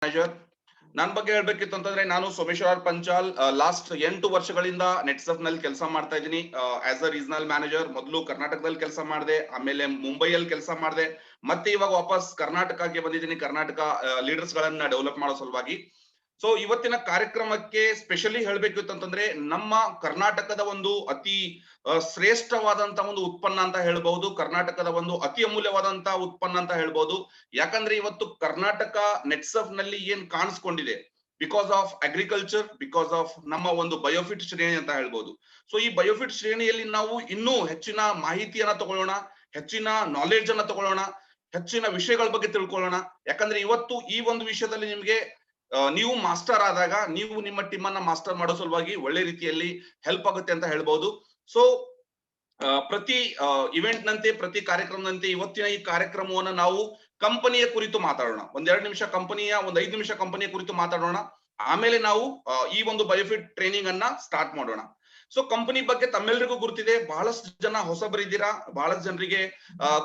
Manager. ನನ್ನ ಬಗ್ಗೆ ಹೇಳ್ಬೇಕಿತ್ತು ಅಂತಂದ್ರೆ ನಾನು ಸೋಮೇಶ್ವರ್ ಪಂಚಾಲ್ ಲಾಸ್ಟ್ 8 ವರ್ಷಗಳಿಂದ ನೆಟ್ಸಫ್ ನಲ್ಲಿ ಕೆಲಸ ಮಾಡ್ತಾ ಇದ್ದೀನಿ ಆಸ್ ಅ ರೀಜನಲ್ ಮ್ಯಾನೇಜರ್. ಮೊದಲು ಕರ್ನಾಟಕದಲ್ಲಿ ಕೆಲಸ ಮಾಡಿದೆ, ಆಮೇಲೆ ಮುಂಬೈಯಲ್ಲಿ ಕೆಲಸ ಮಾಡಿದೆ, ಮತ್ತೆ ಇವಾಗ ವಾಪಸ್ ಕರ್ನಾಟಕಕ್ಕೆ ಬಂದಿದ್ದೀನಿ ಕರ್ನಾಟಕ ಲೀಡರ್ಸ್ ಗಳನ್ನ ಡೆವಲಪ್ ಮಾಡೋ ಸಲುವಾಗಿ. ಸೊ ಇವತ್ತಿನ ಕಾರ್ಯಕ್ರಮಕ್ಕೆ ಸ್ಪೆಷಲಿ ಹೇಳ್ಬೇಕಿತ್ತು ಅಂತಂದ್ರೆ ನಮ್ಮ ಕರ್ನಾಟಕದ ಒಂದು ಅತಿ ಶ್ರೇಷ್ಠವಾದಂತ ಒಂದು ಉತ್ಪನ್ನ ಅಂತ ಹೇಳ್ಬಹುದು, ಕರ್ನಾಟಕದ ಒಂದು ಅತಿ ಅಮೂಲ್ಯವಾದಂತ ಉತ್ಪನ್ನ ಅಂತ ಹೇಳ್ಬಹುದು. ಯಾಕಂದ್ರೆ ಇವತ್ತು ಕರ್ನಾಟಕ ನೆಟ್ಸಫ್ ನಲ್ಲಿ ಏನ್ ಕಾಣಿಸ್ಕೊಂಡಿದೆ because of agriculture, because of ನಮ್ಮ ಒಂದು ಬಯೋಫಿಟ್ ಶ್ರೇಣಿ ಅಂತ ಹೇಳ್ಬೋದು. ಸೊ ಈ ಬಯೋಫಿಟ್ ಶ್ರೇಣಿಯಲ್ಲಿ ನಾವು ಇನ್ನೂ ಹೆಚ್ಚಿನ ಮಾಹಿತಿಯನ್ನ ತಗೊಳ್ಳೋಣ, ಹೆಚ್ಚಿನ ನಾಲೆಡ್ಜ್ ಅನ್ನ ತಗೊಳ್ಳೋಣ, ಹೆಚ್ಚಿನ ವಿಷಯಗಳ ಬಗ್ಗೆ ತಿಳ್ಕೊಳ್ಳೋಣ. ಯಾಕಂದ್ರೆ ಇವತ್ತು ಈ ಒಂದು ವಿಷಯದಲ್ಲಿ ನಿಮ್ಗೆ ನೀವು ಮಾಸ್ಟರ್ ಆದಾಗ ನೀವು ನಿಮ್ಮ ಟೀಮ್ ಅನ್ನ ಮಾಸ್ಟರ್ ಮಾಡೋ ಸಲುವಾಗಿ ಒಳ್ಳೆ ರೀತಿಯಲ್ಲಿ ಹೆಲ್ಪ್ ಆಗುತ್ತೆ ಅಂತ ಹೇಳ್ಬಹುದು. ಸೊ ಪ್ರತಿ ಇವೆಂಟ್ ನಂತೆ, ಪ್ರತಿ ಕಾರ್ಯಕ್ರಮದಂತೆ ಇವತ್ತಿನ ಈ ಕಾರ್ಯಕ್ರಮವನ್ನ ನಾವು ಕಂಪನಿಯ ಕುರಿತು ಮಾತಾಡೋಣ. 1-2 ನಿಮಿಷ ಕಂಪನಿಯ, 5 ನಿಮಿಷ ಕಂಪನಿಯ ಕುರಿತು ಮಾತಾಡೋಣ. ಆಮೇಲೆ ನಾವು ಈ ಒಂದು ಬಯೋಫಿಟ್ ಟ್ರೈನಿಂಗ್ ಅನ್ನ ಸ್ಟಾರ್ಟ್ ಮಾಡೋಣ. ಸೊ ಕಂಪನಿ ಬಗ್ಗೆ ತಮ್ಮೆಲ್ಲರಿಗೂ ಗುರ್ತಿದೆ, ಬಹಳಷ್ಟು ಜನ ಹೊಸಬರಿದ್ದೀರಾ, ಬಹಳಷ್ಟು ಜನರಿಗೆ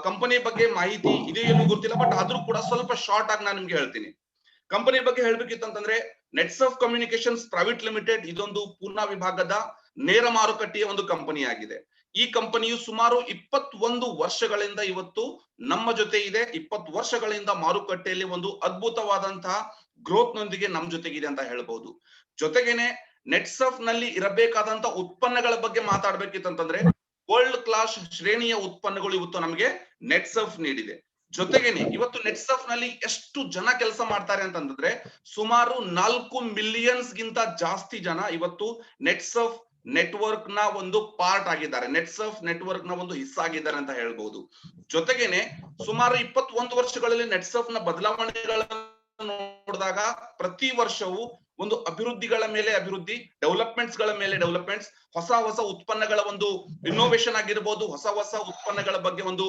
ಕಂಪನಿ ಬಗ್ಗೆ ಮಾಹಿತಿ ಇದೆಯಲ್ಲೂ ಗೊತ್ತಿಲ್ಲ. ಬಟ್ ಆದ್ರೂ ಕೂಡ ಸ್ವಲ್ಪ ಶಾರ್ಟ್ ಆಗಿ ನಾನು ನಿಮ್ಗೆ ಹೇಳ್ತೀನಿ. ಕಂಪನಿ ಬಗ್ಗೆ ಹೇಳ್ಬೇಕಿತ್ತು ಅಂತಂದ್ರೆ ನೆಟ್ಸಫ್ ಕಮ್ಯುನಿಕೇಶನ್ಸ್ ಪ್ರೈವೇಟ್ ಲಿಮಿಟೆಡ್ ಇದೊಂದು ಪೂನಾ ವಿಭಾಗದ ನೇರ ಮಾರುಕಟ್ಟೆಯ ಒಂದು ಕಂಪನಿ ಆಗಿದೆ. ಈ ಕಂಪನಿಯು ಸುಮಾರು 21 ವರ್ಷಗಳಿಂದ ಇವತ್ತು ನಮ್ಮ ಜೊತೆ ಇದೆ. 20 ವರ್ಷಗಳಿಂದ ಮಾರುಕಟ್ಟೆಯಲ್ಲಿ ಒಂದು ಅದ್ಭುತವಾದಂತಹ ಗ್ರೋತ್ ನೊಂದಿಗೆ ನಮ್ಮ ಜೊತೆಗಿದೆ ಅಂತ ಹೇಳ್ಬಹುದು. ಜೊತೆಗೇನೆ ನೆಟ್ಸಫ್ ನಲ್ಲಿ ಇರಬೇಕಾದಂತ ಉತ್ಪನ್ನಗಳ ಬಗ್ಗೆ ಮಾತಾಡ್ಬೇಕಿತ್ತು ಅಂತಂದ್ರೆ ವರ್ಲ್ಡ್ ಕ್ಲಾಸ್ ಶ್ರೇಣಿಯ ಉತ್ಪನ್ನಗಳು ಇವತ್ತು ನಮಗೆ ನೆಟ್ಸಫ್ ನೀಡಿದೆ. ಜೊತೆಗೇನೆ ಇವತ್ತು ನೆಟ್ಸಫ್ ನಲ್ಲಿ ಎಷ್ಟು ಜನ ಕೆಲಸ ಮಾಡ್ತಾರೆ ಅಂತಂದ್ರೆ ಸುಮಾರು 4 ಮಿಲಿಯನ್ಸ್ ಗಿಂತ ಜಾಸ್ತಿ ಜನ ಇವತ್ತು ನೆಟ್ಸಫ್ ನೆಟ್ವರ್ಕ್ ನ ಒಂದು ಪಾರ್ಟ್ ಆಗಿದ್ದಾರೆ, ನೆಟ್ಸಫ್ ನೆಟ್ವರ್ಕ್ ನ ಒಂದು ಹಿಸ್ಸಾಗಿದ್ದಾರೆ ಅಂತ ಹೇಳ್ಬಹುದು. ಜೊತೆಗೇನೆ ಸುಮಾರು 21 ವರ್ಷಗಳಲ್ಲಿ ನೆಟ್ಸಫ್ ನ ಬದಲಾವಣೆಗಳನ್ನು ನೋಡಿದಾಗ ಪ್ರತಿ ವರ್ಷವೂ ಒಂದು ಅಭಿವೃದ್ಧಿಗಳ ಮೇಲೆ ಅಭಿವೃದ್ಧಿ, ಡೆವಲಪ್ಮೆಂಟ್ಸ್ ಗಳ ಮೇಲೆ ಡೆವಲಪ್ಮೆಂಟ್ಸ್, ಹೊಸ ಹೊಸ ಉತ್ಪನ್ನಗಳ ಒಂದು ಇನ್ನೋವೇಷನ್ ಆಗಿರ್ಬೋದು, ಹೊಸ ಹೊಸ ಉತ್ಪನ್ನಗಳ ಬಗ್ಗೆ ಒಂದು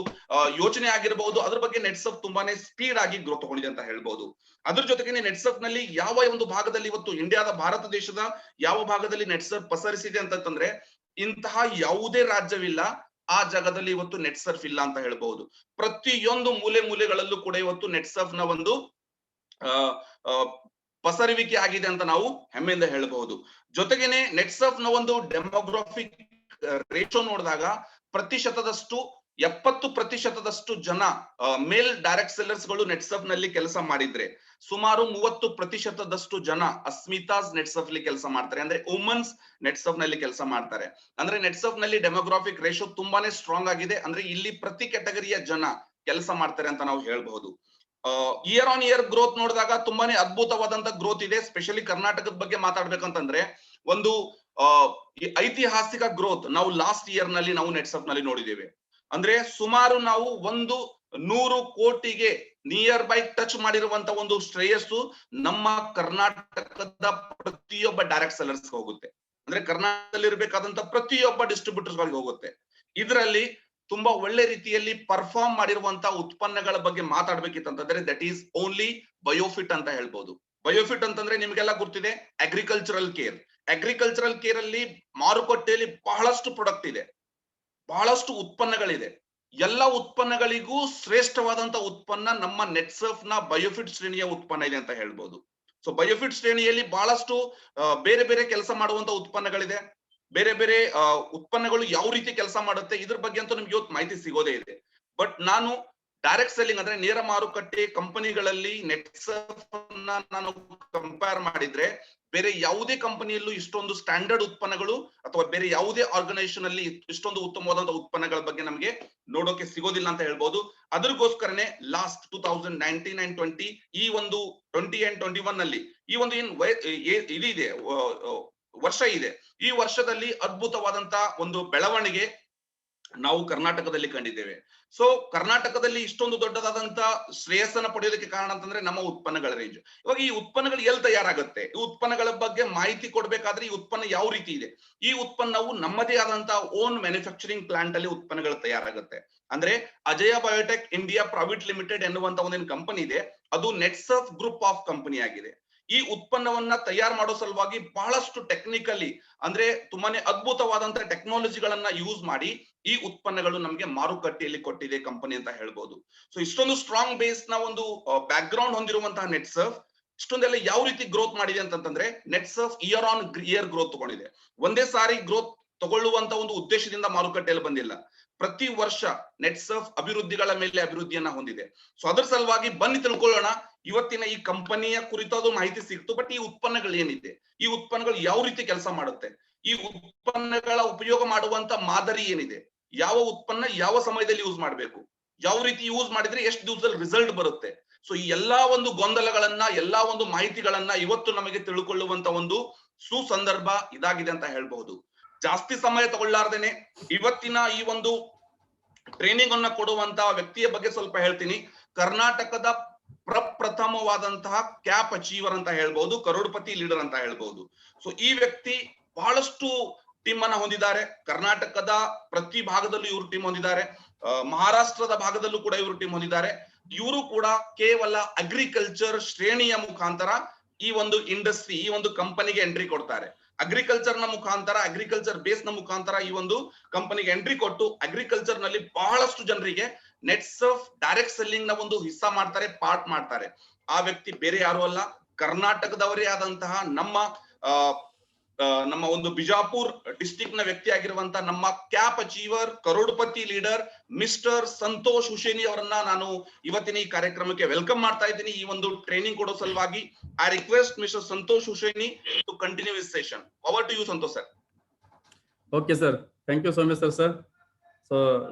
ಯೋಚನೆ ಆಗಿರ್ಬಹುದು, ಅದ್ರ ಬಗ್ಗೆ ನೆಟ್ಸಫ್ ತುಂಬಾನೇ ಸ್ಪೀಡ್ ಆಗಿ ಗ್ರೋತ್ ತಗೊಂಡಿದೆ ಅಂತ ಹೇಳ್ಬಹುದು. ಅದ್ರ ಜೊತೆಗೆ ನೆಟ್ಸಫ್ ನಲ್ಲಿ ಯಾವ ಒಂದು ಭಾಗದಲ್ಲಿ ಇವತ್ತು ಇಂಡಿಯಾದ, ಭಾರತ ದೇಶದ ಯಾವ ಭಾಗದಲ್ಲಿ ನೆಟ್ಸಫ್ ಪಸರಿಸಿದೆ ಅಂತಂದ್ರೆ ಇಂತಹ ಯಾವುದೇ ರಾಜ್ಯವಿಲ್ಲ ಆ ಜಾಗದಲ್ಲಿ ಇವತ್ತು ನೆಟ್ಸರ್ಫ್ ಇಲ್ಲ ಅಂತ ಹೇಳ್ಬಹುದು. ಪ್ರತಿಯೊಂದು ಮೂಲೆ ಮೂಲೆಗಳಲ್ಲೂ ಕೂಡ ಇವತ್ತು ನೆಟ್ಸಫ್ ನ ಒಂದು ಪಸರುವಿಕೆ ಆಗಿದೆ ಅಂತ ನಾವು ಹೆಮ್ಮೆಯಿಂದ ಹೇಳಬಹುದು. ಜೊತೆಗೇನೆ ನೆಟ್ಸಫ್ ನ ಒಂದು ಡೆಮೋಗ್ರಾಫಿಕ್ ರೇಷೋ ನೋಡಿದಾಗ 70% ಜನ ಮೇಲ್ ಡೈರೆಕ್ಟ್ ಸೆಲ್ಲರ್ಸ್ ಗಳು ನೆಟ್ಸಫ್ ನಲ್ಲಿ ಕೆಲಸ ಮಾಡಿದ್ರೆ ಸುಮಾರು 30% ಜನ ಅಸ್ಮಿತಾಸ್ ನೆಟ್ಸಫ್ ನಲ್ಲಿ ಕೆಲಸ ಮಾಡ್ತಾರೆ, ಅಂದ್ರೆ ವುಮನ್ಸ್ ನೆಟ್ಸಫ್ ನಲ್ಲಿ ಕೆಲಸ ಮಾಡ್ತಾರೆ. ಅಂದ್ರೆ ನೆಟ್ಸಫ್ ನಲ್ಲಿ ಡೆಮೋಗ್ರಾಫಿಕ್ ರೇಷೋ ತುಂಬಾನೇ ಸ್ಟ್ರಾಂಗ್ ಆಗಿದೆ. ಅಂದ್ರೆ ಇಲ್ಲಿ ಪ್ರತಿ ಕ್ಯಾಟಗರಿಯ ಜನ ಕೆಲಸ ಮಾಡ್ತಾರೆ ಅಂತ ನಾವು ಹೇಳ್ಬಹುದು. ಇಯರ್ ಆನ್ ಇಯರ್ ಗ್ರೋತ್ ನೋಡಿದಾಗ ತುಂಬಾನೇ ಅದ್ಭುತವಾದಂತ ಗ್ರೋತ್ ಇದೆ. ಸ್ಪೆಷಲಿ ಕರ್ನಾಟಕದ ಬಗ್ಗೆ ಮಾತಾಡ್ಬೇಕಂತಂದ್ರೆ ಒಂದು ಐತಿಹಾಸಿಕ ಗ್ರೋತ್ ನಾವು ಲಾಸ್ಟ್ ಇಯರ್ ನಲ್ಲಿ ನಾವು ನೆಟ್ಸಫ್ ನಲ್ಲಿ ನೋಡಿದ್ದೇವೆ. ಅಂದ್ರೆ ಸುಮಾರು ನಾವು 100 ಕೋಟಿಗೆ ನಿಯರ್ ಬೈ ಟಚ್ ಮಾಡಿರುವಂತ ಒಂದು ಶ್ರೇಯಸ್ಸು ನಮ್ಮ ಕರ್ನಾಟಕದ ಪ್ರತಿಯೊಬ್ಬ ಡೈರೆಕ್ಟ್ ಸೆಲ್ಲರ್ಸ್ ಹೋಗುತ್ತೆ. ಅಂದ್ರೆ ಕರ್ನಾಟಕದಲ್ಲಿ ಇರಬೇಕಾದಂತ ಪ್ರತಿಯೊಬ್ಬ ಡಿಸ್ಟ್ರಿಬ್ಯೂಟರ್ಸ್ ಗಳಿಗೆ ಹೋಗುತ್ತೆ. ಇದರಲ್ಲಿ ತುಂಬಾ ಒಳ್ಳೆ ರೀತಿಯಲ್ಲಿ ಪರ್ಫಾರ್ಮ್ ಮಾಡಿರುವಂತಹ ಉತ್ಪನ್ನಗಳ ಬಗ್ಗೆ ಮಾತಾಡ್ಬೇಕಿತ್ತಂತಂದ್ರೆ ದಟ್ ಈಸ್ ಓನ್ಲಿ ಬಯೋಫಿಟ್ ಅಂತ ಹೇಳ್ಬೋದು. ಬಯೋಫಿಟ್ ಅಂತಂದ್ರೆ ನಿಮ್ಗೆಲ್ಲ ಗೊತ್ತಿದೆ, ಅಗ್ರಿಕಲ್ಚರಲ್ ಕೇರ್. ಅಗ್ರಿಕಲ್ಚರಲ್ ಕೇರ್ ಅಲ್ಲಿ ಮಾರುಕಟ್ಟೆಯಲ್ಲಿ ಬಹಳಷ್ಟು ಪ್ರಾಡಕ್ಟ್ ಇದೆ, ಬಹಳಷ್ಟು ಉತ್ಪನ್ನಗಳಿದೆ. ಎಲ್ಲ ಉತ್ಪನ್ನಗಳಿಗೂ ಶ್ರೇಷ್ಠವಾದಂತ ಉತ್ಪನ್ನ ನಮ್ಮ ನೆಟ್ಸಫ್ ನ ಬಯೋಫಿಟ್ ಶ್ರೇಣಿಯ ಉತ್ಪನ್ನ ಇದೆ ಅಂತ ಹೇಳ್ಬೋದು. ಸೊ ಬಯೋಫಿಟ್ ಶ್ರೇಣಿಯಲ್ಲಿ ಬಹಳಷ್ಟು ಬೇರೆ ಬೇರೆ ಕೆಲಸ ಮಾಡುವಂತ ಉತ್ಪನ್ನಗಳಿದೆ. ಬೇರೆ ಬೇರೆ ಉತ್ಪನ್ನಗಳು ಯಾವ ರೀತಿ ಕೆಲಸ ಮಾಡುತ್ತೆ ಇದ್ರ ಬಗ್ಗೆ ಅಂತೂ ನಿಮ್ಗೆ ಇವತ್ತು ಮಾಹಿತಿ ಸಿಗೋದೇ ಇದೆ. ಬಟ್ ನಾನು ಡೈರೆಕ್ಟ್ ಸೆಲ್ಲಿಂಗ್ ಅಂದ್ರೆ ನೇರ ಮಾರುಕಟ್ಟೆ ಕಂಪನಿಗಳಲ್ಲಿ ನೆಟ್ಸಫ್ ನಾನು ಕಂಪೇರ್ ಮಾಡಿದ್ರೆ ಬೇರೆ ಯಾವುದೇ ಕಂಪನಿಯಲ್ಲೂ ಇಷ್ಟೊಂದು ಸ್ಟ್ಯಾಂಡರ್ಡ್ ಉತ್ಪನ್ನಗಳು ಅಥವಾ ಬೇರೆ ಯಾವುದೇ ಆರ್ಗನೈಸೇಷನ್ ಅಲ್ಲಿ ಇಷ್ಟೊಂದು ಉತ್ತಮವಾದಂತಹ ಉತ್ಪನ್ನಗಳ ಬಗ್ಗೆ ನಮಗೆ ನೋಡೋಕೆ ಸಿಗೋದಿಲ್ಲ ಅಂತ ಹೇಳ್ಬೋದು. ಅದಕ್ಕೋಸ್ಕರನೇ ಲಾಸ್ಟ್ 2019 and 20 ಈ ಒಂದು 20 and 21 ನಲ್ಲಿ ಈ ಒಂದು ಇದಿದೆ ವರ್ಷ ಇದೆ, ಈ ವರ್ಷದಲ್ಲಿ ಅದ್ಭುತವಾದಂತ ಒಂದು ಬೆಳವಣಿಗೆ ನಾವು ಕರ್ನಾಟಕದಲ್ಲಿ ಕಂಡಿದ್ದೇವೆ. ಸೊ ಕರ್ನಾಟಕದಲ್ಲಿ ಇಷ್ಟೊಂದು ದೊಡ್ಡದಾದಂತ ಶ್ರೇಯಸ್ಸನ್ನ ಪಡೆಯೋದಕ್ಕೆ ಕಾರಣ ಅಂತಂದ್ರೆ ನಮ್ಮ ಉತ್ಪನ್ನಗಳ ರೇಂಜ್. ಇವಾಗ ಈ ಉತ್ಪನ್ನಗಳು ಎಲ್ಲಿ ತಯಾರಾಗುತ್ತೆ, ಈ ಉತ್ಪನ್ನಗಳ ಬಗ್ಗೆ ಮಾಹಿತಿ ಕೊಡ್ಬೇಕಾದ್ರೆ ಈ ಉತ್ಪನ್ನ ಯಾವ ರೀತಿ ಇದೆ, ಈ ಉತ್ಪನ್ನವು ನಮ್ಮದೇ ಆದಂತಹ ಓನ್ ಮ್ಯಾನುಫ್ಯಾಕ್ಚರಿಂಗ್ ಪ್ಲಾಂಟ್ ಅಲ್ಲಿ ಉತ್ಪನ್ನಗಳು ತಯಾರಾಗುತ್ತೆ. ಅಂದ್ರೆ Ajay biotech India private limited ಎನ್ನುವಂತ ಒಂದೇನು ಕಂಪನಿ ಇದೆ, ಅದು ನೆಟ್ಸಫ್ ಗ್ರೂಪ್ ಆಫ್ ಕಂಪನಿ ಆಗಿದೆ. ಈ ಉತ್ಪನ್ನವನ್ನ ತಯಾರು ಮಾಡೋ ಸಲುವಾಗಿ ಬಹಳಷ್ಟು ಟೆಕ್ನಿಕಲಿ ಅಂದ್ರೆ ತುಂಬಾನೇ ಅದ್ಭುತವಾದಂತಹ ಟೆಕ್ನಾಲಜಿಗಳನ್ನ ಯೂಸ್ ಮಾಡಿ ಈ ಉತ್ಪನ್ನಗಳು ನಮಗೆ ಮಾರುಕಟ್ಟೆಯಲ್ಲಿ ಕೊಟ್ಟಿದೆ ಕಂಪನಿ ಅಂತ ಹೇಳ್ಬೋದು. ಸೊ ಇಷ್ಟೊಂದು ಸ್ಟ್ರಾಂಗ್ ಬೇಸ್ ನ ಒಂದು ಬ್ಯಾಕ್ ಗ್ರೌಂಡ್ ಹೊಂದಿರುವಂತಹ ನೆಟ್ಸಫ್ ಇಷ್ಟೊಂದೆಲ್ಲ ಯಾವ ರೀತಿ ಗ್ರೋತ್ ಮಾಡಿದೆ ಅಂತಂದ್ರೆ Netsurf year on year growth ತಗೊಂಡಿದೆ. ಒಂದೇ ಸಾರಿ ಗ್ರೋತ್ ತಗೊಳ್ಳುವಂತ ಒಂದು ಉದ್ದೇಶದಿಂದ ಮಾರುಕಟ್ಟೆಯಲ್ಲಿ ಬಂದಿಲ್ಲ. ಪ್ರತಿ ವರ್ಷ ನೆಟ್ಸರ್ಫ್ ಅಭಿವೃದ್ಧಿಗಳ ಮೇಲೆ ಅಭಿವೃದ್ಧಿಯನ್ನ ಹೊಂದಿದೆ. ಸೊ ಅದರ ಸಲುವಾಗಿ ಬನ್ನಿ ತಿಳ್ಕೊಳ್ಳೋಣ ಇವತ್ತಿನ ಈ ಕಂಪನಿಯ ಕುರಿತಾದ ಮಾಹಿತಿ ಸಿಕ್ತು. ಬಟ್ ಈ ಉತ್ಪನ್ನಗಳು ಏನಿದೆ, ಈ ಉತ್ಪನ್ನಗಳು ಯಾವ ರೀತಿ ಕೆಲಸ ಮಾಡುತ್ತೆ, ಈ ಉತ್ಪನ್ನಗಳ ಉಪಯೋಗ ಮಾಡುವಂತ ಮಾದರಿ ಏನಿದೆ, ಯಾವ ಉತ್ಪನ್ನ ಯಾವ ಸಮಯದಲ್ಲಿ ಯೂಸ್ ಮಾಡಬೇಕು, ಯಾವ ರೀತಿ ಯೂಸ್ ಮಾಡಿದ್ರೆ ಎಷ್ಟು ದಿವಸದಲ್ಲಿ ರಿಸಲ್ಟ್ ಬರುತ್ತೆ. ಸೊ ಈ ಎಲ್ಲಾ ಒಂದು ಗೊಂದಲಗಳನ್ನ, ಎಲ್ಲಾ ಒಂದು ಮಾಹಿತಿಗಳನ್ನ ಇವತ್ತು ನಮಗೆ ತಿಳ್ಕೊಳ್ಳುವಂತ ಒಂದು ಸುಸಂದರ್ಭ ಇದಾಗಿದೆ ಅಂತ ಹೇಳ್ಬಹುದು. ಜಾಸ್ತಿ ಸಮಯ ತಗೊಳ್ಳಾರ್ದೇನೆ ಇವತ್ತಿನ ಈ ಒಂದು ಟ್ರೈನಿಂಗ್ ಅನ್ನ ಕೊಡುವಂತ ವ್ಯಕ್ತಿಯ ಬಗ್ಗೆ ಸ್ವಲ್ಪ ಹೇಳ್ತೀನಿ. ಕರ್ನಾಟಕದ ಪ್ರಪ್ರಥಮವಾದಂತಹ ಕ್ಯಾಪ್ ಅಚೀವರ್ ಅಂತ ಹೇಳ್ಬಹುದು, ಕರೋಡ್ಪತಿ ಲೀಡರ್ ಅಂತ ಹೇಳ್ಬಹುದು. ಸೊ ಈ ವ್ಯಕ್ತಿ ಬಹಳಷ್ಟು ಟೀಮ್ ಅನ್ನ ಹೊಂದಿದ್ದಾರೆ. ಕರ್ನಾಟಕದ ಪ್ರತಿ ಭಾಗದಲ್ಲೂ ಇವರು ಟೀಮ್ ಹೊಂದಿದ್ದಾರೆ. ಮಹಾರಾಷ್ಟ್ರದ ಭಾಗದಲ್ಲೂ ಕೂಡ ಇವರು ಟೀಮ್ ಹೊಂದಿದ್ದಾರೆ. ಇವರು ಕೂಡ ಕೇವಲ ಅಗ್ರಿಕಲ್ಚರ್ ಶ್ರೇಣಿಯ ಮುಖಾಂತರ ಈ ಒಂದು ಇಂಡಸ್ಟ್ರಿ, ಈ ಒಂದು ಕಂಪನಿಗೆ ಎಂಟ್ರಿ ಕೊಡ್ತಾರೆ. ಅಗ್ರಿಕಲ್ಚರ್ ನ ಮುಖಾಂತರ, ಅಗ್ರಿಕಲ್ಚರ್ ಬೇಸ್ ನ ಮುಖಾಂತರ ಈ ಒಂದು ಕಂಪನಿಗೆ ಎಂಟ್ರಿ ಕೊಟ್ಟು ಅಗ್ರಿಕಲ್ಚರ್ ನಲ್ಲಿ ಬಹಳಷ್ಟು ಜನರಿಗೆ ನೆಟ್ಸರ್ಫ್ ಡೈರೆಕ್ಟ್ ಸೆಲ್ಲಿಂಗ್ ನ ಒಂದು ಹಿಸ್ಸಾ ಮಾಡ್ತಾರೆ, ಪಾರ್ಟ್ ಮಾಡ್ತಾರೆ. ಆ ವ್ಯಕ್ತಿ ಬೇರೆ ಯಾರು ಅಲ್ಲ, ಕರ್ನಾಟಕದವರೇ ಆದಂತಹ ನಮ್ಮ ಒಂದು ಬಿಜಾಪುರ್ ಡಿಸ್ಟ್ರಿಕ್ಟ್ ನ ವ್ಯಕ್ತಿ ಆಗಿರುವಂತಹ ನಮ್ಮ cap achiever, crorepati leader mister Santosh ಹುಸೇನಿ ಅವರನ್ನ ನಾನು ಇವತ್ತಿನ ಈ ಕಾರ್ಯಕ್ರಮಕ್ಕೆ ವೆಲ್ಕಮ್ ಮಾಡ್ತಾ ಇದ್ದೀನಿ. ಈ ಒಂದು ಟ್ರೈನಿಂಗ್ ಕೊಡೋ ಸಲುವಾಗಿ I request Mister Santosh Hussaini to continue this session. Over to you Santosh sir. Okay sir, thank you so much sir. So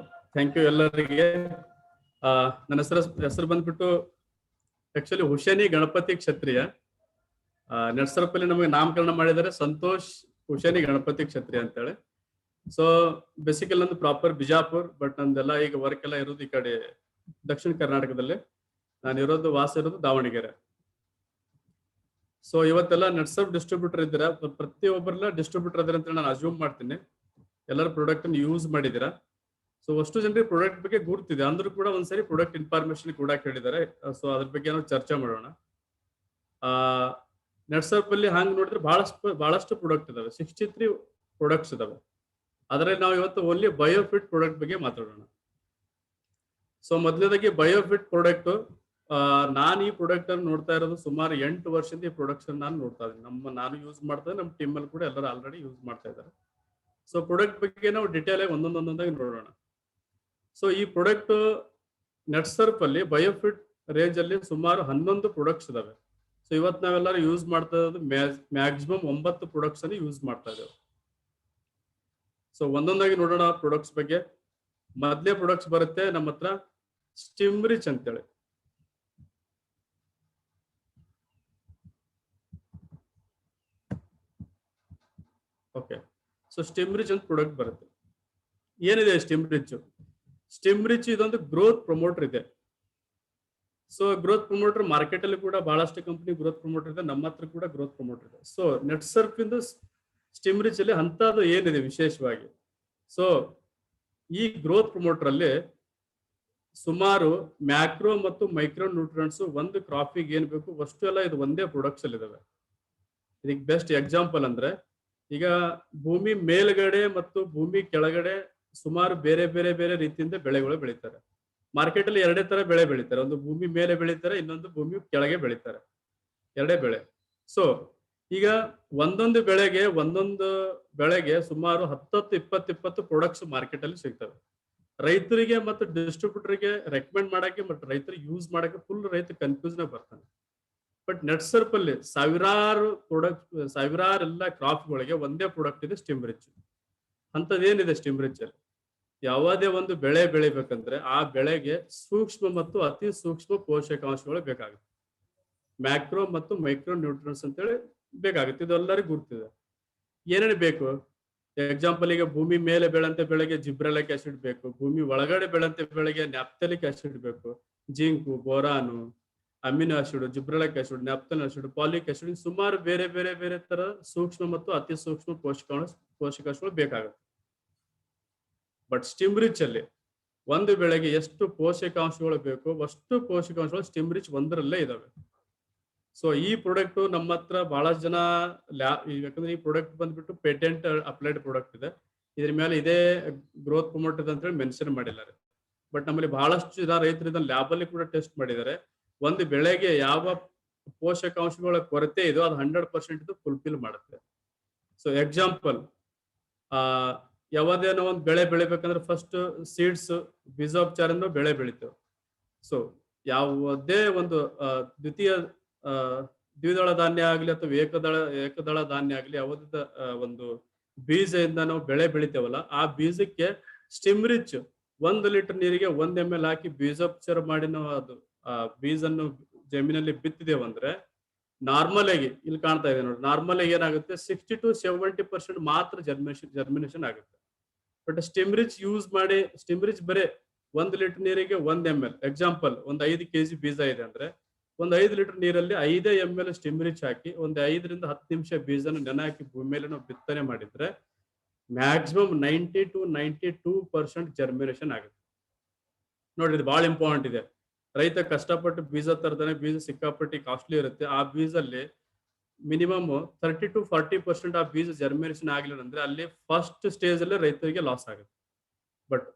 thank you ಎಲ್ಲರಿಗೆ. ನನ್ನ ಹೆಸರು ಬಂದ್ಬಿಟ್ಟು ಆಕ್ಚುಲಿ ಹುಸೇನಿ ಗಣಪತಿ ಕ್ಷತ್ರಿಯ. ನೆಟ್ಸರ್ಫಲ್ಲಿ ನಮಗೆ ನಾಮಕರಣ ಮಾಡಿದ್ದಾರೆ ಸಂತೋಷ್ ಹುಸೇನಿ ಗಣಪತಿ ಕ್ಷತ್ರಿಯ ಅಂತೇಳಿ. ಸೊ ಬೇಸಿಕಲಿ ನಂದು ಪ್ರಾಪರ್ ಬಿಜಾಪುರ್, ಬಟ್ ನಂದೆಲ್ಲ ಈಗ ವರ್ಕ್ ಎಲ್ಲ ಇರೋದು ಈ ಕಡೆ ದಕ್ಷಿಣ ಕರ್ನಾಟಕದಲ್ಲಿ. ನಾನು ವಾಸ ಇರೋದು ದಾವಣಗೆರೆ. ಸೊ ಇವತ್ತೆಲ್ಲ ನೆಟ್ಸರ್ಫ್ ಡಿಸ್ಟ್ರಿಬ್ಯೂಟರ್ ಇದ್ದೀರಾ, ಪ್ರತಿಯೊಬ್ಬರೆಲ್ಲ ಡಿಸ್ಟ್ರಿಬ್ಯೂಟರ್ ಇದ್ದಾರೆ ಅಂತ ನಾನು ಅಸ್ಯೂಮ್ ಮಾಡ್ತೀನಿ. ಎಲ್ಲರ ಪ್ರಾಡಕ್ಟ್ ಅನ್ನು ಯೂಸ್ ಮಾಡಿದ್ದೀರಾ. ಸೊ ಅಷ್ಟು ಜನರಿಗೆ ಪ್ರಾಡಕ್ಟ್ ಬಗ್ಗೆ ಗುರ್ತಿದೆ, ಅಂದ್ರೂ ಕೂಡ ಒಂದ್ಸರಿ ಪ್ರಾಡಕ್ಟ್ ಇನ್ಫಾರ್ಮೇಶನ್ ಕೂಡ ಹೇಳಿದ್ದಾರೆ. ಸೊ ಅದ್ರ ಬಗ್ಗೆ ನಾವು ಚರ್ಚೆ ಮಾಡೋಣ. ನೆಟ್ಸರ್ಫ್ ಅಲ್ಲಿ ಹಂಗ್ ನೋಡಿದ್ರೆ ಬಹಳಷ್ಟು ಪ್ರಾಡಕ್ಟ್ ಇದಾವೆ, 63 ಪ್ರಾಡಕ್ಟ್ಸ್ ಇದಾವೆ. ಅದರಲ್ಲಿ ನಾವು ಇವತ್ತು ಓನ್ಲಿ ಬಯೋಫಿಟ್ ಪ್ರಾಡಕ್ಟ್ ಬಗ್ಗೆ ಮಾತಾಡೋಣ. ಸೊ ಮೊದಲನೇದಾಗಿ ಬಯೋಫಿಟ್ ಪ್ರಾಡಕ್ಟ್, ನಾನು ಈ ಪ್ರಾಡಕ್ಟ್ ಅನ್ನು ನೋಡ್ತಾ ಇರೋದು ಸುಮಾರು 8 ವರ್ಷದಿಂದ ಈ ಪ್ರಾಡಕ್ಟ್ಸ್ ನಾನು ನೋಡ್ತಾ ಇದ್ದೀನಿ. ನಾನು ಯೂಸ್ ಮಾಡ್ತಾ ಇದ್ದೀನಿ, ನಮ್ಮ ಟೀಮ್ ಅಲ್ಲಿ ಕೂಡ ಎಲ್ಲರೂ ಆಲ್ರೆಡಿ ಯೂಸ್ ಮಾಡ್ತಾ ಇದ್ದಾರೆ. ಸೊ ಪ್ರಾಡಕ್ಟ್ ಬಗ್ಗೆ ನಾವು ಡಿಟೇಲ್ ಆಗಿ ಒಂದೊಂದಾಗಿ ನೋಡೋಣ. ಸೊ ಈ ಪ್ರಾಡಕ್ಟ್ ನೆಟ್ಸರ್ಫ್ ಅಲ್ಲಿ ಬಯೋಫಿಟ್ ರೇಂಜ್ ಅಲ್ಲಿ ಸುಮಾರು 11 ಪ್ರಾಡಕ್ಟ್ಸ್ ಇದಾವೆ. ಸೊ ಇವತ್ತು ನಾವೆಲ್ಲರೂ ಯೂಸ್ ಮಾಡ್ತಾ ಇರೋದು ಮ್ಯಾಕ್ಸಿಮಮ್ 9 ಪ್ರಾಡಕ್ಟ್ಸ್ ಅನ್ನು ಯೂಸ್ ಮಾಡ್ತಾ ಇದ್ದೇವೆ. ಸೊ ಒಂದೊಂದಾಗಿ ನೋಡೋಣ ಪ್ರಾಡಕ್ಟ್ಸ್ ಬಗ್ಗೆ. ಮೊದಲೇ ಪ್ರಾಡಕ್ಟ್ಸ್ ಬರುತ್ತೆ ನಮ್ಮ ಹತ್ರ ಸ್ಟಿಮ್ರಿಚ್ ಅಂತೇಳಿ. ಓಕೆ, ಸೊ ಸ್ಟಿಮ್ರಿಚ್ ಅಂತ ಪ್ರಾಡಕ್ಟ್ ಬರುತ್ತೆ. ಏನಿದೆ ಸ್ಟಿಮ್ರಿಚ್? ಸ್ಟಿಮ್ರಿಚ್ ಇದೊಂದು ಗ್ರೋತ್ ಪ್ರಮೋಟರ್ ಇದೆ. ಸೊ ಗ್ರೋತ್ ಪ್ರಮೋಟರ್ ಮಾರ್ಕೆಟ್ ಅಲ್ಲಿ ಕೂಡ ಬಹಳಷ್ಟು ಕಂಪನಿ ಗ್ರೋತ್ ಪ್ರಮೋಟರ್ ಇದೆ, ನಮ್ಮ ಹತ್ರ ಕೂಡ ಗ್ರೋತ್ ಪ್ರಮೋಟರ್ ಇದೆ. ಸೊ ನೆಟ್ಸರ್ಫ್ ಇಂದ ಸ್ಟಿಮ್ರಿಚ್ ಅಲ್ಲಿ ಅಂತದ್ದು ಏನಿದೆ ವಿಶೇಷವಾಗಿ? ಸೊ ಈ ಗ್ರೋತ್ ಪ್ರಮೋಟರ್ ಅಲ್ಲಿ ಸುಮಾರು ಮ್ಯಾಕ್ರೋ ಮತ್ತು ಮೈಕ್ರೋ ನ್ಯೂಟ್ರಿಯೆಂಟ್ಸ್ ಒಂದು ಕ್ರಾಪಿಗೆ ಏನ್ ಬೇಕು ಅಷ್ಟು ಎಲ್ಲ ಇದು ಒಂದೇ ಪ್ರೊಡಕ್ಟ್ಸ್ ಅಲ್ಲಿ ಇದಾವೆ. ಇದಕ್ಕೆ ಬೆಸ್ಟ್ ಎಕ್ಸಾಂಪಲ್ ಅಂದ್ರೆ, ಈಗ ಭೂಮಿ ಮೇಲ್ಗಡೆ ಮತ್ತು ಭೂಮಿ ಕೆಳಗಡೆ ಸುಮಾರು ಬೇರೆ ಬೇರೆ ಬೇರೆ ರೀತಿಯಿಂದ ಬೆಳೆಗಳು ಬೆಳೀತಾರೆ. ಮಾರ್ಕೆಟ್ ಅಲ್ಲಿ ಎರಡೇ ತರ ಬೆಳೆ ಬೆಳೀತಾರೆ, ಒಂದು ಭೂಮಿ ಮೇಲೆ ಬೆಳೀತಾರೆ, ಇನ್ನೊಂದು ಭೂಮಿ ಕೆಳಗೆ ಬೆಳೀತಾರೆ, ಎರಡೇ ಬೆಳೆ. ಸೊ ಈಗ ಒಂದೊಂದು ಬೆಳೆಗೆ ಸುಮಾರು 10-20 ಪ್ರಾಡಕ್ಟ್ಸ್ ಮಾರ್ಕೆಟ್ ಅಲ್ಲಿ ಸಿಗ್ತವೆ. ರೈತರಿಗೆ ಮತ್ತು ಡಿಸ್ಟ್ರಿಬ್ಯೂಟರ್ಗೆ ರೆಕಮೆಂಡ್ ಮಾಡಕ್ಕೆ ಮತ್ತು ರೈತರಿಗೆ ಯೂಸ್ ಮಾಡಕ್ಕೆ ಫುಲ್ ರೈತ ಕನ್ಫ್ಯೂಸ್ ಬರ್ತಾನೆ. ಬಟ್ ನೆಟ್ಸರ್ಫ್ ಅಲ್ಲಿ ಸಾವಿರಾರು ಎಲ್ಲ ಕ್ರಾಪ್ಗಳಿಗೆ ಒಂದೇ ಪ್ರಾಡಕ್ಟ್ ಇದೆ, ಸ್ಟಿಮ್ರಿಚ್. ಅಂತದೇನಿದೆ ಸ್ಟಿಮ್ರಿಚ್ ಅಲ್ಲಿ? ಯಾವುದೇ ಒಂದು ಬೆಳೆ ಬೆಳಿಬೇಕಂದ್ರೆ ಆ ಬೆಳೆಗೆ ಸೂಕ್ಷ್ಮ ಮತ್ತು ಅತಿ ಸೂಕ್ಷ್ಮ ಪೋಷಕಾಂಶಗಳು ಬೇಕಾಗುತ್ತೆ. ಮ್ಯಾಕ್ರೋ ಮತ್ತು ಮೈಕ್ರೋ ನ್ಯೂಟ್ರಿಯೆಂಟ್ಸ್ ಅಂತೇಳಿ ಬೇಕಾಗುತ್ತೆ. ಇದೆಲ್ಲರಿಗೂ ಗುರ್ತಿದೆ. ಏನೇನು ಬೇಕು? ಎಕ್ಸಾಂಪಲ್, ಈಗ ಭೂಮಿ ಮೇಲೆ ಬೆಳೆಂತ ಬೆಳೆಗೆ ಜಿಬ್ರೆಲಿಕ್ ಆಸಿಡ್ ಬೇಕು, ಭೂಮಿ ಒಳಗಡೆ ಬೆಳೆಂತ ಬೆಳೆಗೆ ನ್ಯಾಪ್ಥಲಿಕ್ ಆಸಿಡ್ ಬೇಕು, zinc, boron, amino acid, gibberellic acid, naphthalic acid, folic acid, ಸುಮಾರು ಬೇರೆ ಬೇರೆ ಬೇರೆ ತರ ಸೂಕ್ಷ್ಮ ಮತ್ತು ಅತಿ ಸೂಕ್ಷ್ಮ ಪೋಷಕಾಂಶಗಳು ಬೇಕಾಗುತ್ತೆ. ಬಟ್ ಸ್ಟಿಮ್ರಿಚ್ ಅಲ್ಲಿ ಒಂದು ಬೆಳೆಗೆ ಎಷ್ಟು ಪೋಷಕಾಂಶಗಳು ಬೇಕು ಅಷ್ಟು ಪೋಷಕಾಂಶಗಳು ಸ್ಟಿಮ್ರಿಚ್ ಒಂದರಲ್ಲೇ ಇದಾವೆ. ಸೊ ಈ ಪ್ರಾಡಕ್ಟ್ ನಮ್ಮ ಹತ್ರ ಬಹಳಷ್ಟು ಜನ ಯಾಕಂದ್ರೆ ಈ ಪ್ರಾಡಕ್ಟ್ ಬಂದ್ಬಿಟ್ಟು ಪೇಟೆಂಟ್ ಅಪ್ಲೈಡ್ ಪ್ರಾಡಕ್ಟ್ ಇದೆ. ಇದ್ರ ಮೇಲೆ ಇದೇ ಗ್ರೋತ್ ಪ್ರಮೋಟರ್ ಅಂತ ಹೇಳಿ ಮೆನ್ಷನ್ ಮಾಡಿದ್ದಾರೆ. ಬಟ್ ನಮ್ಮಲ್ಲಿ ಬಹಳಷ್ಟು ಜನ ರೈತರು ಇದನ್ನ ಲ್ಯಾಬ್ ಅಲ್ಲಿ ಕೂಡ ಟೆಸ್ಟ್ ಮಾಡಿದ್ದಾರೆ. ಒಂದು ಬೆಳೆಗೆ ಯಾವ ಪೋಷಕಾಂಶಗಳ ಕೊರತೆ ಇದು ಅದು 100% ಇದು ಫುಲ್ಫಿಲ್ ಮಾಡುತ್ತೆ. ಸೊ ಎಕ್ಸಾಂಪಲ್, ಯಾವುದೇನೋ ಒಂದು ಬೆಳೆ ಬೆಳಿಬೇಕಂದ್ರೆ ಫಸ್ಟ್ ಸೀಡ್ಸ್ ಬೀಜೋಪಚಾರದಿಂದ ಬೆಳೆ ಬೆಳಿತೇವೆ. ಸೊ ಯಾವುದೇ ಒಂದು ದ್ವಿದಳ ಧಾನ್ಯ ಆಗ್ಲಿ ಅಥವಾ ಏಕದಳ ಧಾನ್ಯ ಆಗ್ಲಿ ಯಾವುದೇ ಒಂದು ಬೀಜದಿಂದ ನಾವು ಬೆಳೆ ಬೆಳಿತೇವಲ್ಲ, ಆ ಬೀಜಕ್ಕೆ ಸ್ಟಿಮ್ ರಿಚ್ 1 ಲೀಟರ್ ನೀರಿಗೆ 1 ml ಹಾಕಿ ಬೀಜೋಪಚಾರ ಮಾಡಿ ನಾವು ಅದು ಬೀಜನ್ನು ಜಮೀನಲ್ಲಿ ಬಿತ್ತಿದೇವಂದ್ರೆ ನಾರ್ಮಲ್ ಆಗಿ ಇಲ್ಲಿ ಕಾಣ್ತಾ ಇದೆ ನೋಡಿ, ನಾರ್ಮಲ್ ಆಗಿ ಏನಾಗುತ್ತೆ 60 to 70% ಮಾತ್ರ ಜರ್ಮಿನೇಷನ್ ಆಗುತ್ತೆ. ಬಟ್ ಸ್ಟಿಮ್ ರಿಚ್ ಯೂಸ್ ಮಾಡಿ, ಸ್ಟಿಮ್ ರಿಚ್ ಬರೀ 1 ಲೀಟರ್ ನೀರಿಗೆ 1 ml, ಎಕ್ಸಾಂಪಲ್ ಒಂದು 5 kg ಬೀಜ ಇದೆ ಅಂದ್ರೆ ಒಂದು 5 ಲೀಟರ್ ನೀರಲ್ಲಿ 5 ml ಸ್ಟಿಮ್ ರಿಚ್ ಹಾಕಿ ಒಂದು 5 ರಿಂದ 10 ನಿಮಿಷ ಬೀಜನ ನೆನೆ ಹಾಕಿ ಭೂಮಿ ಮೇಲೆ ನಾವು ಬಿತ್ತನೆ ಮಾಡಿದ್ರೆ ಮ್ಯಾಕ್ಸಿಮಮ್ 90 to 92% ಜರ್ಮಿನೇಷನ್ ಆಗುತ್ತೆ. ನೋಡ್ರಿ, ಇದು ಬಹಳ ಇಂಪಾರ್ಟೆಂಟ್ ಇದೆ. ರೈತ ಕಷ್ಟಪಟ್ಟು ಬೀಜ ತರ್ತಾನೆ, ಬೀಜ ಸಿಕ್ಕಾಪಟ್ಟಿ ಕಾಸ್ಟ್ಲಿ ಇರುತ್ತೆ. ಆ ಬೀಜಲ್ಲಿ ಮಿನಿಮಮ್ 30 to 40% ಆ ಬೀಜ ಜರ್ಮಿನೇಷನ್ ಆಗಿಲ್ಲ ಅಂದ್ರೆ ಅಲ್ಲಿ ಫಸ್ಟ್ ಸ್ಟೇಜ್ ಅಲ್ಲೇ ರೈತರಿಗೆ ಲಾಸ್ ಆಗುತ್ತೆ. ಬಟ್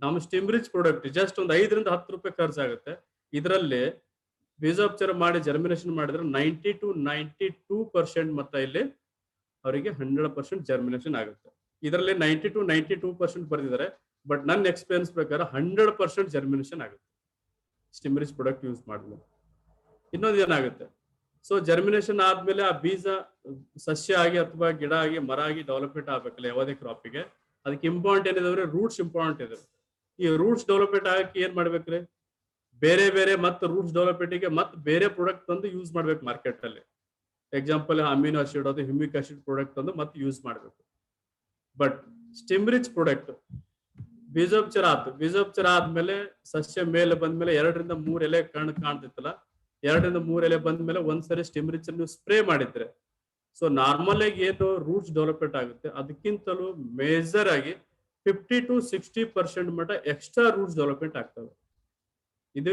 ನಮ್ಮ ಸ್ಟಿಮ್ ರಿಚ್ ಪ್ರಾಡಕ್ಟ್ ಜಸ್ಟ್ ಒಂದು 5 ರಿಂದ 10 ರೂಪಾಯಿ ಖರ್ಚಾಗುತ್ತೆ. ಇದರಲ್ಲಿ ಬೀಜೋಪಚಾರ ಮಾಡಿ ಜರ್ಮಿನೇಷನ್ ಮಾಡಿದ್ರೆ 90 to 92% ಮತ್ತೆ ಇಲ್ಲಿ ಅವರಿಗೆ 100% ಜರ್ಮಿನೇಷನ್ ಆಗುತ್ತೆ. ಇದರಲ್ಲಿ 90 to 92% ಬರ್ದಿದ್ದಾರೆ, ಬಟ್ ನನ್ನ ಎಕ್ಸ್ಪೀರಿಯನ್ಸ್ ಪ್ರಕಾರ 100% ಜರ್ಮಿನೇಷನ್ ಆಗುತ್ತೆ ಸ್ಟಿಮ್ ರಿಚ್ ಪ್ರಾಡಕ್ಟ್ ಯೂಸ್ ಮಾಡಿದ್ರೆ. ಇನ್ನೊಂದು ಏನಾಗುತ್ತೆ, ಸೊ ಜರ್ಮಿನೇಷನ್ ಆದ್ಮೇಲೆ ಆ ಬೀಜ ಸಸ್ಯ ಆಗಿ ಅಥವಾ ಗಿಡ ಆಗಿ ಮರ ಆಗಿ ಡೆವಲಪ್ಮೆಂಟ್ ಆಗ್ಬೇಕಲ್ಲ ಯಾವುದೇ ಕ್ರಾಪಿಗೆ, ಅದಕ್ಕೆ ಇಂಪಾರ್ಟೆಂಟ್ ಏನಿದಾವ್ರೆ ರೂಟ್ಸ್ ಇಂಪಾರ್ಟೆಂಟ್ ಇದೆ. ಈ ರೂಟ್ಸ್ ಡೆವಲಪ್ಮೆಂಟ್ ಆಗಕ್ಕೆ ಏನ್ ಮಾಡ್ಬೇಕ್ರಿ, ಬೇರೆ ಮತ್ತೆ ರೂಟ್ಸ್ ಡೆವಲಪ್ಮೆಂಟ್ಗೆ ಮತ್ತೆ ಬೇರೆ ಪ್ರಾಡಕ್ಟ್ ತಂದು ಯೂಸ್ ಮಾಡ್ಬೇಕು ಮಾರ್ಕೆಟ್ ಅಲ್ಲಿ. ಎಕ್ಸಾಂಪಲ್ ಅಮಿನೋ ಆಸಿಡ್ ಅದು ಹ್ಯೂಮಿಕ್ ಆಸಿಡ್ ಪ್ರಾಡಕ್ಟ್ ತಂದು ಮತ್ತೆ ಯೂಸ್ ಮಾಡ್ಬೇಕು. ಬಟ್ ಸ್ಟಿಮ್ ರಿಚ್ ಪ್ರಾಡಕ್ಟ್ ಬೀಜೋಪಚಾರ ಆದ್ಮೇಲೆ ಸಸ್ಯ ಮೇಲೆ ಬಂದ್ಮೇಲೆ 2 ರಿಂದ 3 ಎಲೆ ಕಾಣ್ತಿತ್ತಲ್ಲ, 2 ರಿಂದ 3 ಎಲೆ ಬಂದ್ಮೇಲೆ ಒಂದ್ಸರಿ ಸ್ಟಿಮ್ ರಿಚ್ ನೀವು ಸ್ಪ್ರೇ ಮಾಡಿದ್ರೆ ಸೊ ನಾರ್ಮಲ್ ಆಗಿ ಏನು ರೂಟ್ಸ್ ಡೆವಲಪ್ಮೆಂಟ್ ಆಗುತ್ತೆ ಅದಕ್ಕಿಂತಲೂ ಮೇಜರ್ ಆಗಿ 50 to 60% ಮಟ್ಟ ಎಕ್ಸ್ಟ್ರಾ ರೂಟ್ಸ್ ಡೆವಲಪ್ಮೆಂಟ್ ಆಗ್ತವೆ. ಇದು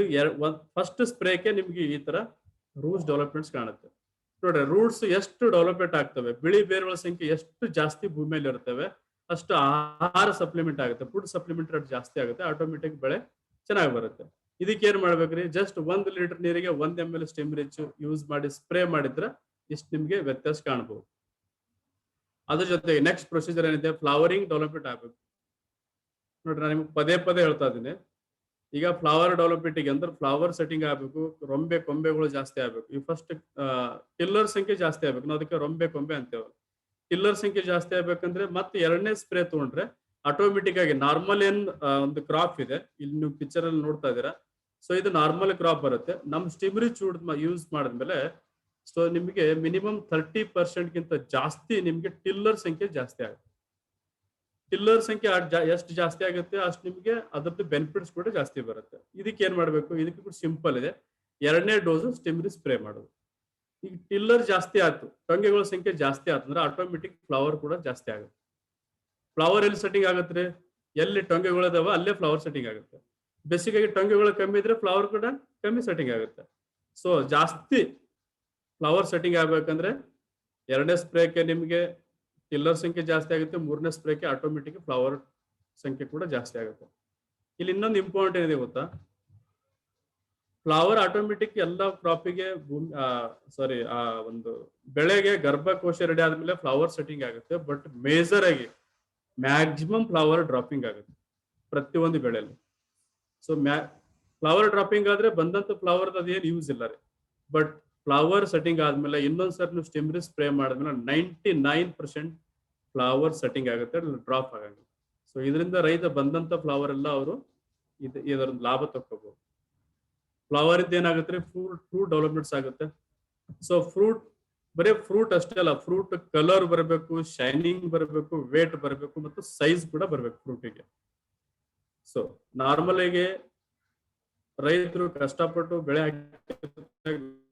ಫಸ್ಟ್ ಸ್ಪ್ರೇಕ್ಕೆ ನಿಮ್ಗೆ ಈ ತರ ರೂಟ್ಸ್ ಡೆವಲಪ್ಮೆಂಟ್ಸ್ ಕಾಣುತ್ತೆ. ನೋಡ್ರಿ, ರೂಟ್ಸ್ ಎಷ್ಟು ಡೆವಲಪ್ಮೆಂಟ್ ಆಗ್ತವೆ, ಬಿಳಿ ಬೇರುಗಳ ಸಂಖ್ಯೆ ಎಷ್ಟು ಜಾಸ್ತಿ ಭೂಮಿಯಲ್ಲಿ ಇರ್ತವೆ ಅಷ್ಟು ಆಹಾರ ಸಪ್ಲಿಮೆಂಟ್ ಆಗುತ್ತೆ, ಫುಡ್ ಸಪ್ಲಿಮೆಂಟ್ ರೇಟ್ ಜಾಸ್ತಿ ಆಗುತ್ತೆ, ಆಟೋಮೆಟಿಕ್ ಬೆಳೆ ಚೆನ್ನಾಗಿ ಬರುತ್ತೆ. ಇದಕ್ಕೆ ಏನ್ ಮಾಡ್ಬೇಕ್ರಿ, ಜಸ್ಟ್ 1 ಲೀಟರ್ ನೀರಿಗೆ 1 ml ಸ್ಟಿಮ್ ರಿಚ್ ಯೂಸ್ ಮಾಡಿ ಸ್ಪ್ರೇ ಮಾಡಿದ್ರೆ ಇಷ್ಟು ನಿಮ್ಗೆ ವ್ಯತ್ಯಾಸ ಕಾಣಬಹುದು. ಅದ್ರ ಜೊತೆಗೆ ನೆಕ್ಸ್ಟ್ ಪ್ರೊಸೀಜರ್ ಏನಿದೆ, ಫ್ಲವರಿಂಗ್ ಡೆವಲಪ್ಮೆಂಟ್ ಆಗ್ಬೇಕು. ನೋಡ್ರಿ, ನಾನು ನಿಮ್ಗೆ ಪದೇ ಹೇಳ್ತಾ ಇದ್ದೀನಿ. ಈಗ ಫ್ಲವರ್ ಡೆವಲಪ್ಮೆಂಟ್ ಅಂದ್ರೆ ಫ್ಲವರ್ ಸೆಟ್ಟಿಂಗ್ ಆಗ್ಬೇಕು, ಕೊಂಬೆಗಳು ಜಾಸ್ತಿ ಆಗ್ಬೇಕು. ಈ ಫಸ್ಟ್ ಟಿಲ್ಲರ್ ಸಂಖ್ಯೆ ಜಾಸ್ತಿ ಆಗ್ಬೇಕು, ನಾವು ಅದಕ್ಕೆ ಕೊಂಬೆ ಅಂತೇವೆ. ಟಿಲ್ಲರ್ ಸಂಖ್ಯೆ ಜಾಸ್ತಿ ಆಗ್ಬೇಕಂದ್ರೆ ಮತ್ತೆ 2ನೇ ಸ್ಪ್ರೇ ತಗೊಂಡ್ರೆ ಆಟೋಮೆಟಿಕ್ ಆಗಿ ನಾರ್ಮಲ್ ಏನ್ ಒಂದು ಕ್ರಾಪ್ ಇದೆ, ಇಲ್ಲಿ ನೀವು ಪಿಕ್ಚರ್ ಅಲ್ಲಿ ನೋಡ್ತಾ ಇದೀರಾ. ಸೊ ಇದು ನಾರ್ಮಲ್ ಕ್ರಾಪ್ ಬರುತ್ತೆ. ನಮ್ ಸ್ಟಿಮ್ ರಿಚ್ ಯೂಸ್ ಮಾಡಿದ್ಮೇಲೆ ಸೊ ನಿಮಗೆ ಮಿನಿಮಮ್ 30% ಗಿಂತ ಜಾಸ್ತಿ ನಿಮ್ಗೆ ಟಿಲ್ಲರ್ ಸಂಖ್ಯೆ ಜಾಸ್ತಿ ಆಗುತ್ತೆ. ಟಿಲ್ಲರ್ ಸಂಖ್ಯೆ ಎಷ್ಟು ಜಾಸ್ತಿ ಆಗುತ್ತೆ ಅಷ್ಟು ನಿಮ್ಗೆ ಅದ್ರದ್ದು ಬೆನಿಫಿಟ್ಸ್ ಕೂಡ ಜಾಸ್ತಿ ಬರುತ್ತೆ. ಇದಕ್ಕೆ ಏನ್ ಮಾಡ್ಬೇಕು, ಇದಕ್ಕೆ ಕೂಡ ಸಿಂಪಲ್ ಇದೆ, 2ನೇ ಡೋಸ್ ಸ್ಟಿಮ್ ರಿಚ್ ಸ್ಪ್ರೇ ಮಾಡೋದು. ಈಗ ಟಿಲ್ಲರ್ ಜಾಸ್ತಿ ಆಯ್ತು, ಟೊಂಗೆಗಳ ಸಂಖ್ಯೆ ಜಾಸ್ತಿ ಆಯ್ತು ಅಂದ್ರೆ ಆಟೋಮೆಟಿಕ್ ಫ್ಲವರ್ ಕೂಡ ಜಾಸ್ತಿ ಆಗುತ್ತೆ. ಫ್ಲವರ್ ಎಲ್ಲಿ ಸೆಟ್ಟಿಂಗ್ ಆಗುತ್ತೆ, ಎಲ್ಲಿ ಟೊಂಗೆಗಳು ಇದಾವ ಅಲ್ಲೇ ಫ್ಲವರ್ ಸೆಟ್ಟಿಂಗ್ ಆಗುತ್ತೆ. ಬೇಸಿಕಾಗಿ ಟೊಂಗೆಗಳು ಕಮ್ಮಿ ಇದ್ರೆ ಫ್ಲವರ್ ಕೂಡ ಕಮ್ಮಿ ಸೆಟ್ಟಿಂಗ್ ಆಗುತ್ತೆ. ಸೊ ಜಾಸ್ತಿ ಫ್ಲವರ್ ಸೆಟ್ಟಿಂಗ್ ಆಗ್ಬೇಕಂದ್ರೆ 2ನೇ ಸ್ಪ್ರೇಕ್ಕೆ ನಿಮ್ಗೆ ಟಿಲ್ಲರ್ ಸಂಖ್ಯೆ ಜಾಸ್ತಿ ಆಗುತ್ತೆ, 3ನೇ ಸ್ಪ್ರೇಕ್ಕೆ ಆಟೋಮೆಟಿಕ್ ಫ್ಲವರ್ ಸಂಖ್ಯೆ ಕೂಡ ಜಾಸ್ತಿ ಆಗುತ್ತೆ. ಇಲ್ಲಿ ಇನ್ನೊಂದು ಇಂಪಾರ್ಟೆಂಟ್ ಏನಿದೆ ಗೊತ್ತಾ, ಫ್ಲವರ್ ಆಟೋಮೆಟಿಕ್ ಎಲ್ಲ ಕ್ರಾಪಿಗೆ ಒಂದು ಬೆಳೆಗೆ ಗರ್ಭಕೋಶ ರೆಡಿ ಆದ್ಮೇಲೆ ಫ್ಲವರ್ ಸೆಟ್ಟಿಂಗ್ ಆಗುತ್ತೆ. ಬಟ್ ಮೇಜರ್ ಆಗಿ ಮ್ಯಾಕ್ಸಿಮಮ್ ಫ್ಲವರ್ ಡ್ರಾಪಿಂಗ್ ಆಗುತ್ತೆ ಪ್ರತಿಯೊಂದು ಬೆಳೆಯಲ್ಲಿ. ಸೊ ಫ್ಲವರ್ ಡ್ರಾಪಿಂಗ್ ಆದ್ರೆ ಬಂದಂತ ಫ್ಲವರ್ ಅದೇನು ಯೂಸ್ ಇಲ್ಲ ರೀ. ಬಟ್ ಫ್ಲವರ್ ಸೆಟ್ಟಿಂಗ್ ಆದ್ಮೇಲೆ ಇನ್ನೊಂದ್ಸರಿ ನೀವು ಸ್ಟಿಮ್ ರಿಚ್ ಸ್ಪ್ರೇ ಮಾಡಿದ್ಮೇಲೆ 99% ಫ್ಲವರ್ ಸೆಟ್ಟಿಂಗ್ ಆಗುತ್ತೆ, ಡ್ರಾಪ್ ಆಗಂಗಿಲ್ಲ. ಸೊ ಇದರಿಂದ ರೈತ ಬಂದಂತ ಫ್ಲವರ್ ಎಲ್ಲ ಅವರು ಇದರ ಲಾಭ ತಕ್ಕೋಬಹುದು. ಫ್ಲವರ್ ಇದ್ದು ಏನಾಗುತ್ತೆ, ಫ್ರೂಟ್ ಡೆವಲಪ್ಮೆಂಟ್ಸ್ ಆಗುತ್ತೆ. ಸೊ ಬರೀ ಫ್ರೂಟ್ ಅಷ್ಟೇ ಅಲ್ಲ, ಫ್ರೂಟ್ ಕಲರ್ ಬರಬೇಕು, ಶೈನಿಂಗ್ ಬರಬೇಕು, ವೇಟ್ ಬರಬೇಕು ಮತ್ತು ಸೈಜ್ ಕೂಡ ಬರಬೇಕು ಫ್ರೂಟಿಗೆ. ಸೊ ನಾರ್ಮಲ್ ಆಗಿ ರೈತರು ಕಷ್ಟಪಟ್ಟು ಬೆಳೆ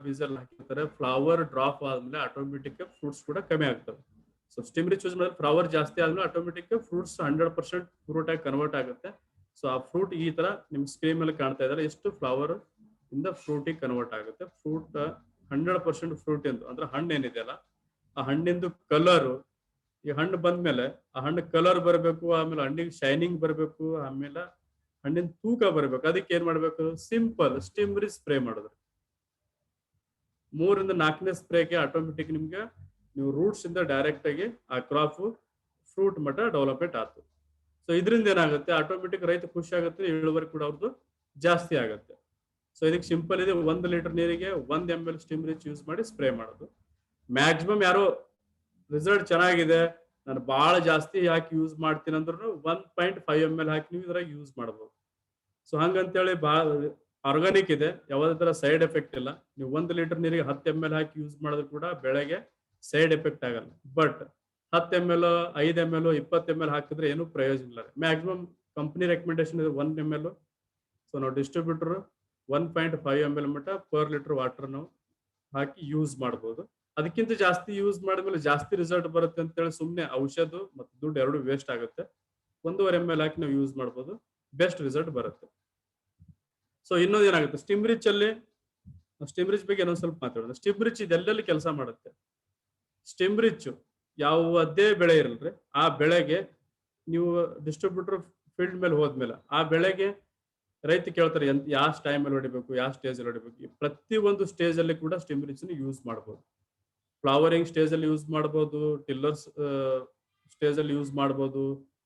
ಬೀಜಲ್ಲಿ ಹಾಕಿರ್ತಾರೆ, ಫ್ಲವರ್ ಡ್ರಾಪ್ ಆದ್ಮೇಲೆ ಆಟೋಮೆಟಿಕ್ ಫ್ರೂಟ್ಸ್ ಕೂಡ ಕಮ್ಮಿ ಆಗ್ತವೆ. ಸೊ ಸ್ಟಿಮ್ ರಿಚ್ ಯೂಸ್ ಮಾಡಿದ್ರೆ ಫ್ಲವರ್ ಜಾಸ್ತಿ ಆದ್ಮೇಲೆ ಆಟೋಮೆಟಿಕ್ ಫ್ರೂಟ್ಸ್ 100% ಫ್ರೂಟ್ ಆಗಿ ಕನ್ವರ್ಟ್ ಆಗುತ್ತೆ. ಸೊ ಆ ಫ್ರೂಟ್ ಈ ತರ ನಿಮ್ ಸ್ಕ್ರೀನ್ ಮೇಲೆ ಕಾಣ್ತಾ ಇದ್ದಾರೆ, ಎಷ್ಟು ಫ್ಲವರ್ ಇಂದ ಫ್ರೂಟಿಗೆ ಕನ್ವರ್ಟ್ ಆಗುತ್ತೆ. ಫ್ರೂಟ್ 100% ಫ್ರೂಟ್ ಎಂದು ಅಂದ್ರೆ ಹಣ್ಣು ಏನಿದೆಯಲ್ಲ ಆ ಹಣ್ಣಿಂದು ಕಲರ್, ಈ ಹಣ್ಣು ಬಂದ್ಮೇಲೆ ಆ ಹಣ್ಣು ಕಲರ್ ಬರಬೇಕು, ಆಮೇಲೆ ಹಣ್ಣಿಗೆ ಶೈನಿಂಗ್ ಬರಬೇಕು, ಆಮೇಲೆ ಹಣ್ಣಿನ ತೂಕ ಬರಬೇಕು. ಅದಕ್ಕೆ ಏನ್ ಮಾಡ್ಬೇಕು, ಸಿಂಪಲ್ ಸ್ಟಿಮ್ ರಿಚ್ ಸ್ಪ್ರೇ ಮಾಡಿದ್ರು 3ರಿಂದ 4ನೇ ಸ್ಪ್ರೇಗೆ ಆಟೋಮೆಟಿಕ್ ನಿಮ್ಗೆ ನೀವು ರೂಟ್ಸ್ ಇಂದ ಡೈರೆಕ್ಟ್ ಆಗಿ ಆ ಕ್ರಾಪ್ ಫ್ರೂಟ್ ಮಟ್ಟ ಡೆವಲಪ್ಮೆಂಟ್ ಆಯ್ತು. ಸೊ ಇದರಿಂದ ಏನಾಗುತ್ತೆ, ಆಟೋಮೆಟಿಕ್ ರೈತ ಖುಷಿ ಆಗುತ್ತೆ, ಇಳುವರಿ ಕೂಡ ಅವ್ರದ್ದು ಜಾಸ್ತಿ ಆಗುತ್ತೆ. ಸೊ ಇದಕ್ಕೆ ಸಿಂಪಲ್ ಇದೆ, 1 ಲೀಟರ್ ನೀರಿಗೆ 1 ml ಸ್ಟಿಮ್ ರಿಚ್ ಯೂಸ್ ಮಾಡಿ ಸ್ಪ್ರೇ ಮಾಡೋದು. ಮ್ಯಾಕ್ಸಿಮಮ್ ಯಾರೋ ರಿಸಲ್ಟ್ ಚೆನ್ನಾಗಿದೆ ನಾನು ಬಹಳ ಜಾಸ್ತಿ ಹಾಕಿ ಯೂಸ್ ಮಾಡ್ತೀನಿ ಅಂದ್ರೂ 1.5 ml ಹಾಕಿ ನೀವು ಇದ್ರಾಗ ಯೂಸ್ ಮಾಡ್ಬೋದು. ಸೊ ಹಂಗಂತೇಳಿ ಬಹಳ ಆರ್ಗಾನಿಕ್ ಇದೆ, ಯಾವುದೇ ತರ ಸೈಡ್ ಎಫೆಕ್ಟ್ ಇಲ್ಲ. ನೀವು 1 ಲೀಟರ್ ನೀರಿಗೆ 10 ml ಹಾಕಿ ಯೂಸ್ ಮಾಡಿದ್ರು ಕೂಡ ಬೆಳೆಗೆ ಸೈಡ್ ಎಫೆಕ್ಟ್ ಆಗಲ್ಲ. ಬಟ್ 10 ml 5 ml 20 ml ಹಾಕಿದ್ರೆ ಏನು ಪ್ರಯೋಜನ ಇಲ್ಲ. ಮ್ಯಾಕ್ಸಿಮಮ್ ಕಂಪನಿ ರೆಕಮೆಂಡೇಶನ್ ಇದೆ 1 ml. ಸೊ ನಾವು ಡಿಸ್ಟ್ರಿಬ್ಯೂಟರ್ 1.5 ml ಮಟ್ಟ ಪರ್ ಲೀಟರ್ ವಾಟರ್ ನಾವು ಹಾಕಿ ಯೂಸ್ ಮಾಡ್ಬೋದು. ಅದಕ್ಕಿಂತ ಜಾಸ್ತಿ ಯೂಸ್ ಮಾಡಿದ್ಮೇಲೆ ಜಾಸ್ತಿ ರಿಸಲ್ಟ್ ಬರುತ್ತೆ ಅಂತೇಳಿ ಸುಮ್ಮನೆ ಔಷಧ ಮತ್ತು ದುಡ್ಡು ಎರಡು ವೇಸ್ಟ್ ಆಗುತ್ತೆ. 1.5 ml ಹಾಕಿ ನಾವು ಯೂಸ್ ಮಾಡ್ಬೋದು, ಬೆಸ್ಟ್ ರಿಸಲ್ಟ್ ಬರುತ್ತೆ. ಸೊ ಇನ್ನೊಂದು ಏನಾಗುತ್ತೆ, ಸ್ಟಿಮ್ ರಿಚ್ ಬಗ್ಗೆ ಇನ್ನೊಂದು ಸ್ವಲ್ಪ ಮಾತಾಡೋದು. ಸ್ಟಿಮ್ ರಿಚ್ ಇದೆಲ್ಲಲ್ಲಿ ಕೆಲಸ ಮಾಡುತ್ತೆ. ಸ್ಟಿಮ್ ರಿಚ್ ಯಾವುದೇ ಬೆಳೆ ಇರಲ್ರಿ, ಆ ಬೆಳೆಗೆ ನೀವು ಡಿಸ್ಟ್ರಿಬ್ಯೂಟರ್ ಫೀಲ್ಡ್ ಮೇಲೆ ಹೋದ್ಮೇಲೆ ಆ ಬೆಳೆಗೆ ರೈತ ಕೇಳ್ತಾರೆ ಯಾವ ಟೈಮ್ ಅಲ್ಲಿ ಹೊಡಿಬೇಕು, ಯಾವ ಸ್ಟೇಜ್ ಅಲ್ಲಿ ಹೊಡಿಬೇಕು. ಪ್ರತಿ ಒಂದು ಸ್ಟೇಜ್ ಅಲ್ಲಿ ಕೂಡ ಸ್ಟಿಮ್ ರಿಚ್ ಯೂಸ್ ಮಾಡಬಹುದು. ಫ್ಲವರಿಂಗ್ ಸ್ಟೇಜ್ ಅಲ್ಲಿ ಯೂಸ್ ಮಾಡಬಹುದು, ಟಿಲ್ಲರ್ಸ್ ಸ್ಟೇಜ್ ಅಲ್ಲಿ ಯೂಸ್ ಮಾಡಬಹುದು,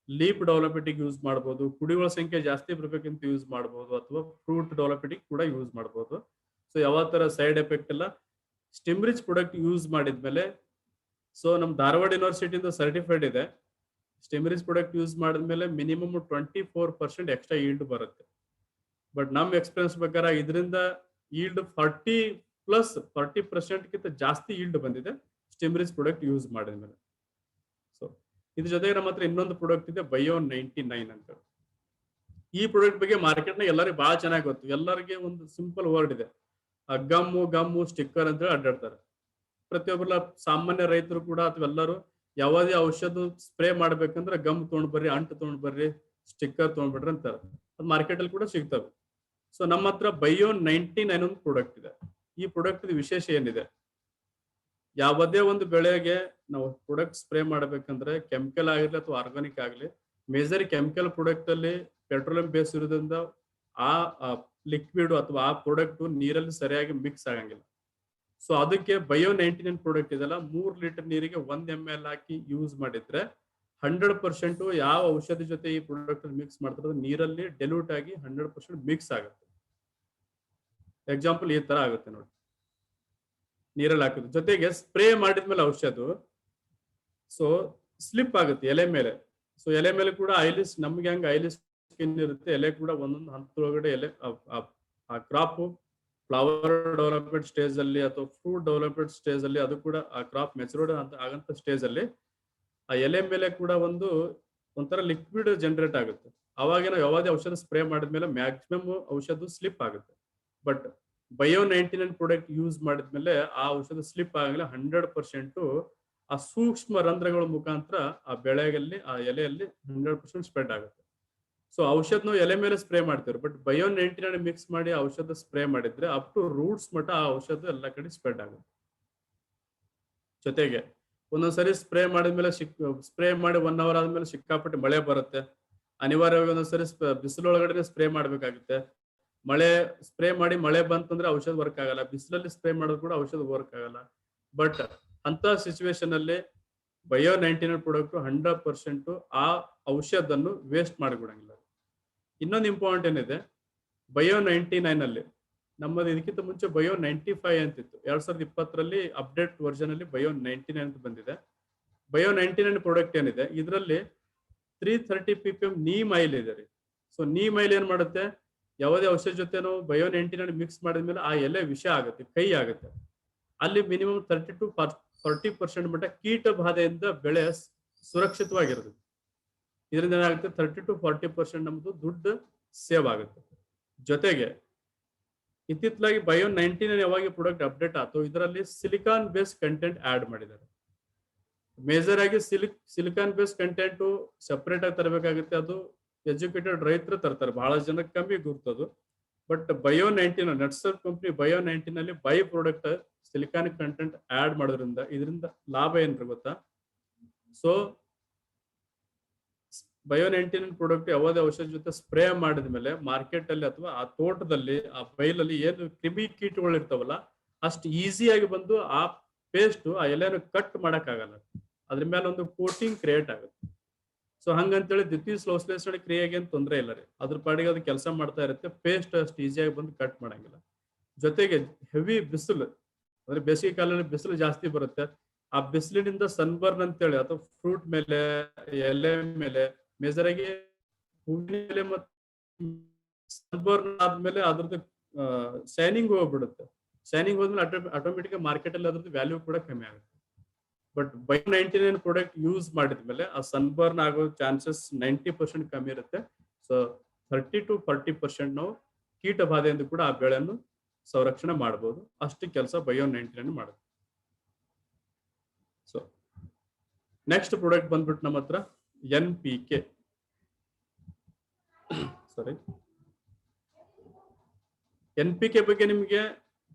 ಲೀಪ್ ಡೆವಲಪ್ಮೆಂಟ್ ಯೂಸ್ ಮಾಡಬಹುದು, ಕುಡಿಗಳ ಸಂಖ್ಯೆ ಜಾಸ್ತಿ ಬರ್ಬೇಕಂತ ಯೂಸ್ ಮಾಡಬಹುದು, ಅಥವಾ ಫ್ರೂಟ್ ಡೆವಲಪ್ಮೆಂಟ್ ಕೂಡ ಯೂಸ್ ಮಾಡಬಹುದು. ಸೊ ಯಾವ ತರ ಸೈಡ್ ಎಫೆಕ್ಟ್ ಎಲ್ಲ ಸ್ಟಿಮ್ ರಿಚ್ ಪ್ರಾಡಕ್ಟ್ ಯೂಸ್ ಮಾಡಿದ್ಮೇಲೆ, ಸೊ ನಮ್ ಧಾರವಾಡ ಯೂನಿವರ್ಸಿಟಿಯಿಂದ ಸರ್ಟಿಫೈಡ್ ಇದೆ, ಸ್ಟಿಮ್ ರಿಚ್ ಪ್ರಾಡಕ್ಟ್ ಯೂಸ್ ಮಾಡಿದ್ಮೇಲೆ ಮಿನಿಮಮ್ 24% ಎಕ್ಸ್ಟ್ರಾ ಈಲ್ಡ್ ಬರುತ್ತೆ. ಬಟ್ ನಮ್ ಎಕ್ಸ್ಪೀರಿಯನ್ಸ್ ಪ್ರಕಾರ ಇದರಿಂದ ಈಲ್ಡ್ 40% ಜಾಸ್ತಿ ಈಲ್ಡ್ ಬಂದಿದೆ ಸ್ಟಿಮ್ ರಿಚ್ ಪ್ರಾಡಕ್ಟ್ ಯೂಸ್ ಮಾಡಿದ್ಮೇಲೆ. ಸೊ ಇದ್ರ ಜೊತೆಗೆ ನಮ್ಮ ಹತ್ರ ಇನ್ನೊಂದು ಪ್ರಾಡಕ್ಟ್ ಇದೆ, ಬಯೋ 99 ಅಂತ. ಈ ಪ್ರಾಡಕ್ಟ್ ಬಗ್ಗೆ ಮಾರ್ಕೆಟ್ ನಾಗ ಎಲ್ಲರಿಗೂ ಬಹಳ ಚೆನ್ನಾಗಿ ಗೊತ್ತು. ಎಲ್ಲರಿಗೆ ಒಂದು ಸಿಂಪಲ್ ವರ್ಡ್ ಇದೆ, ಗಮ್ಮು ಸ್ಟಿಕ್ಕರ್ ಅಂತ ಹೇಳಿ ಅಡ್ಡಾಡ್ತಾರೆ. ಪ್ರತಿಯೊಬ್ಬರ ಸಾಮಾನ್ಯ ರೈತರು ಕೂಡ ಅಥವಾ ಎಲ್ಲರೂ ಯಾವುದೇ ಔಷಧ ಸ್ಪ್ರೇ ಮಾಡ್ಬೇಕಂದ್ರೆ ಗಮ್ ತೊಗೊಂಡ್ ಬರ್ರಿ, ಅಂಟು ತೊಗೊಂಡ್ ಬರ್ರಿ, ಸ್ಟಿಕ್ಕರ್ ತೊಗೊಂಡ್ಬಿಡ್ರಿ ಅಂತಾರೆ. ಅದು ಮಾರ್ಕೆಟ್ ಅಲ್ಲಿ ಕೂಡ ಸಿಗ್ತವೆ. ಸೊ ನಮ್ಮ ಹತ್ರ ಬಯೋ 99 ಒಂದು ಪ್ರಾಡಕ್ಟ್ ಇದೆ. ಈ ಪ್ರಾಡಕ್ಟ್ ವಿಶೇಷ ಏನಿದೆ, ಯಾವುದೇ ಒಂದು ಬೆಳೆಗೆ ನಾವು ಪ್ರಾಡಕ್ಟ್ ಸ್ಪ್ರೇ ಮಾಡ್ಬೇಕಂದ್ರೆ ಕೆಮಿಕಲ್ ಆಗಿರ್ಲಿ ಅಥವಾ ಆರ್ಗಾನಿಕ್ ಆಗಲಿ, ಮೇಜರ್ ಕೆಮಿಕಲ್ ಪ್ರಾಡಕ್ಟ್ ಅಲ್ಲಿ ಪೆಟ್ರೋಲಿಯಂ ಬೇಸ್ ಇರೋದ್ರಿಂದ ಆ ಲಿಕ್ವಿಡ್ ಅಥವಾ ಆ ಪ್ರಾಡಕ್ಟ್ ನೀರಲ್ಲಿ ಸರಿಯಾಗಿ ಮಿಕ್ಸ್ ಆಗಂಗಿಲ್ಲ. ಸೊ ಅದಕ್ಕೆ ಬಯೋ 99 ಪ್ರಾಡಕ್ಟ್ ಇದೆಲ್ಲ 3 ಲೀಟರ್ ನೀರಿಗೆ 1 ml ಹಾಕಿ ಯೂಸ್ ಮಾಡಿದ್ರೆ 100% ಯಾವ ಔಷಧಿ ಜೊತೆ ಈ ಪ್ರಾಡಕ್ಟ್ ಮಿಕ್ಸ್ ಮಾಡ್ತಾರೆ ನೀರಲ್ಲಿ ಡೆಲ್ಯೂಟ್ ಆಗಿ 100% ಮಿಕ್ಸ್ ಆಗುತ್ತೆ. ಎಕ್ಸಾಂಪಲ್ ಈ ತರ ಆಗುತ್ತೆ ನೋಡಿ, ನೀರಲ್ಲಿ ಹಾಕಿದ್ರು ಜೊತೆಗೆ ಸ್ಪ್ರೇ ಮಾಡಿದ್ಮೇಲೆ ಔಷಧ ಸೊ ಸ್ಲಿಪ್ ಆಗುತ್ತೆ ಎಲೆ ಮೇಲೆ. ಸೊ ಎಲೆ ಮೇಲೆ ಕೂಡ ಐಲಿಸ್, ನಮ್ಗೆ ಹಂಗ ಐಲಿಸ್ ಸ್ಕಿನ್ ಇರುತ್ತೆ, ಎಲೆ ಕೂಡ ಒಂದೊಂದು ಹಂತದೊಳಗಡೆ ಎಲೆ ಆ ಕ್ರಾಪ್ ಫ್ಲವರ್ ಡೆವಲಪ್ಮೆಂಟ್ ಸ್ಟೇಜ್ ಅಲ್ಲಿ ಅಥವಾ ಫ್ರೂಟ್ ಡೆವಲಪ್ಮೆಂಟ್ ಸ್ಟೇಜ್ ಅಲ್ಲಿ ಅದು ಕೂಡ ಆ ಕ್ರಾಪ್ ಮೆಚೂರ್ಡ್ ಆಗಂತ ಸ್ಟೇಜ್ ಅಲ್ಲಿ ಆ ಎಲೆ ಮೇಲೆ ಕೂಡ ಒಂಥರ ಲಿಕ್ವಿಡ್ ಜನರೇಟ್ ಆಗುತ್ತೆ. ಅವಾಗ ನಾವು ಯಾವುದೇ ಔಷಧ ಸ್ಪ್ರೇ ಮಾಡಿದ್ಮೇಲೆ ಮ್ಯಾಕ್ಸಿಮಮ್ ಔಷಧ ಸ್ಲಿಪ್ ಆಗುತ್ತೆ. ಬಟ್ ಬಯೋ 99 ಪ್ರಾಡಕ್ಟ್ ಯೂಸ್ ಮಾಡಿದ್ಮೇಲೆ ಆ ಔಷಧ ಸ್ಲಿಪ್ ಆಗಲ್ಲ, 100% ಆ ಸೂಕ್ಷ್ಮ ರಂಧ್ರಗಳ ಮುಖಾಂತರ ಆ ಬೆಳೆಯಲ್ಲಿ ಆ ಎಲೆಯಲ್ಲಿ 100% ಸ್ಪ್ರೆಡ್ ಆಗುತ್ತೆ. ಸೊ ಔಷಧ ನಾವು ಎಲೆ ಮೇಲೆ ಸ್ಪ್ರೇ ಮಾಡ್ತೀವಿ, ಬಟ್ ಬಯೋ 99 ಮಿಕ್ಸ್ ಮಾಡಿ ಔಷಧ ಸ್ಪ್ರೇ ಮಾಡಿದ್ರೆ ಅಪ್ ಟು ರೂಟ್ಸ್ ಮಟ್ಟ ಆ ಔಷಧ ಎಲ್ಲ ಕಡೆ ಸ್ಪ್ರೆಡ್ ಆಗುತ್ತೆ. ಜೊತೆಗೆ ಒಂದೊಂದ್ಸರಿ ಸ್ಪ್ರೇ ಮಾಡಿದ್ಮೇಲೆ ಸ್ಪ್ರೇ ಮಾಡಿ 1 hour ಆದ್ಮೇಲೆ ಸಿಕ್ಕಾಪಟ್ಟೆ ಮಳೆ ಬರುತ್ತೆ, ಅನಿವಾರ್ಯವಾಗಿ ಒಂದೊಂದ್ಸರಿ ಬಿಸಿಲೊಳಗಡೆ ಸ್ಪ್ರೇ ಮಾಡ್ಬೇಕಾಗುತ್ತೆ. ಮಳೆ ಸ್ಪ್ರೇ ಮಾಡಿ ಮಳೆ ಬಂತಂದ್ರೆ ಔಷಧ ವರ್ಕ್ ಆಗಲ್ಲ, ಬಿಸಿಲಲ್ಲಿ ಸ್ಪ್ರೇ ಮಾಡೋದು ಕೂಡ ಔಷಧ ವರ್ಕ್ ಆಗಲ್ಲ. ಬಟ್ ಅಂತ ಸಿಚುವೇಶನ್ ಅಲ್ಲಿ ಬಯೋ 99 ಪ್ರಾಡಕ್ಟ್ 100% ಆ ಔಷಧನ್ನು ವೇಸ್ಟ್ ಮಾಡಿಕೊಡಂಗಿಲ್ಲ. ಇನ್ನೊಂದು ಇಂಪಾರ್ಟೆಂಟ್ ಏನಿದೆ, ಬಯೋ 99 ಅಲ್ಲಿ ನಮ್ಮದು ಇದಕ್ಕಿಂತ ಮುಂಚೆ ಬಯೋ 95 ಅಂತಿತ್ತು. 2020ರಲ್ಲಿ ಅಪ್ಡೇಟ್ ವರ್ಷನ್ ಅಲ್ಲಿ ಬಯೋ 99 ಅಂತ ಬಂದಿದೆ. ಬಯೋ 99 ಪ್ರಾಡಕ್ಟ್ ಏನಿದೆ ಇದರಲ್ಲಿ 330 ppm ನೀಮ್ ಆಯಿಲ್ ಇದೆ ರೀ. ಸೊ ನೀಮ್ ಆಯಿಲ್ ಏನ್ ಮಾಡುತ್ತೆ, ಯಾವುದೇ ಔಷಧ ಜೊತೆ ನಾವು ಬಯೋ 99 ಮಿಕ್ಸ್ ಮಾಡಿದ್ಮೇಲೆ ಆ ಎಲೆ ವಿಷ ಆಗುತ್ತೆ, ಕೈ ಆಗುತ್ತೆ. ಅಲ್ಲಿ ಮಿನಿಮಮ್ 30 to 40% ಮಟ್ಟ ಕೀಟ ಬಾಧೆಯಿಂದ ಬೆಳೆ ಸುರಕ್ಷಿತವಾಗಿರುತ್ತೆ. ಇದರಿಂದ ಏನಾಗುತ್ತೆ, 30 to 40% ನಮ್ದು ದುಡ್ಡು ಸೇವ್ ಆಗುತ್ತೆ. ಜೊತೆಗೆ ಇತ್ತಿತ್ತಲಾಗಿ ಬಯೋ 99 ಯಾವಾಗ ಪ್ರಾಡಕ್ಟ್ ಅಪ್ಡೇಟ್ ಆಯ್ತು, ಇದರಲ್ಲಿ ಸಿಲಿಕಾನ್ ಬೇಸ್ ಕಂಟೆಂಟ್ ಆಡ್ ಮಾಡಿದ್ದಾರೆ. ಮೇಜರ್ ಆಗಿ ಸಿಲಿಕಾನ್ ಬೇಸ್ ಕಂಟೆಂಟ್ ಸೆಪರೇಟ್ ಆಗಿ ತರಬೇಕಾಗುತ್ತೆ. ಅದು ಎಜುಕೇಟೆಡ್ ರೈತರು ತರ್ತಾರೆ, ಬಹಳ ಜನಕ್ಕೆ ಕಮ್ಮಿ ಗುರ್ತದು. ಬಟ್ ಬಯೋ 99 ನಟ್ಸರ್ ಕಂಪ್ನಿ ಬಯೋ 99 ಅಲ್ಲಿ by product silicon content add ಮಾಡೋದ್ರಿಂದ ಇದರಿಂದ ಲಾಭ ಏನ್ರಿ ಗೊತ್ತಾ? ಸೊ ಬಯೋ 99 ಪ್ರಾಡಕ್ಟ್ ಯಾವುದೇ ಔಷಧ ಜೊತೆ ಸ್ಪ್ರೇ ಮಾಡಿದ್ಮೇಲೆ ಮಾರ್ಕೆಟ್ ಅಲ್ಲಿ ಅಥವಾ ಆ ತೋಟದಲ್ಲಿ ಆ ಬೈಲಲ್ಲಿ ಏನು ಕ್ರಿಮಿ ಕೀಟಗಳು ಇರ್ತಾವಲ್ಲ ಅಷ್ಟು ಈಸಿಯಾಗಿ ಬಂದು ಆ ಪೇಸ್ಟ್ ಆ ಎಲೆಯನ್ನು ಕಟ್ ಮಾಡಕ್ ಆಗಲ್ಲ, ಅದ್ರ ಮೇಲೆ ಒಂದು ಕೋಟಿಂಗ್ ಕ್ರಿಯೇಟ್ ಆಗುತ್ತೆ. ಸೊ ಹಂಗಂತೇಳಿ ದ್ವಿತೀಯ ಸಂಶ್ಲೇಷಣೆ ಕ್ರಿಯೆಗೆ ಏನು ತೊಂದರೆ ಇಲ್ಲ ರೀ, ಅದ್ರ ಪಾಡಿಗೆ ಅದು ಕೆಲಸ ಮಾಡ್ತಾ ಇರುತ್ತೆ. ಪೇಸ್ಟ್ ಅಷ್ಟು ಈಸಿಯಾಗಿ ಬಂದು ಕಟ್ ಮಾಡಂಗಿಲ್ಲ. ಜೊತೆಗೆ ಹೆವಿ ಬಿಸಿಲು, ಅಂದ್ರೆ ಬೇಸಿಗೆ ಕಾಲದಲ್ಲಿ ಬಿಸಿಲು ಜಾಸ್ತಿ ಬರುತ್ತೆ. ಆ ಬಿಸಿಲಿನಿಂದ ಸನ್ಬರ್ನ್ ಅಂತೇಳಿ ಅಥವಾ ಫ್ರೂಟ್ ಮೇಲೆ, ಎಲೆ ಮೇಲೆ, ಮೇಜರ್ ಆಗಿ ಹೂವಿನ ಮೇಲೆ ಮತ್ತು ಸನ್ಬರ್ನ್ ಆದ್ಮೇಲೆ ಅದ್ರದ್ದು ಶೈನಿಂಗ್ ಹೋಗ್ಬಿಡುತ್ತೆ. ಶೈನಿಂಗ್ ಹೋದ್ಮೇಲೆ ಆಟೋಮೆಟಿಕ್ ಮಾರ್ಕೆಟ್ ಅಲ್ಲಿ ಅದ್ರದ್ದು ವ್ಯಾಲ್ಯೂ ಕೂಡ ಕಮ್ಮಿ ಆಗುತ್ತೆ. ಬಟ್ Bio-99 ಪ್ರಾಡಕ್ಟ್ ಯೂಸ್ ಮಾಡಿದ್ಮೇಲೆ ಆ ಸನ್ಬರ್ನ್ ಆಗೋ ಚಾನ್ಸಸ್ 90% ಕಮ್ಮಿ ಇರುತ್ತೆ. ಸೊ 30 to 40% ನಾವು ಕೀಟ ಬಾಧೆಯಿಂದ ಕೂಡ ಆ ಬೆಳೆಯನ್ನು ಸಂರಕ್ಷಣೆ ಮಾಡಬಹುದು. ಅಷ್ಟು ಕೆಲಸ Bio-99 ಮಾಡುತ್ತೆ. ಸೊ ನೆಕ್ಸ್ಟ್ ಪ್ರಾಡಕ್ಟ್ ಬಂದ್ಬಿಟ್ಟು ನಮ್ಮ ಹತ್ರ NPK. ಸಾರಿ, NPK ಬಗ್ಗೆ ನಿಮಗೆ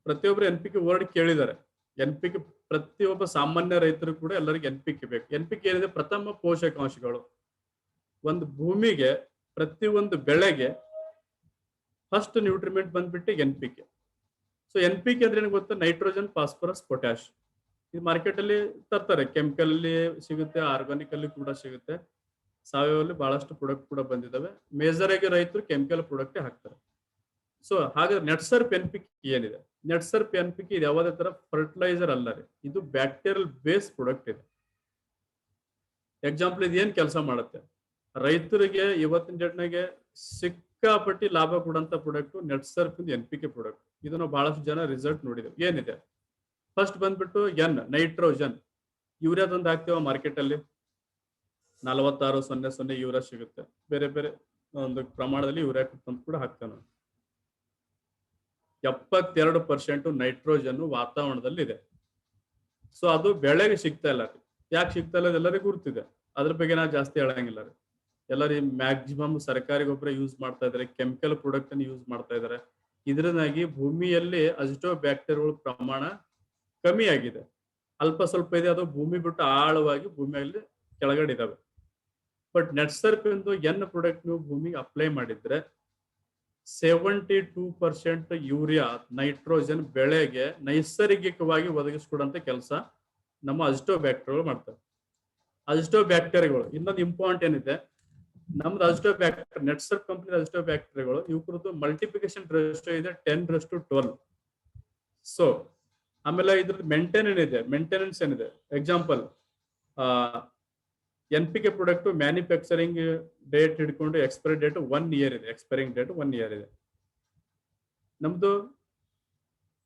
ಪ್ರತಿಯೊಬ್ಬರು NPK ವರ್ಡ್ ಕೇಳಿದ್ದಾರೆ. NPK ಪ್ರತಿಯೊಬ್ಬ ಸಾಮಾನ್ಯ ರೈತರು ಕೂಡ ಎಲ್ಲರಿಗೂ NPK ಬೇಕು. NPK ಏನಿದೆ, ಪ್ರಥಮ ಪೋಷಕಾಂಶಗಳು. ಒಂದು ಭೂಮಿಗೆ, ಪ್ರತಿಯೊಂದು ಬೆಳೆಗೆ ಫಸ್ಟ್ ನ್ಯೂಟ್ರಿಮೆಂಟ್ ಬಂದ್ಬಿಟ್ಟು NPK. ಸೊ NPK ಅಂದ್ರೆ ಏನು ಗೊತ್ತಾ, ನೈಟ್ರೋಜನ್, ಫಾಸ್ಫರಸ್, ಪೊಟ್ಯಾಶ್. ಇದು ಮಾರ್ಕೆಟ್ ಅಲ್ಲಿ ತರ್ತಾರೆ, ಕೆಮಿಕಲ್ ಅಲ್ಲಿ ಸಿಗುತ್ತೆ, ಆರ್ಗಾನಿಕ್ ಅಲ್ಲಿ ಕೂಡ ಸಿಗುತ್ತೆ, ಸಾವಯವಲ್ಲಿ ಬಹಳಷ್ಟು ಪ್ರಾಡಕ್ಟ್ ಕೂಡ ಬಂದಿದ್ದಾವೆ. ಮೇಜರ್ ಆಗಿ ರೈತರು ಕೆಮಿಕಲ್ ಪ್ರಾಡಕ್ಟ್ ಹಾಕ್ತಾರೆ. ಸೊ ಹಾಗಾದ್ರೆ ನೆಟ್ಸರ್ಪ್ NPK ಏನಿದೆ, ನೆಟ್ಸರ್ಪ್ NPK ಇದು ಯಾವುದೇ ತರ ಫರ್ಟಿಲೈಸರ್ ಅಲ್ಲ ರೀ, ಇದು ಬ್ಯಾಕ್ಟೀರಿಯಲ್ ಬೇಸ್ ಪ್ರಾಡಕ್ಟ್ ಇದೆ. ಎಕ್ಸಾಂಪಲ್ ಇದು ಏನ್ ಕೆಲಸ ಮಾಡುತ್ತೆ, ರೈತರಿಗೆ ಇವತ್ತಿನ ಡೇಟ್ನಾಗೆ ಸಿಕ್ಕಾಪಟ್ಟಿ ಲಾಭ ಕೊಡಂತ ಪ್ರಾಡಕ್ಟ್ ನೆಟ್ಸರ್ಪ್ NPK ಪ್ರಾಡಕ್ಟ್. ಇದನ್ನು ಬಹಳಷ್ಟು ಜನ ರಿಸಲ್ಟ್ ನೋಡಿದ್ರು. ಏನಿದೆ, ಫಸ್ಟ್ ಬಂದ್ಬಿಟ್ಟು ನೈಟ್ರೋಜನ್. ಯೂರಿಯಾದೊಂದು ಹಾಕ್ತೇವ ಮಾರ್ಕೆಟ್ ಅಲ್ಲಿ 4600 ಯೂರಿಯಾ ಸಿಗುತ್ತೆ. ಬೇರೆ ಬೇರೆ ಒಂದು ಪ್ರಮಾಣದಲ್ಲಿ ಯೂರಿಯಾ ಕೂಡ ಹಾಕ್ತೇವೆ ನಾವು. 72% ನೈಟ್ರೋಜನ್ ವಾತಾವರಣದಲ್ಲಿ ಇದೆ. ಸೊ ಅದು ಬೆಳೆಗೆ ಸಿಗ್ತಾ ಇಲ್ಲ ರೀ. ಯಾಕೆ ಸಿಗ್ತಾ ಇಲ್ಲ ಎಲ್ಲರಿಗೂ ಗುರ್ತಿದೆ, ಅದ್ರ ಬಗ್ಗೆ ನಾ ಜಾಸ್ತಿ ಹೇಳಂಗಿಲ್ಲ ರೀ. ಎಲ್ಲರೂ ಮ್ಯಾಕ್ಸಿಮಮ್ ಸರ್ಕಾರಿ ಗೊಬ್ಬರ ಯೂಸ್ ಮಾಡ್ತಾ ಇದಾರೆ, ಕೆಮಿಕಲ್ ಪ್ರಾಡಕ್ಟ್ ಅನ್ನು ಯೂಸ್ ಮಾಡ್ತಾ ಇದಾರೆ. ಇದರಿಂದಾಗಿ ಭೂಮಿಯಲ್ಲಿ ಅಜಿಟೋ ಬ್ಯಾಕ್ಟೀರಿಯಾಗಳ ಪ್ರಮಾಣ ಕಮ್ಮಿ ಆಗಿದೆ. ಅಲ್ಪ ಸ್ವಲ್ಪ ಇದೆ, ಅದು ಭೂಮಿ ಬಿಟ್ಟು ಆಳವಾಗಿ ಭೂಮಿಯಲ್ಲಿ ಕೆಳಗಡೆ ಇದಾವೆ. ಬಟ್ ನೆಟ್ಸರ್ಪ್ ಎಂದು ಪ್ರಾಡಕ್ಟ್ ನೀವು ಭೂಮಿಗೆ ಅಪ್ಲೈ ಮಾಡಿದ್ರೆ 72% ಯೂರಿಯಾ, ನೈಟ್ರೋಜನ್ ಬೆಳೆಗೆ ನೈಸರ್ಗಿಕವಾಗಿ ಒದಗಿಸ್ಕೊಡಂತ ಕೆಲಸ ನಮ್ಮ ಅಜಿಟೋ ಬ್ಯಾಕ್ಟೀರಿಯಾಗಳು ಮಾಡ್ತಾರೆ. ಅಜಿಟೋ ಬ್ಯಾಕ್ಟೀರಿಯಾಗಳು ಇನ್ನೊಂದು ಇಂಪಾರ್ಟೆಂಟ್ ಏನಿದೆ, ನಮ್ದು ಅಜಿಟೋ ಬ್ಯಾಕ್ಟೀರಿಯಾ, ನೆಟ್ಸರ್ಪ್ ಕಂಪನಿ ಅಜಿಟೋ ಬ್ಯಾಕ್ಟೀರಿಯಾಗಳು ಇವ್ರದ್ದು ಮಲ್ಟಿಪ್ಲಿಕೇಶನ್ ರೇಷಿಯೋ ಇದೆ 10:12. ಸೊ ಆಮೇಲೆ ಇದ್ರದ್ದು ಮೇಂಟೆನೆನ್ಸ್ ಏನಿದೆ, example NPK product manufacturing date ಹಿಡ್ಕೊಂಡು ಎಕ್ಸ್ಪೈರಿ ಡೇಟ್ 1 year ಇದೆ, ಎಕ್ಸ್ಪೈರಿಂಗ್ ಡೇಟ್ 1 year ಇದೆ. ನಮ್ದು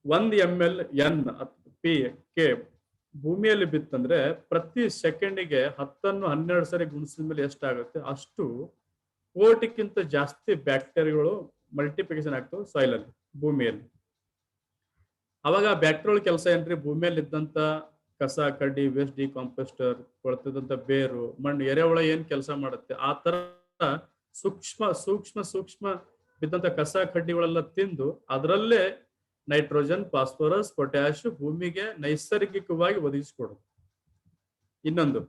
1 ml NPK ಭೂಮಿಯಲ್ಲಿ ಬಿತ್ತಂದ್ರೆ ಪ್ರತಿ ಸೆಕೆಂಡಿಗೆ 10-12 ಸರಿ ಗುಣಿಸಿದ ಮೇಲೆ ಎಷ್ಟಾಗುತ್ತೆ, ಅಷ್ಟು ಕೋಟಿಗಿಂತ ಜಾಸ್ತಿ ಬ್ಯಾಕ್ಟೀರಿಯಾಗಳು ಮಲ್ಟಿಪ್ಲಿಕೇಶನ್ ಆಗ್ತವೆ ಸಾಯಿಲ್ ಅಲ್ಲಿ, ಭೂಮಿಯಲ್ಲಿ. ಅವಾಗ ಬ್ಯಾಕ್ಟೀರಿಯಲ್ ಕೆಲಸ ಏನ್ರಿ, ಭೂಮಿಯಲ್ಲಿ ಇದ್ದಂತ ಕಸ ಕಡ್ಡಿ, ವೇಸ್ಟ್ ಡಿಕಾಂಪೋಸ್ಟರ್, ಕೊಳ್ತಿದಂತ ಬೇರು, ಮಣ್ಣು, ಎರೆಹುಳ ಏನ್ ಕೆಲಸ ಮಾಡುತ್ತೆ, ಆ ತರ ಸೂಕ್ಷ್ಮ ಬಿದ್ದಂತ ಕಸ ಕಡ್ಡಿಗಳೆಲ್ಲ ತಿಂದು ಅದರಲ್ಲೇ ನೈಟ್ರೋಜನ್, ಫಾಸ್ಫರಸ್, ಪೊಟ್ಯಾಶ್ ಭೂಮಿಗೆ ನೈಸರ್ಗಿಕವಾಗಿ ಒದಗಿಸಿಕೊಡುದು. ಇನ್ನೊಂದು,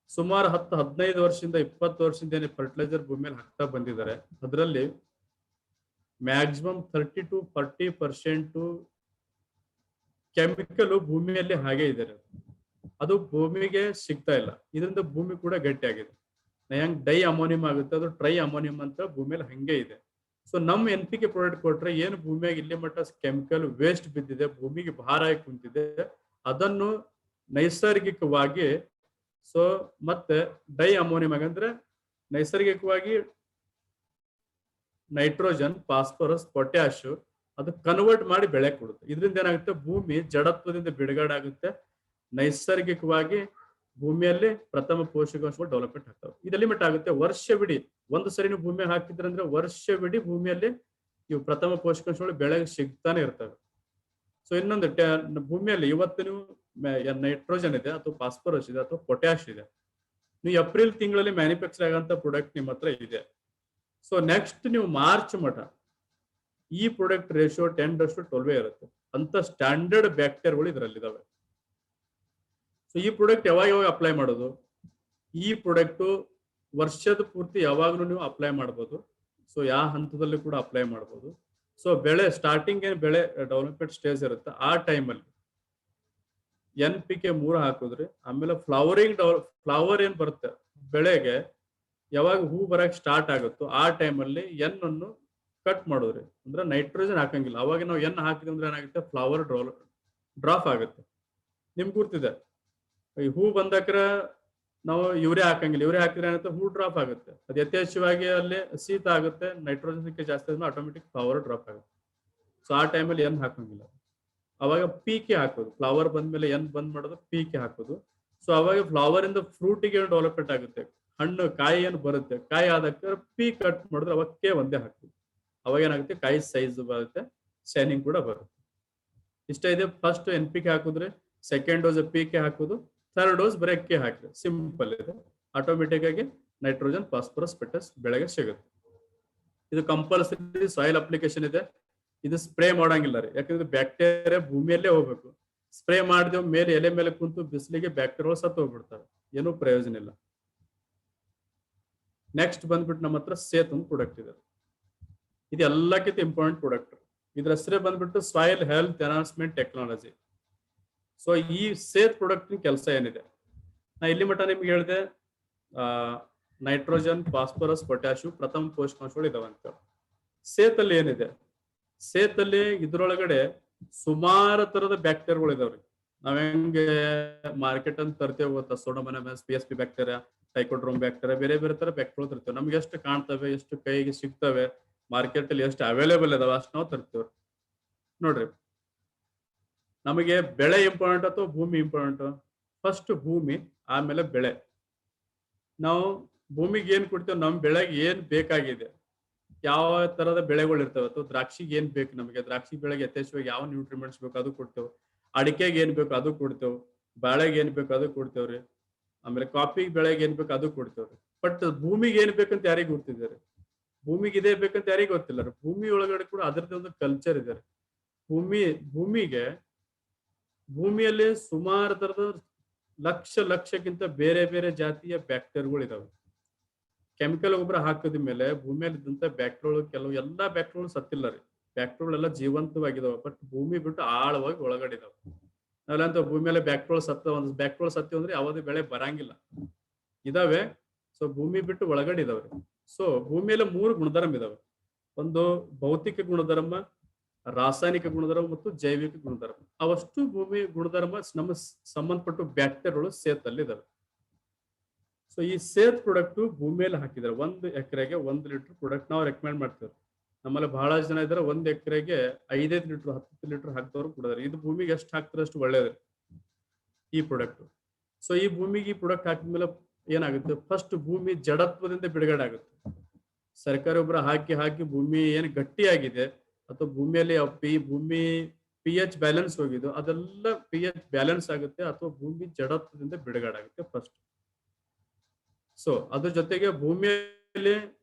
ಸುಮಾರು 10-15 ವರ್ಷದಿಂದ 20 ವರ್ಷದಿಂದ ಏನೇ ಫರ್ಟಿಲೈಸರ್ ಭೂಮಿಯಲ್ಲಿ ಹಾಕ್ತಾ ಬಂದಿದ್ದಾರೆ, ಅದರಲ್ಲಿ ಮ್ಯಾಕ್ಸಿಮಮ್ 30-40% ಕೆಮಿಕಲ್ ಭೂಮಿಯಲ್ಲಿ ಹಾಗೆ ಇದೆ. ಅದು ಭೂಮಿಗೆ ಸಿಗ್ತಾ ಇಲ್ಲ. ಇದರಿಂದ ಭೂಮಿ ಕೂಡ ಗಟ್ಟಿ ಆಗಿದೆ. ಹೆಂಗ್ ಡೈ ಅಮೋನಿಯಂ ಆಗುತ್ತೆ, ಅದು ಟ್ರೈ ಅಮೋನಿಯಂ ಅಂತ ಭೂಮಿಯಲ್ಲಿ ಹಂಗೆ ಇದೆ. ಸೊ ನಮ್ಮ NPK ಪ್ರಾಡಕ್ಟ್ ಕೊಟ್ರೆ ಏನು ಭೂಮಿಯಾಗಿ ಇಲ್ಲಿ ಮಟ್ಟ ಕೆಮಿಕಲ್ ವೇಸ್ಟ್ ಬಿದ್ದಿದೆ, ಭೂಮಿಗೆ ಭಾರ ಆಗಿ ಕುಂತಿದೆ, ಅದನ್ನು ನೈಸರ್ಗಿಕವಾಗಿ ಮತ್ತೆ ಡೈ ಅಮೋನಿಯಂ ಅಂದ್ರೆ ನೈಸರ್ಗಿಕವಾಗಿ ನೈಟ್ರೋಜನ್, ಫಾಸ್ಫರಸ್, ಪೊಟ್ಯಾಶ್ ಅದು ಕನ್ವರ್ಟ್ ಮಾಡಿ ಬೆಳೆ ಕೊಡುತ್ತೆ. ಇದರಿಂದ ಏನಾಗುತ್ತೆ, ಭೂಮಿ ಜಡತ್ವದಿಂದ ಬಿಡುಗಡೆ ಆಗುತ್ತೆ, ನೈಸರ್ಗಿಕವಾಗಿ ಭೂಮಿಯಲ್ಲಿ ಪ್ರಥಮ ಪೋಷಕಾಂಶಗಳು ಡೆವಲಪ್ಮೆಂಟ್ ಆಗ್ತವೆ. ಇದು ಲಿಮಿಟ್ ಆಗುತ್ತೆ. ವರ್ಷವಿಡೀ ಒಂದು ಸರಿ ನೀವು ಭೂಮಿಯಾಗ ಹಾಕಿದ್ರಂದ್ರೆ ವರ್ಷವಿಡೀ ಭೂಮಿಯಲ್ಲಿ ಇವು ಪ್ರಥಮ ಪೋಷಕಾಂಶಗಳು ಬೆಳೆಗೆ ಸಿಗ್ತಾನೆ ಇರ್ತವೆ. ಸೊ ಇನ್ನೊಂದು, ಭೂಮಿಯಲ್ಲಿ ಇವತ್ತು ನೀವು ನೈಟ್ರೋಜನ್ ಇದೆ ಅಥವಾ ಫಾಸ್ಫರಸ್ ಇದೆ ಅಥವಾ ಪೊಟ್ಯಾಶ್ ಇದೆ, ನೀವು ಏಪ್ರಿಲ್ ತಿಂಗಳಲ್ಲಿ ಮ್ಯಾನುಫ್ಯಾಕ್ಚರ್ ಆಗಂತ ಪ್ರಾಡಕ್ಟ್ ನಿಮ್ಮ ಹತ್ರ ಇದೆ. ಸೊ ನೆಕ್ಸ್ಟ್ ನೀವು ಮಾರ್ಚ್ ಮಠ ಈ ಪ್ರಾಡಕ್ಟ್ ರೇಷಿಯೋ 10:12 ಇರುತ್ತೆ. ಅಂತ ಸ್ಟ್ಯಾಂಡರ್ಡ್ ಬ್ಯಾಕ್ಟೀರಿಯಾಗಳು ಇದರಲ್ಲಿ ಇದಾವೆ. ಸೊ ಈ ಪ್ರಾಡಕ್ಟ್ ಯಾವಾಗ ಅಪ್ಲೈ ಮಾಡೋದು, ಈ ಪ್ರಾಡಕ್ಟ್ ವರ್ಷದ ಪೂರ್ತಿ ಯಾವಾಗಲೂ ನೀವು ಅಪ್ಲೈ ಮಾಡ್ಬೋದು. ಸೊ ಯಾವ ಹಂತದಲ್ಲಿ ಕೂಡ ಅಪ್ಲೈ ಮಾಡ್ಬೋದು. ಸೊ ಬೆಳೆ ಸ್ಟಾರ್ಟಿಂಗ್ ಏನ್ ಬೆಳೆ ಡೆವಲಪ್ಮೆಂಟ್ ಸ್ಟೇಜ್ ಇರುತ್ತೆ ಆ ಟೈಮಲ್ಲಿ NPK 3 ಹಾಕಿದ್ರಿ. ಆಮೇಲೆ ಫ್ಲವರ್ ಏನ್ ಬರುತ್ತೆ ಬೆಳೆಗೆ ಯಾವಾಗ ಹೂ ಬರಕ್ ಸ್ಟಾರ್ಟ್ ಆಗುತ್ತೋ ಆ ಟೈಮಲ್ಲಿ ಎನ್ ಅನ್ನು ಕಟ್ ಮಾಡೋದ್ರಿ. ಅಂದ್ರೆ ನೈಟ್ರೋಜನ್ ಹಾಕಂಗಿಲ್ಲ. ಅವಾಗ ನಾವು ಎನ್ ಹಾಕಿದ್ವಿ ಅಂದ್ರೆ ಏನಾಗುತ್ತೆ, ಫ್ಲವರ್ ಡ್ರಾಪ್ ಆಗುತ್ತೆ. ನಿಮ್ಗೆ ಗೊತ್ತಿದೆ, ಈ ಹೂ ಬಂದಾಕ್ರ ನಾವು ಯೂರಿಯಾ ಹಾಕಂಗಿಲ್ಲ. ಯೂರಿಯಾ ಹಾಕಿದ್ರೆ ಏನಾಗುತ್ತೆ, ಹೂ ಡ್ರಾಪ್ ಆಗುತ್ತೆ. ಅದು ಯಥೇಚ್ಛವಾಗಿ ಅಲ್ಲಿ ಶೀತ ಆಗುತ್ತೆ, ನೈಟ್ರೋಜನ್ ಜಾಸ್ತಿ ಆದ್ಮೇಲೆ ಆಟೋಮೆಟಿಕ್ ಫ್ಲವರ್ ಡ್ರಾಪ್ ಆಗುತ್ತೆ. ಸೊ ಆ ಟೈಮಲ್ಲಿ ಎನ್ ಹಾಕಂಗಿಲ್ಲ. ಅವಾಗ ಪೀಕೆ ಹಾಕೋದು. ಫ್ಲವರ್ ಬಂದ್ಮೇಲೆ ಎನ್ ಬಂದ್ ಮಾಡೋದು, ಪೀಕೆ ಹಾಕೋದು. ಸೊ ಅವಾಗ ಫ್ಲವರ್ ಇಂದ ಫ್ರೂಟಿಗೆ ಡೆವಲಪ್ಮೆಂಟ್ ಆಗುತ್ತೆ. ಹಣ್ಣು ಕಾಯಿ ಏನು ಬರುತ್ತೆ, ಕಾಯಿ ಆದಕ್ಕೆ ಪೀ ಕಟ್ ಮಾಡಿದ್ರೆ ಅವಕ್ಕೆ ಒಂದೇ ಹಾಕ್ತೀವಿ. ಅವಾಗ ಏನಾಗುತ್ತೆ, ಕಾಯಿ ಸೈಜ್ ಬರುತ್ತೆ, ಶೈನಿಂಗ್ ಕೂಡ ಬರುತ್ತೆ. ಇಷ್ಟ ಇದೆ. ಫಸ್ಟ್ NPK ಹಾಕಿದ್ರೆ, ಸೆಕೆಂಡ್ ಡೋಸ್ PK ಹಾಕೋದು, ಥರ್ಡ್ ಡೋಸ್ ಬರೀ ಕೆ ಹಾಕಿದ್ರೆ ಸಿಂಪಲ್ ಇದೆ. ಆಟೋಮೆಟಿಕ್ ಆಗಿ ನೈಟ್ರೋಜನ್, ಫಾಸ್ಫರಸ್, ಪೊಟ್ಯಾಷ್ ಬೆಳೆಗೆ ಸಿಗುತ್ತೆ. ಇದು ಕಂಪಲ್ಸರಿ ಸಾಯಿಲ್ ಅಪ್ಲಿಕೇಶನ್ ಇದೆ. ಇದು ಸ್ಪ್ರೇ ಮಾಡಂಗಿಲ್ಲ ರೀ, ಯಾಕಂದ್ರೆ ಬ್ಯಾಕ್ಟೀರಿಯಾ ಭೂಮಿಯಲ್ಲೇ ಹೋಗ್ಬೇಕು. ಸ್ಪ್ರೇ ಮಾಡಿದ ಮೇಲೆ ಎಲೆ ಮೇಲೆ ಕುಂತು ಬಿಸಿಲಿಗೆ ಬ್ಯಾಕ್ಟೀರಿಯಾ ಸತ್ತು ಹೋಗ್ಬಿಡ್ತಾರೆ, ಏನೂ ಪ್ರಯೋಜನ ಇಲ್ಲ. ನೆಕ್ಸ್ಟ್ ಬಂದ್ಬಿಟ್ಟು ನಮ್ಮ ಹತ್ರ ಸೇತ್ ಒಂದು ಪ್ರಾಡಕ್ಟ್ ಇದೆ. ಇದು ಎಲ್ಲಕ್ಕಿಂತ ಇಂಪಾರ್ಟೆಂಟ್ ಪ್ರಾಡಕ್ಟ್. ಇದ್ರ ಹೆಸರೇ ಬಂದ್ಬಿಟ್ಟು soil health enhancement technology. So ಈ ಸೇತ್ ಪ್ರಾಡಕ್ಟ್ ಕೆಲಸ ಏನಿದೆ, ನಾ ಇಲ್ಲಿ ಮಟ್ಟ ನಿಮ್ಗೆ ಹೇಳಿದೆ, ನೈಟ್ರೋಜನ್, ಫಾಸ್ಫರಸ್, ಪೊಟ್ಯಾಶು ಪ್ರಥಮ ಪೋಷಕಾಂಶಗಳು ಇದಾವೆ ಅಂತ. ಸೇತಲ್ಲಿ ಏನಿದೆ, ಸೇತಲ್ಲಿ ಇದ್ರೊಳಗಡೆ ಸುಮಾರು ತರದ ಬ್ಯಾಕ್ಟೀರಿಯಾಗಳು ಇದಾವ್ರಿ. ನಾವ್ ಹೆಂಗೆ ಮಾರ್ಕೆಟ್ ಅಂತ ತರ್ತೇವೆ ಗೊತ್ತಾ, ಸೋಡೋಮೋನಾಸ್, PSP ಬ್ಯಾಕ್ಟೀರಿಯಾ, ಟೈಕೋಡ್ರೋಮ್ ಬ್ಯಾಕ್ಟೀರಿಯಾ, ಬೇರೆ ಬೇರೆ ತರ ಬ್ಯಾಕ್ಟೀರಿಯಾ ತರ್ತೇವೆ. ನಮ್ಗೆ ಎಷ್ಟು ಕಾಣ್ತವೆ, ಎಷ್ಟು ಕೈಗೆ ಸಿಗ್ತವೆ, ಮಾರ್ಕೆಟ್ ಅಲ್ಲಿ ಎಷ್ಟು ಅವೈಲೇಬಲ್ ಇದಾವೆ ಅಷ್ಟು ನಾವು ತರ್ತೇವೆ. ನೋಡ್ರಿ, ನಮಗೆ ಬೆಳೆ ಇಂಪಾರ್ಟೆಂಟ್ ಅಥವಾ ಭೂಮಿ ಇಂಪಾರ್ಟೆಂಟ್? ಫಸ್ಟ್ ಭೂಮಿ, ಆಮೇಲೆ ಬೆಳೆ. ನಾವು ಭೂಮಿಗೆ ಏನ್ ಕೊಡ್ತೇವೆ, ನಮ್ ಬೆಳೆಗೆ ಏನ್ ಬೇಕಾಗಿದೆ, ಯಾವ ತರದ ಬೆಳೆಗಳು ಇರ್ತವೆ. ಅಥವಾ ದ್ರಾಕ್ಷಿಗೆ ಏನ್ ಬೇಕು ನಮಗೆ, ದ್ರಾಕ್ಷಿ ಬೆಳೆಗೆ ಯಥೇಚ್ಛವಾಗಿ ಯಾವ ನ್ಯೂಟ್ರಿಮೆಂಟ್ಸ್ ಬೇಕು ಅದು ಕೊಡ್ತೇವೆ. ಅಡಿಕೆಗೆ ಏನ್ ಬೇಕು ಅದು ಕೊಡ್ತೇವೆ. ಬಾಳೆಗೆ ಏನ್ ಬೇಕು ಅದು ಕೊಡ್ತೇವ್ರಿ. ಆಮೇಲೆ ಕಾಫಿ ಬೆಳೆಗೆ ಏನ್ ಬೇಕು ಅದು ಕೊಡ್ತೇವ್ರಿ. ಬಟ್ ಭೂಮಿಗೆ ಏನ್ ಬೇಕಂತ ಯಾರಿಗೆ ಗೊತ್ತಿದ್ದಾರೆ? ಭೂಮಿಗೆ ಇದೇ ಬೇಕಂತ ಯಾರಿಗೆ ಗೊತ್ತಿಲ್ಲ. ಭೂಮಿ ಒಳಗಡೆ ಕೂಡ ಅದರದೇ ಒಂದು ಕಲ್ಚರ್ ಇದೆ. ಭೂಮಿಯಲ್ಲಿ ಸುಮಾರು ತರದ ಲಕ್ಷಕ್ಕಿಂತ ಬೇರೆ ಬೇರೆ ಜಾತಿಯ ಬ್ಯಾಕ್ಟೀರಿಯಾಗಳು ಇದಾವೆ. ಕೆಮಿಕಲ್ ಗೊಬ್ಬರ ಹಾಕಿದ ಮೇಲೆ ಭೂಮಿಯಲ್ಲಿ ಇದ್ದಂತ ಬ್ಯಾಕ್ಟೀರಿಯಾಗಳು, ಕೆಲವು ಎಲ್ಲಾ ಬ್ಯಾಕ್ಟೀರಿಯಾಗಳು ಸತ್ತಿಲ್ಲ ರೀ. ಬ್ಯಾಕ್ಟೀರಿಯಾಗಳು ಎಲ್ಲ ಜೀವಂತವಾಗಿದಾವೆ, ಬಟ್ ಭೂಮಿ ಬಿಟ್ಟು ಆಳವಾಗಿ ಒಳಗಡೆ ಇದಾವೆ. ನಾವೆಲ್ಲಂತ ಭೂಮಿಯಲ್ಲಿ ಒಂದು ಬ್ಯಾಕ್ಟೀರಿಯಾ ಸತ್ತಿ ಅಂದ್ರೆ ಯಾವ್ದು ಬೆಳೆ ಬರಂಗಿಲ್ಲ, ಇದಾವೆ. ಸೊ ಭೂಮಿ ಬಿಟ್ಟು ಒಳಗಡೆ ಇದಾವೆ. ಸೊ ಭೂಮಿಯಲ್ಲಿ 3 ಗುಣಧರ್ಮ ಇದಾವೆ. ಒಂದು ಭೌತಿಕ ಗುಣಧರ್ಮ, ರಾಸಾಯನಿಕ ಗುಣಧರ್ಮ ಮತ್ತು ಜೈವಿಕ ಗುಣಧರ್ಮ. ಅವಷ್ಟು ಭೂಮಿ ಗುಣಧರ್ಮ ನಮ್ಮ ಸಂಬಂಧಪಟ್ಟು ಬ್ಯಾಕ್ಟೀರಿಯಾಗಳು ಸೇತಲ್ಲಿ ಇದಾವೆ. ಸೊ ಈ ಸೇತ್ ಪ್ರಾಡಕ್ಟ್ ಭೂಮಿಯಲ್ಲಿ ಹಾಕಿದ್ದಾರೆ. 1 ಎಕರೆಗೆ 1 ಲೀಟರ್ ಪ್ರಾಡಕ್ಟ್ ನಾವು ರೆಕಮೆಂಡ್ ಮಾಡ್ತೇವೆ. ನಮ್ಮಲ್ಲಿ ಬಹಳ ಜನ ಇದ್ದಾರೆ, 1 ಎಕರೆಗೆ 5 ಲೀಟರ್ 10 ಲೀಟರ್ ಹಾಕ್ದವ್ರು ಕೊಡಿದಾರೆ. ಇದು ಭೂಮಿಗೆ ಎಷ್ಟು ಹಾಕ್ತಾರೆ ಅಷ್ಟು ಒಳ್ಳೇದ್ರಿ ಈ ಪ್ರಾಡಕ್ಟ್. ಸೊ ಈ ಭೂಮಿಗೆ ಈ ಪ್ರಾಡಕ್ಟ್ ಹಾಕಿದ್ಮೇಲೆ ಏನಾಗುತ್ತೆ, ಫಸ್ಟ್ ಭೂಮಿ ಜಡತ್ವದಿಂದ ಬಿಡುಗಡೆ ಆಗುತ್ತೆ. ಸರ್ಕಾರಿ ಗೊಬ್ಬರ ಹಾಕಿ ಭೂಮಿ ಏನು ಗಟ್ಟಿಯಾಗಿದೆ ಅಥವಾ ಭೂಮಿಯಲ್ಲಿ ಭೂಮಿ pH ಬ್ಯಾಲೆನ್ಸ್ ಹೋಗಿದ್ದು, ಅದೆಲ್ಲ pH ಬ್ಯಾಲೆನ್ಸ್ ಆಗುತ್ತೆ ಅಥವಾ ಭೂಮಿ ಜಡತ್ವದಿಂದ ಬಿಡುಗಡೆ ಆಗುತ್ತೆ ಫಸ್ಟ್. ಸೊ ಅದ್ರ ಜೊತೆಗೆ ಭೂಮಿಯಲ್ಲಿ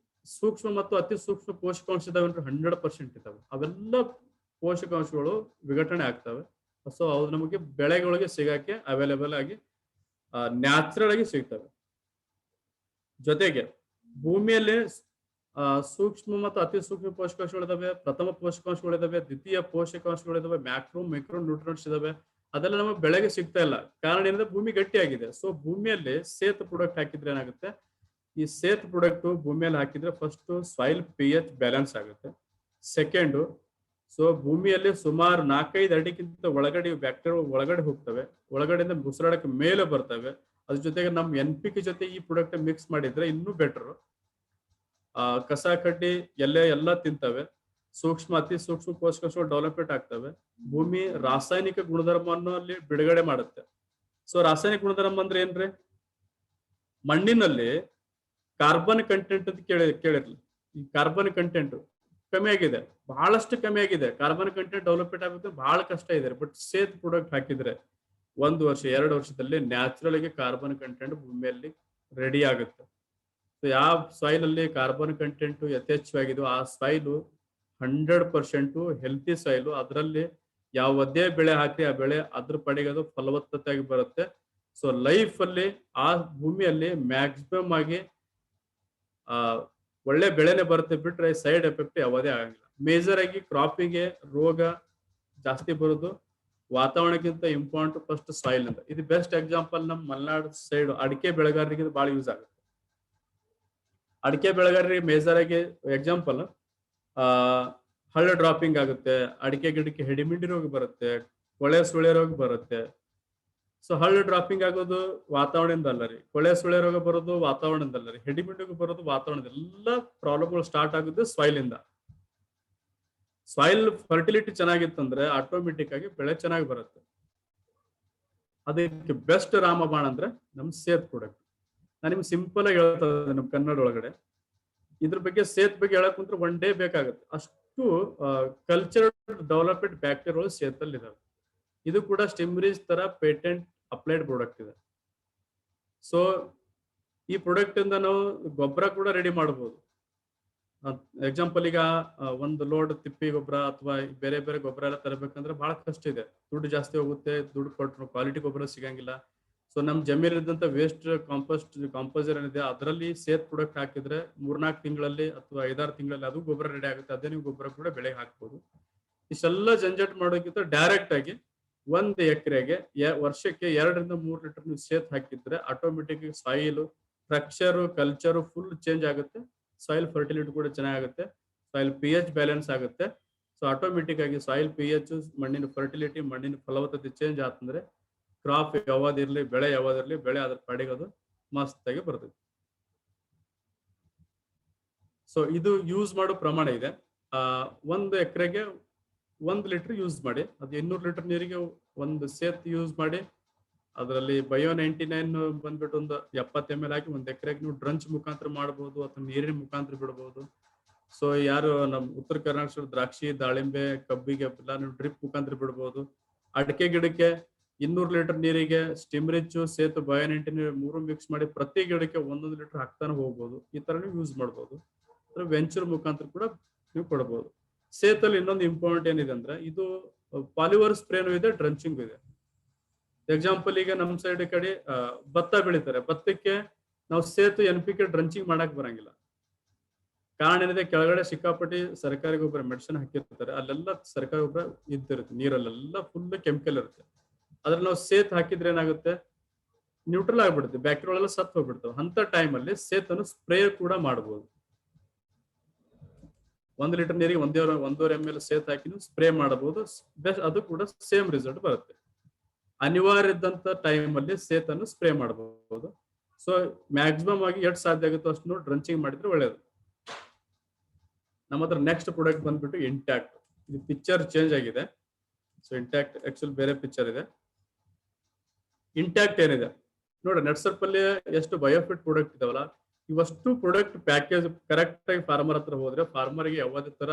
ಸೂಕ್ಷ್ಮ ಮತ್ತು ಅತಿ ಸೂಕ್ಷ್ಮ ಪೋಷಕಾಂಶ ಇದಾವೆ, 100% ಇದಾವೆ. ಅವೆಲ್ಲ ಪೋಷಕಾಂಶಗಳು ವಿಘಟನೆ ಆಗ್ತವೆ. ಸೊ ಅವು ನಮಗೆ ಬೆಳೆಗಳಿಗೆ ಸಿಗಕ್ಕೆ ಅವೈಲೇಬಲ್ ಆಗಿ ನ್ಯಾಚುರಲ್ ಆಗಿ ಸಿಗ್ತವೆ. ಜೊತೆಗೆ ಭೂಮಿಯಲ್ಲಿ ಸೂಕ್ಷ್ಮ ಮತ್ತು ಅತಿ ಸೂಕ್ಷ್ಮ ಪೋಷಕಾಂಶಗಳಿದಾವೆ, ಪ್ರಥಮ ಪೋಷಕಾಂಶಗಳಿದಾವೆ, ದ್ವಿತೀಯ ಪೋಷಕಾಂಶಗಳಿದಾವೆ, ಮ್ಯಾಕ್ರೋ ಮೈಕ್ರೋ ನ್ಯೂಟ್ರಿಯೆಂಟ್ಸ್ ಇದಾವೆ. ಅದೆಲ್ಲ ನಮಗೆ ಬೆಳೆಗೆ ಸಿಗ್ತಾ ಇಲ್ಲ. ಕಾರಣ ಏನಂದ್ರೆ ಭೂಮಿ ಗಟ್ಟಿಯಾಗಿದೆ. ಸೊ ಭೂಮಿಯಲ್ಲಿ ಸೇತ್ ಪ್ರಾಡಕ್ಟ್ ಹಾಕಿದ್ರೆ ಏನಾಗುತ್ತೆ, ಈ ಸೇತ್ ಪ್ರಾಡಕ್ಟ್ ಭೂಮಿಯಲ್ಲಿ ಹಾಕಿದ್ರೆ ಫಸ್ಟ್ ಸಾಯಿಲ್ pH ಬ್ಯಾಲೆನ್ಸ್ ಆಗುತ್ತೆ. ಸೆಕೆಂಡ್, ಸೊ ಭೂಮಿಯಲ್ಲಿ ಸುಮಾರು 4-5 ಅಡಿಗಿಂತ ಒಳಗಡೆ ಬ್ಯಾಕ್ಟೀರಿಯಾ ಒಳಗಡೆ ಹೋಗ್ತವೆ, ಒಳಗಡೆಯಿಂದ ಉಸಿರಾಡಕ್ಕೆ ಮೇಲೆ ಬರ್ತವೆ. ಅದ್ರ ಜೊತೆಗೆ ನಮ್ಮ NPK ಜೊತೆ ಈ ಪ್ರಾಡಕ್ಟ್ ಮಿಕ್ಸ್ ಮಾಡಿದ್ರೆ ಇನ್ನೂ ಬೆಟರ್. ಕಸ ಕಡ್ಡಿ ಎಲ್ಲ ತಿಂತವೆ. ಸೂಕ್ಷ್ಮ ಅತಿ ಸೂಕ್ಷ್ಮ ಪೋಷಕಾಂಶಗಳು ಡೆವಲಪ್ಮೆಂಟ್ ಆಗ್ತವೆ. ಭೂಮಿ ರಾಸಾಯನಿಕ ಗುಣಧರ್ಮವನ್ನು ಅಲ್ಲಿ ಬಿಡುಗಡೆ ಮಾಡುತ್ತೆ. ಸೊ ರಾಸಾಯನಿಕ ಗುಣಧರ್ಮ ಅಂದ್ರೆ ಏನ್ರಿ, ಮಣ್ಣಿನಲ್ಲಿ ಕಾರ್ಬನ್ ಕಂಟೆಂಟ್ ಅಂತ ಕೇಳಿರ್ಲಿ. ಈ ಕಾರ್ಬನ್ ಕಂಟೆಂಟ್ ಕಮ್ಮಿ ಆಗಿದೆ, ಬಹಳಷ್ಟು ಕಮ್ಮಿ ಆಗಿದೆ. ಕಾರ್ಬನ್ ಕಂಟೆಂಟ್ ಡೆವಲಪ್ಮೆಂಟ್ ಆಗಬೇಕು ಬಹಳ ಕಷ್ಟ ಇದೆ. ಬಟ್ ಸೇತ್ ಪ್ರಾಡಕ್ಟ್ ಹಾಕಿದ್ರೆ 1 ವರ್ಷ 2 ವರ್ಷದಲ್ಲಿ ನ್ಯಾಚುರಲ್ ಆಗಿ ಕಾರ್ಬನ್ ಕಂಟೆಂಟ್ ಭೂಮಿಯಲ್ಲಿ ರೆಡಿ ಆಗುತ್ತೆ. ಸೊ ಯಾವ ಸಾಯಿಲ್ ಅಲ್ಲಿ ಕಾರ್ಬನ್ ಕಂಟೆಂಟ್ ಯಥೇಚ್ಛವಾಗಿದೆಯೋ ಆ ಸಾಯಿಲು 100% ಹೆಲ್ತಿ ಸಾಯಿಲು. ಅದರಲ್ಲಿ ಯಾವುದೇ ಬೆಳೆ ಹಾಕಿ ಆ ಬೆಳೆ ಅದ್ರ ಪಡೆಗೆ ಅದು ಫಲವತ್ತತೆಯಾಗಿ ಬರುತ್ತೆ. ಸೊ ಲೈಫ್ ಅಲ್ಲಿ ಆ ಭೂಮಿಯಲ್ಲಿ ಮ್ಯಾಕ್ಸಿಮಮ್ ಆಗಿ ಒಳ್ಳೆ ಬೆಳೆನೆ ಬರುತ್ತೆ, ಬಿಟ್ರೆ ಸೈಡ್ ಎಫೆಕ್ಟ್ ಯಾವುದೇ ಆಗಂಗಿಲ್ಲ. ಮೇಜರ್ ಆಗಿ ಕ್ರಾಪಿಗೆ ರೋಗ ಜಾಸ್ತಿ ಬರೋದು ವಾತಾವರಣಕ್ಕಿಂತ ಇಂಪಾರ್ಟೆಂಟ್ ಫಸ್ಟ್ ಸಾಯಿಲ್ ಅಂತ. ಇದು ಬೆಸ್ಟ್ ಎಕ್ಸಾಂಪಲ್ ನಮ್ಮ ಮಲೆನಾಡು ಸೈಡ್ ಅಡಿಕೆ ಬೆಳೆಗಾರರಿಗೆ ಬಹಳ ಯೂಸ್ ಆಗುತ್ತೆ. ಅಡಿಕೆ ಬೆಳೆಗಾರರಿಗೆ ಮೇಜರ್ ಆಗಿ ಎಕ್ಸಾಂಪಲ್ ಹಳ್ಳ ಡ್ರಾಪಿಂಗ್ ಆಗುತ್ತೆ, ಅಡಿಕೆ ಗಿಡಕ್ಕೆ ಹಿಡಿಮಿಂಡಿ ರೋಗ ಬರುತ್ತೆ, ಕೊಳೆ ಸುಳೆ ರೋಗ ಬರುತ್ತೆ. ಸೊ ಹಳ್ಳ ಡ್ರಾಪಿಂಗ್ ಆಗೋದು ವಾತಾವರಣದಿಂದ ಅಲ್ಲ ರೀ, ಕೊಳೆ ಸುಳೆ ರೋಗ ಬರೋದು ವಾತಾವರಣದಲ್ಲ ರೀ, ಹಿಡಿಮಿಂಡಿಗೆ ಬರೋದು ವಾತಾವರಣದ. ಎಲ್ಲ ಪ್ರಾಬ್ಲಮ್ಗಳು ಸ್ಟಾರ್ಟ್ ಆಗೋದು ಸಾಯಿಲ್ ಇಂದ. ಸಾಯಿಲ್ ಫರ್ಟಿಲಿಟಿ ಚೆನ್ನಾಗಿತ್ತಂದ್ರೆ ಆಟೋಮೆಟಿಕ್ ಆಗಿ ಬೆಳೆ ಚೆನ್ನಾಗಿ ಬರುತ್ತೆ. ಅದಕ್ಕೆ ಬೆಸ್ಟ್ ರಾಮಬಾಣ ಅಂದ್ರೆ ನಮ್ ಸೇತ್ ಪ್ರಾಡಕ್ಟ್. ನಾನು ನಿಮ್ಗೆ ಸಿಂಪಲ್ ಆಗಿ ಹೇಳ್ತಾ ಇದ್ದೆ ನಮ್ಮ ಕನ್ನಡ ಒಳಗಡೆ. ಇದ್ರ ಬಗ್ಗೆ ಸೇತ್ ಬಗ್ಗೆ ಹೇಳಕ್ ಕುಂತ್ರೆ ಒನ್ ಡೇ ಬೇಕಾಗುತ್ತೆ. ಅಷ್ಟು ಕಲ್ಚರ್ ಡೆವಲಪ್ಮೆಂಟ್ ಬ್ಯಾಕ್ಟೀರಿಯಾಗಳು ಸೇತಲ್ಲಿ ಇದಾವೆ. ಇದು ಕೂಡ ಸ್ಟಿಮ್ರಿಜ್ ತರ ಪೇಟೆಂಟ್ ಅಪ್ಲೈಡ್ ಪ್ರಾಡಕ್ಟ್ ಇದೆ. ಸೊ ಈ ಪ್ರಾಡಕ್ಟ್ ಇಂದ ನಾವು ಗೊಬ್ಬರ ಕೂಡ ರೆಡಿ ಮಾಡಬಹುದು. ಎಕ್ಸಾಂಪಲ್ ಈಗ ಒಂದು ಲೋಡ್ ತಿಪ್ಪಿ ಗೊಬ್ಬರ ಅಥವಾ ಬೇರೆ ಬೇರೆ ಗೊಬ್ಬರ ಎಲ್ಲ ತರಬೇಕಂದ್ರೆ ಬಹಳ ಕಷ್ಟ ಇದೆ, ದುಡ್ಡು ಜಾಸ್ತಿ ಹೋಗುತ್ತೆ, ದುಡ್ಡು ಕೊಟ್ಟರು ಕ್ವಾಲಿಟಿ ಗೊಬ್ಬರ ಸಿಗಂಗಿಲ್ಲ. ಸೊ ನಮ್ ಜಮೀನಿದ್ದಂತ ವೇಸ್ಟ್ ಕಾಂಪೋಸರ್ ಏನಿದೆ ಅದರಲ್ಲಿ ಸೇತ್ ಪ್ರಾಡಕ್ಟ್ ಹಾಕಿದ್ರೆ 3-4 ತಿಂಗಳಲ್ಲಿ ಅಥವಾ 5-6 ತಿಂಗಳಲ್ಲಿ ಅದು ಗೊಬ್ಬರ ರೆಡಿ ಆಗುತ್ತೆ. ಅದೇ ನೀವು ಗೊಬ್ಬರ ಕೂಡ ಬೆಳೆಗೆ ಹಾಕ್ಬೋದು. ಇಷ್ಟೆಲ್ಲ ಜಂಜಟ್ ಮಾಡೋಕ್ಕಿಂತ ಡೈರೆಕ್ಟ್ ಆಗಿ 1 ಎಕರೆಗೆ ವರ್ಷಕ್ಕೆ 2-3 ಲೀಟರ್ ನೀವು ಸೇತ್ ಹಾಕಿದ್ರೆ automatic soil structure culture full change ಆಗುತ್ತೆ. ಸಾಯಿಲ್ ಫರ್ಟಿಲಿಟಿ ಕೂಡ ಚೆನ್ನಾಗುತ್ತೆ, ಸಾಯಿಲ್ pH ಬ್ಯಾಲೆನ್ಸ್ ಆಗುತ್ತೆ. ಸೊ ಆಟೋಮೆಟಿಕ್ ಆಗಿ ಸಾಯಿಲ್ pH, ಮಣ್ಣಿನ ಫರ್ಟಿಲಿಟಿ, ಮಣ್ಣಿನ ಫಲವತ್ತತೆ ಚೇಂಜ್ ಆತಂದ್ರೆ ಕ್ರಾಪ್ ಯಾವ್ದಿರ್ಲಿ, ಬೆಳೆ ಯಾವ್ದಿರ್ಲಿ, ಬೆಳೆ ಅದ್ರ ಪಾಡಿಗೆ ಮಸ್ತಾಗಿ ಬರ್ತದೆ. ಸೊ ಇದು ಯೂಸ್ ಮಾಡೋ ಪ್ರಮಾಣ ಇದೆ. 1 ಎಕರೆಗೆ 1 ಲೀಟರ್ ಯೂಸ್ ಮಾಡಿ, ಅದು 200 ಲೀಟರ್ ನೀರಿಗೆ 1 ಸೇತ್ ಯೂಸ್ ಮಾಡಿ, ಅದರಲ್ಲಿ ಬಯೋ 99 ಬಂದ್ಬಿಟ್ಟು ಒಂದು 70 ml ಹಾಕಿ 1 ಎಕರೆಗೆ ನೀವು ಡ್ರಂಚ್ ಮುಖಾಂತರ ಮಾಡಬಹುದು ಅಥವಾ ನೀರಿನ ಮುಖಾಂತರ ಬಿಡಬಹುದು. ಸೊ ಯಾರು ನಮ್ಮ ಉತ್ತರ ಕರ್ನಾಟಕ ದ್ರಾಕ್ಷಿ, ದಾಳಿಂಬೆ, ಕಬ್ಬಿಗೆ ಎಲ್ಲ ನೀವು ಡ್ರಿಪ್ ಮುಖಾಂತರ ಬಿಡಬಹುದು. ಅಡಿಕೆ ಗಿಡಕ್ಕೆ 200 ಲೀಟರ್ ನೀರಿಗೆ ಸ್ಟಿಮ್ರಿಚ್, ಸೇತು, ಬಯೋ 99 3 ಮಿಕ್ಸ್ ಮಾಡಿ ಪ್ರತಿ ಗಿಡಕ್ಕೆ 1 ಲೀಟರ್ ಹಾಕ್ತಾನೆ ಹೋಗ್ಬೋದು. ಈ ತರ ನೀವು ಯೂಸ್ ಮಾಡ್ಬೋದು. ವೆಂಚರ್ ಮುಖಾಂತರ ಕೂಡ ನೀವು ಕೊಡಬಹುದು. ಸೇತಲ್ಲಿ ಇನ್ನೊಂದು ಇಂಪಾರ್ಟೆಂಟ್ ಏನಿದೆ ಅಂದ್ರೆ ಇದು ಪಾಲಿವರ್ ಸ್ಪ್ರೇನು ಇದೆ, ಡ್ರಂಚಿಂಗ್ ಇದೆ. ಎಕ್ಸಾಂಪಲ್ ಈಗ ನಮ್ಮ ಸೈಡ್ ಕಡೆ ಭತ್ತ ಬೆಳಿತಾರೆ, ಭತ್ತಕ್ಕೆ ನಾವು ಸೇತು NPK ಡ್ರಂಚಿಂಗ್ ಮಾಡಕ್ ಬರಂಗಿಲ್ಲ. ಕಾರಣ ಏನಿದೆ, ಕೆಳಗಡೆ ಸಿಕ್ಕಾಪಟ್ಟಿ ಸರ್ಕಾರಿ ಗೊಬ್ಬರ ಮೆಡಿಸಿನ್ ಹಾಕಿರ್ತಾರೆ, ಅಲ್ಲೆಲ್ಲ ಸರ್ಕಾರಿ ಗೊಬ್ಬರ ಇದ್ದಿರುತ್ತೆ, ನೀರಲ್ಲೆಲ್ಲ ಫುಲ್ ಕೆಮಿಕಲ್ ಇರುತ್ತೆ. ಅದ್ರಲ್ಲಿ ನಾವು ಸೇತ್ ಹಾಕಿದ್ರೆ ಏನಾಗುತ್ತೆ, ನ್ಯೂಟ್ರಲ್ ಆಗ್ಬಿಡುತ್ತೆ, ಬ್ಯಾಕ್ಟೀರಿಯಾ ಸತ್ತು ಹೋಗ್ಬಿಡ್ತಾವೆ. ಅಂತ ಟೈಮಲ್ಲಿ ಸೇತನ್ನು ಸ್ಪ್ರೇ ಕೂಡ ಮಾಡಬಹುದು. 1 ಲೀಟರ್ ನೀರಿಗೆ 1.5 ml ಸೇತ್ ಹಾಕಿ ನೀವು ಸ್ಪ್ರೇ ಮಾಡಬಹುದು. ಅದು ಕೂಡ ಸೇಮ್ ರಿಸಲ್ಟ್ ಬರುತ್ತೆ. ಅನಿವಾರ್ಯ ಇದ್ದಂತ ಟೈಮಲ್ಲಿ ಸೇತನ್ನು ಸ್ಪ್ರೇ ಮಾಡಬಹುದು. ಸೊ ಮ್ಯಾಕ್ಸಿಮಮ್ ಆಗಿ ಎಷ್ಟು ಸಾಧ್ಯ ಆಗುತ್ತೋ ಅಷ್ಟು ಡ್ರಂಚಿಂಗ್ ಮಾಡಿದ್ರೆ ಒಳ್ಳೇದು. ನಮ್ಮ ಹತ್ರ ನೆಕ್ಸ್ಟ್ ಪ್ರಾಡಕ್ಟ್ ಬಂದ್ಬಿಟ್ಟು ಇಂಟ್ಯಾಕ್ಟ್. ಇದು ಪಿಕ್ಚರ್ ಚೇಂಜ್ ಆಗಿದೆ. ಸೊ ಇಂಟ್ಯಾಕ್ಟ್ ಆಕ್ಚುಲಿ ಬೇರೆ ಪಿಕ್ಚರ್ ಇದೆ. ಇಂಟ್ಯಾಕ್ಟ್ ಏನಿದೆ ನೋಡಿ, ನೆಟ್ಸರ್ಪ್ ಅಲ್ಲಿ ಎಷ್ಟು ಬಯೋಫಿಟ್ ಪ್ರಾಡಕ್ಟ್ ಇದಾವಲ್ಲ, ಇವಷ್ಟು ಪ್ರಾಡಕ್ಟ್ ಪ್ಯಾಕೇಜ್ ಕರೆಕ್ಟ್ ಆಗಿ ಫಾರ್ಮರ್ ಹತ್ರ ಹೋದ್ರೆ ಫಾರ್ಮರ್ಗೆ ಯಾವುದೇ ತರ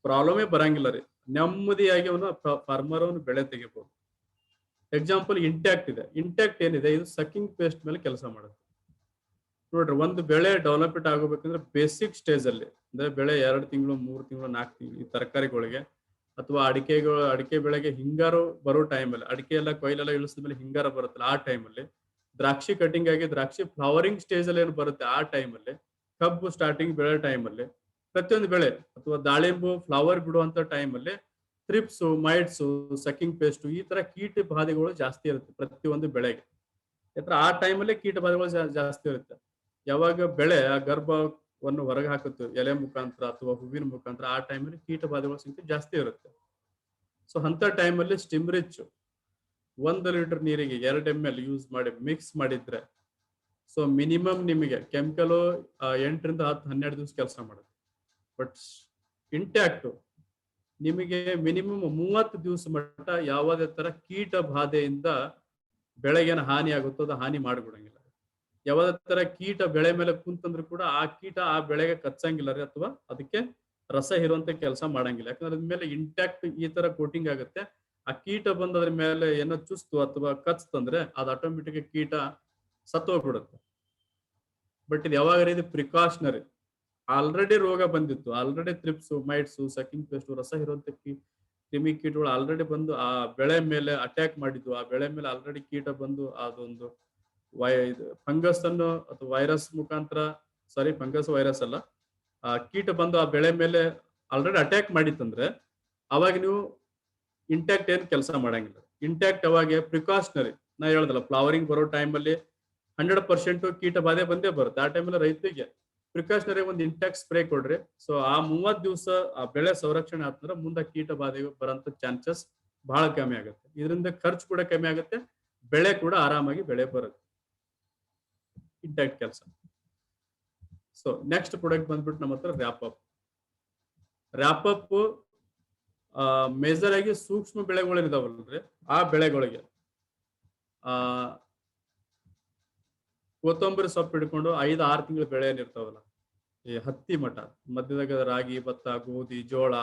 ಪ್ರಾಬ್ಲಮೇ ಬರಂಗಿಲ್ಲ ರೀ. ನೆಮ್ಮದಿಯಾಗಿ ಅವನು ಫಾರ್ಮರ್ ಅವನು ಬೆಳೆ ತೆಗಿಬಹುದು. ಎಕ್ಸಾಂಪಲ್ ಇಂಟ್ಯಾಕ್ಟ್ ಇದೆ. ಇಂಟ್ಯಾಕ್ಟ್ ಏನಿದೆ, ಇದು ಸಕ್ಕಿಂಗ್ ಪೇಸ್ಟ್ ಮೇಲೆ ಕೆಲಸ ಮಾಡುತ್ತೆ. ನೋಡ್ರಿ, ಒಂದು ಬೆಳೆ ಡೆವಲಪ್ಮೆಂಟ್ ಆಗಬೇಕಂದ್ರೆ ಬೇಸಿಕ್ ಸ್ಟೇಜ್ ಅಲ್ಲಿ, ಅಂದ್ರೆ ಬೆಳೆ 2 ತಿಂಗಳು 3 ತಿಂಗಳು 4 ತಿಂಗಳು ಈ ತರಕಾರಿಗಳಿಗೆ ಅಥವಾ ಅಡಿಕೆ ಬೆಳೆಗೆ ಹಿಂಗಾರು ಬರೋ ಟೈಮಲ್ಲಿ, ಅಡಿಕೆ ಎಲ್ಲ ಕೊಯ್ಲೆಲ್ಲ ಇಳಿಸಿದ್ಮೇಲೆ ಹಿಂಗಾರ ಬರುತ್ತಲ್ಲ ಆ ಟೈಮಲ್ಲಿ, ದ್ರಾಕ್ಷಿ ಕಟಿಂಗ್ ಆಗಿ ದ್ರಾಕ್ಷಿ ಫ್ಲವರಿಂಗ್ ಸ್ಟೇಜ್ ಅಲ್ಲಿ ಏನು ಬರುತ್ತೆ ಆ ಟೈಮಲ್ಲಿ, ಕಬ್ಬು ಸ್ಟಾರ್ಟಿಂಗ್ ಬೆಳೆ ಟೈಮಲ್ಲಿ, ಪ್ರತಿಯೊಂದು ಬೆಳೆ ಅಥವಾ ದಾಳಿಂಬು ಫ್ಲವರ್ ಬಿಡುವಂತ ಟೈಮಲ್ಲಿ ಥ್ರಿಪ್ಸು, ಮೈಟ್ಸು, ಸಕ್ಕಿಂಗ್ ಪೇಸ್ಟ್ ಈ ತರ ಕೀಟ ಬಾಧೆಗಳು ಜಾಸ್ತಿ ಇರುತ್ತೆ ಪ್ರತಿಯೊಂದು ಬೆಳೆಗೆ. ಯಾಕಂದ್ರೆ ಆ ಟೈಮಲ್ಲಿ ಕೀಟ ಬಾಧೆಗಳು ಜಾಸ್ತಿ ಇರುತ್ತೆ. ಯಾವಾಗ ಬೆಳೆ ಆ ಗರ್ಭವನ್ನು ಹೊರಗೆ ಹಾಕುತ್ತೆ ಎಲೆ ಮುಖಾಂತರ ಅಥವಾ ಹೂವಿನ ಮುಖಾಂತರ, ಆ ಟೈಮಲ್ಲಿ ಕೀಟ ಬಾಧೆಗಳ ಸಂಖ್ಯೆ ಜಾಸ್ತಿ ಇರುತ್ತೆ. ಸೊ ಅಂತ ಟೈಮಲ್ಲಿ ಸ್ಟಿಮ್ರಿಚ್ 1 ಲೀಟರ್ ನೀರಿಗೆ 2 ml ಯೂಸ್ ಮಾಡಿ ಮಿಕ್ಸ್ ಮಾಡಿದ್ರೆ, ಸೊ ಮಿನಿಮಮ್ ನಿಮಗೆ ಕೆಮಿಕಲ್ 8 ರಿಂದ 10-12 ದಿವಸ ಕೆಲಸ ಮಾಡುತ್ತೆ. ಬಟ್ ಇಂಟ್ಯಾಕ್ಟ್ ನಿಮಗೆ ಮಿನಿಮಮ್ 30 ದಿವಸ ಮಟ್ಟ ಯಾವುದೇ ತರ ಕೀಟ ಬಾಧೆಯಿಂದ ಬೆಳೆಗೇನು ಹಾನಿ ಆಗುತ್ತೋ ಅದು ಹಾನಿ ಮಾಡಿಬಿಡಂಗಿಲ್ಲ. ಯಾವುದೇ ತರ ಕೀಟ ಬೆಳೆ ಮೇಲೆ ಕುಂತಂದ್ರೂ ಕೂಡ ಆ ಕೀಟ ಆ ಬೆಳೆಗೆ ಕಚ್ಚಂಗಿಲ್ಲ ರೀ, ಅಥವಾ ಅದಕ್ಕೆ ರಸ ಇರುವಂತ ಕೆಲಸ ಮಾಡಂಗಿಲ್ಲ. ಯಾಕಂದ್ರೆ ಅದ್ಮೇಲೆ ಇಂಟ್ಯಾಕ್ಟ್ ಈ ತರ ಕೋಟಿಂಗ್ ಆಗುತ್ತೆ. ಆ ಕೀಟ ಬಂದು ಅದ್ರ ಮೇಲೆ ಏನೋ ಚುಸ್ತು ಅಥವಾ ಕಚ್ತಂದ್ರೆ ಅದು ಆಟೋಮೆಟಿಕ್ ಕೀಟ ಸತ್ತೋಗ್ಬಿಡುತ್ತೆ. ಬಟ್ ಇದು ಯಾವಾಗ ಇದು ಪ್ರಿಕಾಷನರಿ, ಆಲ್ರೆಡಿ ರೋಗ ಬಂದಿತ್ತು, already thrips, mites, sucking paste, ರಸ ಇರುವಂತ ಕ್ರಿಮಿ ಕೀಟಗಳು ಆಲ್ರೆಡಿ ಬಂದು ಆ ಬೆಳೆ ಮೇಲೆ ಅಟ್ಯಾಕ್ ಮಾಡಿದ್ದು, ಆ ಬೆಳೆ ಮೇಲೆ ಆಲ್ರೆಡಿ ಕೀಟ ಬಂದು ಅದೊಂದು ಫಂಗಸ್ ಅನ್ನು ಅಥವಾ ವೈರಸ್ ಮುಖಾಂತರ, ಸಾರಿ ಫಂಗಸ್ ವೈರಸ್ ಅಲ್ಲ, ಕೀಟ ಬಂದು ಆ ಬೆಳೆ ಮೇಲೆ ಆಲ್ರೆಡಿ ಅಟ್ಯಾಕ್ ಮಾಡಿತ್ತಂದ್ರೆ ಅವಾಗ ನೀವು ಇಂಟ್ಯಾಕ್ಟ್ ಏನ್ ಕೆಲಸ ಮಾಡಂಗಿಲ್ಲ. ಇಂಟ್ಯಾಕ್ಟ್ ಅವಾಗ ಪ್ರಿಕಾಷನರಿ, ನಾ ಹೇಳ್ದಲ್ಲ ಫ್ಲವರಿಂಗ್ ಬರೋ ಟೈಮಲ್ಲಿ 100% ಕೀಟ ಬಾಧೆ ಬಂದೇ ಬರುತ್ತೆ. ಆ ಟೈಮಲ್ಲಿ ರೈತರಿಗೆ ಪ್ರಿಕಾಷನರಿ ಒಂದು ಇಂಟ್ಯಾಕ್ಟ್ ಸ್ಪ್ರೇ ಕೊಡ್ರಿ. ಸೊ ಆ 30 ದಿವಸ ಆ ಬೆಳೆ ಸಂರಕ್ಷಣೆ ಆತಂದ್ರೆ ಮುಂದೆ ಕೀಟ ಬಾಧೆ ಬರೋಂಥ ಚಾನ್ಸಸ್ ಬಹಳ ಕಮ್ಮಿ ಆಗುತ್ತೆ. ಇದರಿಂದ ಖರ್ಚು ಕೂಡ ಕಮ್ಮಿ ಆಗುತ್ತೆ, ಬೆಳೆ ಕೂಡ ಆರಾಮಾಗಿ ಬೆಳೆ ಬರುತ್ತೆ. ಇಂಟ್ಯಾಕ್ಟ್ ಕೆಲಸ. ಸೊ ನೆಕ್ಸ್ಟ್ ಪ್ರಾಡಕ್ಟ್ ಬಂದ್ಬಿಟ್ಟು ನಮ್ಮ ಹತ್ರ ರ್ಯಾಪಪ್. ರ್ಯಾಪಪ್ ಮೇಜರ್ ಆಗಿ ಸೂಕ್ಷ್ಮ ಬೆಳೆಗಳಿದಾವಲ್ರಿ, ಆ ಬೆಳೆಗಳಿಗೆ ಕೊತ್ತಂಬರಿ ಸೊಪ್ಪು ಹಿಡ್ಕೊಂಡು 5-6 ತಿಂಗಳ ಬೆಳೆ ಏನಿರ್ತಾವಲ್ಲ, ಈ ಹತ್ತಿ ಮಠ ಮಧ್ಯದಾಗ ರಾಗಿ, ಭತ್ತ, ಗೋಧಿ, ಜೋಳ,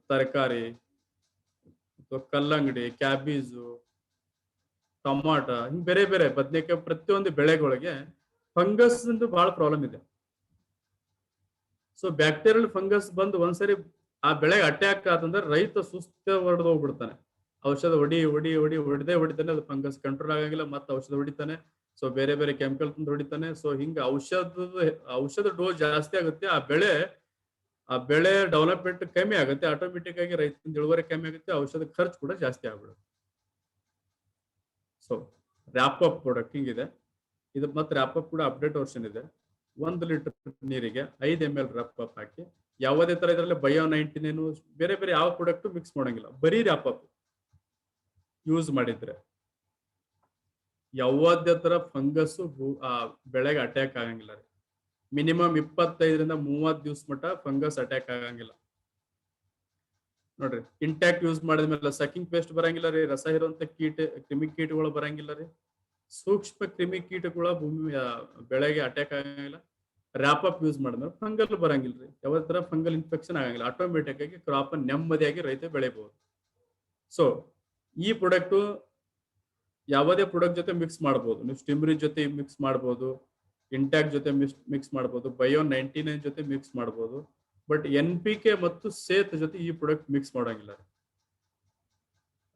ತರಕಾರಿ, ಕಲ್ಲಂಗಡಿ, ಕ್ಯಾಬೇಜು, ಟೊಮಾಟ, ಹಿಂಗ್ ಬೇರೆ ಬೇರೆ ಬದನೆಕಾಯಿ, ಪ್ರತಿಯೊಂದು ಬೆಳೆಗಳಿಗೆ ಫಂಗಸ್ ಬಹಳ ಪ್ರಾಬ್ಲಮ್ ಇದೆ. ಸೊ ಬ್ಯಾಕ್ಟೀರಿಯಲ್ ಫಂಗಸ್ ಬಂದು ಒಂದ್ಸರಿ ಆ ಬೆಳೆಗೆ ಅಟ್ಯಾಕ್ ಆತಂದ್ರೆ ರೈತ ಸುಸ್ತ ಹೊಡೆದು ಹೋಗ್ಬಿಡ್ತಾನೆ. ಔಷಧ ಹೊಡಿತಾನೆ, ಅದು ಫಂಗಸ್ ಕಂಟ್ರೋಲ್ ಆಗಂಗಿಲ್ಲ, ಮತ್ತೆ ಔಷಧ ಹೊಡಿತಾನೆ. ಸೊ ಬೇರೆ ಬೇರೆ ಕೆಮಿಕಲ್ ತಂದು ಹೊಡಿತಾನೆ. ಸೊ ಹಿಂಗ ಔಷಧ ಡೋಸ್ ಜಾಸ್ತಿ ಆಗುತ್ತೆ, ಆ ಬೆಳೆ ಡೆವಲಪ್ಮೆಂಟ್ ಕಮ್ಮಿ ಆಗುತ್ತೆ, ಆಟೋಮೆಟಿಕ್ ಆಗಿ ರೈತನ ಇಳುವರಿ ಕಮ್ಮಿ ಆಗುತ್ತೆ, ಔಷಧ ಖರ್ಚು ಕೂಡ ಜಾಸ್ತಿ ಆಗ್ಬಿಡುತ್ತೆ. ಸೊ ರ್ಯಾಪಪ್ ಪ್ರಾಡಕ್ಟ್ ಹಿಂಗಿದೆ. ಇದು ಮತ್ತೆ ರ್ಯಾಪಪ್ ಕೂಡ ಅಪ್ಡೇಟ್ ವರ್ಷನ್ ಇದೆ. 1 ಲೀಟರ್ ನೀರಿಗೆ 5 ml ರ್ಯಾಪಪ್ ಹಾಕಿ, ಯಾವುದೇ ತರ ಇದರಲ್ಲಿ ಬಯೋ-19 ಬೇರೆ ಬೇರೆ ಯಾವ ಪ್ರಾಡಕ್ಟ್ ಮಿಕ್ಸ್ ಮಾಡಂಗಿಲ್ಲ, ಬರೀ ರ್ಯಾಪಪ್ ಯೂಸ್ ಮಾಡಿದ್ರೆ ಯಾವುದೇ ತರ ಫಂಗಸ್ ಆ ಬೆಳೆಗೆ ಅಟ್ಯಾಕ್ ಆಗಂಗಿಲ್ಲ ರೀ. ಮಿನಿಮಮ್ 25-30 ದಿವಸ ಮಟ್ಟ ಫಂಗಸ್ ಅಟ್ಯಾಕ್ ಆಗಂಗಿಲ್ಲ ನೋಡ್ರಿ. ಇಂಟ್ಯಾಕ್ಟ್ ಯೂಸ್ ಮಾಡಿದ್ಮೇಲೆ ಸಕಿಂಗ್ ಪೇಸ್ಟ್ ಬರಂಗಿಲ್ಲ ರೀ, ರಸ ಇರುವಂತ ಕ್ರಿಮಿ ಕೀಟಗಳು ಬರಂಗಿಲ್ಲ ರೀ, ಸೂಕ್ಷ್ಮ ಕ್ರಿಮಿ ಕೀಟಗಳು ಬೆಳೆಗೆ ಅಟ್ಯಾಕ್ ಆಗಂಗಿಲ್ಲ. ರ್ಯಾಪಪ್ ಯೂಸ್ ಮಾಡಿದ್ರೆ ಫಂಗಲ್ ಬರಂಗಿಲ್ಲ ರೀ, ಯಾವುದೇ ತರ ಫಂಗಲ್ ಇನ್ಫೆಕ್ಷನ್ ಆಗಂಗಿಲ್ಲ. ಆಟೋಮೆಟಿಕ್ ಆಗಿ ಕ್ರಾಪ್ ನೆಮ್ಮದಿಯಾಗಿ ರೈತ ಬೆಳೆಯಬಹುದು. ಸೊ ಈ ಪ್ರಾಡಕ್ಟ್ ಯಾವುದೇ ಪ್ರಾಡಕ್ಟ್ ಜೊತೆ ಮಿಕ್ಸ್ ಮಾಡಬಹುದು. ನೀವು ಸ್ಟಿಮ್ರಿಚ್ ಜೊತೆ ಮಿಕ್ಸ್ ಮಾಡಬಹುದು, ಇಂಟ್ಯಾಕ್ಟ್ ಜೊತೆ ಮಿಕ್ಸ್ ಮಾಡಬಹುದು, ಬಯೋ-19 ಜೊತೆ ಮಿಕ್ಸ್ ಮಾಡಬಹುದು. ಬಟ್ NPK ಮತ್ತು ಸೇತ್ ಜೊತೆ ಈ ಪ್ರಾಡಕ್ಟ್ ಮಿಕ್ಸ್ ಮಾಡಂಗಿಲ್ಲ.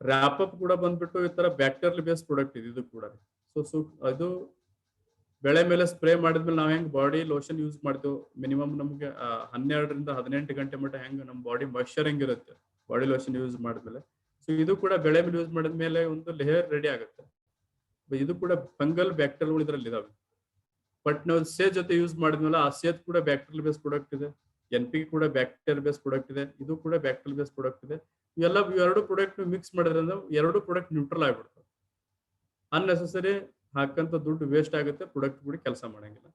ರ್ಯಾಪಪ್ ಕೂಡ ಬಂದ್ಬಿಟ್ಟು ಈ ತರ ಬ್ಯಾಕ್ಟೀರಿಯಲ್ ಬೇಸ್ ಪ್ರಾಡಕ್ಟ್ ಇದೆ ಇದು ಕೂಡ. ಸೊ ಅದು ಬೆಳೆ ಮೇಲೆ ಸ್ಪ್ರೇ ಮಾಡಿದ್ಮೇಲೆ ನಾವ್ ಹೆಂಗ್ ಬಾಡಿ ಲೋಷನ್ ಯೂಸ್ ಮಾಡ್ತೇವೆ, ಮಿನಿಮಮ್ ನಮ್ಗೆ 12-18 ಗಂಟೆ ಮಟ್ಟ ಹೆಂಗ್ ನಮ್ಮ ಬಾಡಿ ಮಾಯಿಶ್ಚರಿಂಗ್ ಇರುತ್ತೆ ಬಾಡಿ ಲೋಷನ್ ಯೂಸ್ ಮಾಡಿದ್ಮೇಲೆ. ಸೊ ಇದು ಕೂಡ ಬೆಳೆ ಮೇಲೆ ಯೂಸ್ ಮಾಡಿದ್ಮೇಲೆ ಒಂದು ಲೇಯರ್ ರೆಡಿ ಆಗುತ್ತೆ. ಇದು ಕೂಡ ಫಂಗಲ್ ಬ್ಯಾಕ್ಟೀರಿಯಾಗಳು ಇದರಲ್ಲಿ ಇದಾವೆ. ಬಟ್ ನಾವು ಸೇತ್ ಜೊತೆ ಯೂಸ್ ಮಾಡಿದ್ಮೇಲೆ ಆ ಸೇತ್ ಕೂಡ ಬ್ಯಾಕ್ಟೀರಿಯಲ್ ಬೇಸ್ ಪ್ರಾಡಕ್ಟ್ ಇದೆ, NPK ಕೂಡ ಬ್ಯಾಕ್ಟೀರಿಯಲ್ ಬೇಸ್ ಪ್ರಾಡಕ್ಟ್ ಇದೆ, ಇದು ಕೂಡ ಬ್ಯಾಕ್ಟೀರಿಯಲ್ ಬೇಸ್ ಪ್ರಾಡಕ್ಟ್ ಇದೆ. ಇವೆರಡು ಪ್ರಾಡಕ್ಟ್ ಮಿಕ್ಸ್ ಮಾಡಿದ್ರಿಂದ 2 ಪ್ರಾಡಕ್ಟ್ ನ್ಯೂಟ್ರಲ್ ಆಗ್ಬಿಡ್ತವೆ. ಅನ್ನೆಸೆಸರಿ ಹಾಕಂತ ದುಡ್ಡು ವೇಸ್ಟ್ ಆಗುತ್ತೆ, ಪ್ರಾಡಕ್ಟ್ ಕೂಡ ಕೆಲಸ ಮಾಡಂಗಿಲ್ಲ.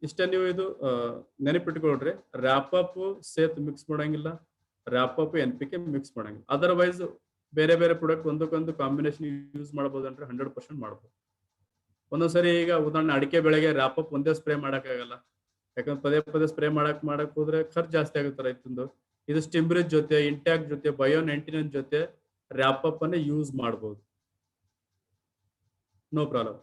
ಇಷ್ಟೇ ನೀವು ಇದು ನೆನಪಿಟ್ಕೊಳ್ರಿ. ರ್ಯಾಪಪ್ ಸೇತ್ ಮಿಕ್ಸ್ ಮಾಡಂಗಿಲ್ಲ, ರ್ಯಾಪಪ್ NPK ಮಿಕ್ಸ್ ಮಾಡಂಗಿಲ್ಲ. ಅದರ್ವೈಸ್ ಬೇರೆ ಬೇರೆ ಪ್ರಾಡಕ್ಟ್ ಒಂದಕ್ಕೊಂದು ಕಾಂಬಿನೇಷನ್ ಯೂಸ್ ಮಾಡಬಹುದು ಅಂದ್ರೆ 100% ಮಾಡಬಹುದು. ಒಂದೊಂದ್ಸರಿ ಈಗ ಉದಾಹರಣೆ ಅಡಿಕೆ ಬೆಳೆಗೆ ರ್ಯಾಪಪ್ ಒಂದೇ ಸ್ಪ್ರೇ ಮಾಡಕ್ಕಾಗಲ್ಲ, ಯಾಕಂದ್ರೆ ಪದೇ ಸ್ಪ್ರೇ ಮಾಡಕ್ ಹೋದ್ರೆ ಖರ್ಚು ಜಾಸ್ತಿ ಆಗುತ್ತೆ ರೈತಂದು. ಇದು ಸ್ಟಿಮ್ರಿಚ್ ಜೊತೆ, ಇಂಟ್ಯಾಕ್ಟ್ ಜೊತೆ, ಬಯೋ-19 ಜೊತೆ ರ್ಯಾಪಪ್ ಅನ್ನ ಯೂಸ್ ಮಾಡಬಹುದು, ನೋ ಪ್ರಾಬ್ಲಮ್.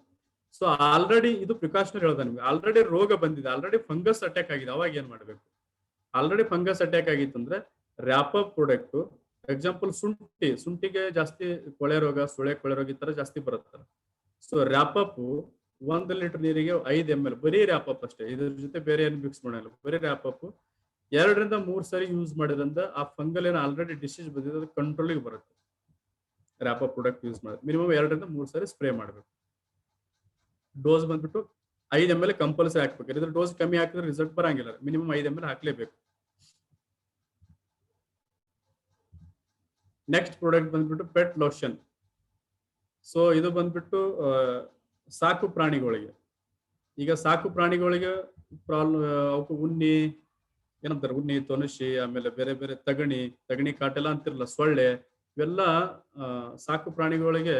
ಸೊ ಆಲ್ರೆಡಿ ಇದು ಪ್ರಿಕಾಷನರಿ ಹೇಳ್ದ ನಿಮ್ಗೆ. ಆಲ್ರೆಡಿ ರೋಗ ಬಂದಿದೆ, ಆಲ್ರೆಡಿ ಫಂಗಸ್ ಅಟ್ಯಾಕ್ ಆಗಿದೆ, ಅವಾಗ ಏನ್ ಮಾಡ್ಬೇಕು? ಆಲ್ರೆಡಿ ಫಂಗಸ್ ಅಟ್ಯಾಕ್ ಆಗಿತ್ತಂದ್ರೆ ರ್ಯಾಪಪ್ ಪ್ರಾಡಕ್ಟ್, ಎಕ್ಸಾಂಪಲ್ ಶುಂಠಿಗೆ ಜಾಸ್ತಿ ಕೊಳೆ ರೋಗ, ಸುಳೆ ಕೊಳೆ ರೋಗ ಈ ತರ ಜಾಸ್ತಿ ಬರುತ್ತೆ. ಸೊ ರ್ಯಾಪಪ್ 1 ಲೀಟರ್ ನೀರಿಗೆ 5 ml ಬರೀ ರ್ಯಾಪಪ್ ಅಷ್ಟೇ, ಇದ್ರ ಜೊತೆ ಬೇರೆ ಏನು ಮಿಕ್ಸ್ ಮಾಡಲ್ಲ, ಬರೀ ರ್ಯಾಪಪ್ 2-3 ಸರಿ ಯೂಸ್ ಮಾಡಿದ್ರಿಂದ ಆ ಫಂಗಲ್ ಏನು ಆಲ್ರೆಡಿ ಡಿಸೀಸ್ ಬಂದಿದೆ ಅದು ಕಂಟ್ರೋಲಿಗೆ ಬರುತ್ತೆ. ರ್ಯಾಪಪ್ ಪ್ರಾಡಕ್ಟ್ ಯೂಸ್ ಮಾಡಿ ಮಿನಿಮಮ್ 2-3 ಸರಿ ಸ್ಪ್ರೇ ಮಾಡಬೇಕು. ಡೋಸ್ ಬಂದ್ಬಿಟ್ಟು 5 ml ಕಂಪಲ್ಸರಿ ಹಾಕ್ಬೇಕು. ಇದ್ರ ಡೋಸ್ ಕಮ್ಮಿ ಹಾಕಿದ್ರೆ ರಿಸಲ್ಟ್ ಬರಂಗಿಲ್ಲ, ಮಿನಿಮಮ್ 5 ml ಹಾಕ್ಲೇಬೇಕು. ನೆಕ್ಸ್ಟ್ ಪ್ರಾಡಕ್ಟ್ ಬಂದ್ಬಿಟ್ಟು ಪೆಟ್ ಲೋಷನ್. ಸೊ ಇದು ಬಂದ್ಬಿಟ್ಟು ಸಾಕು ಪ್ರಾಣಿಗಳಿಗೆ. ಈಗ ಸಾಕು ಪ್ರಾಣಿಗಳಿಗೆ ಪ್ರಾಬ್ಲಮ್, ಅವಕ್ಕೆ ಉಣ್ಣಿ ಏನಂತಾರೆ, ಉಣ್ಣಿ, ತೊನಸಿ, ಆಮೇಲೆ ಬೇರೆ ಬೇರೆ ತಗಣಿ ಕಾಟೆಲ್ಲ ಅಂತಿರಲ್ಲ, ಸೊಳ್ಳೆ, ಇವೆಲ್ಲ ಸಾಕು ಪ್ರಾಣಿಗಳಿಗೆ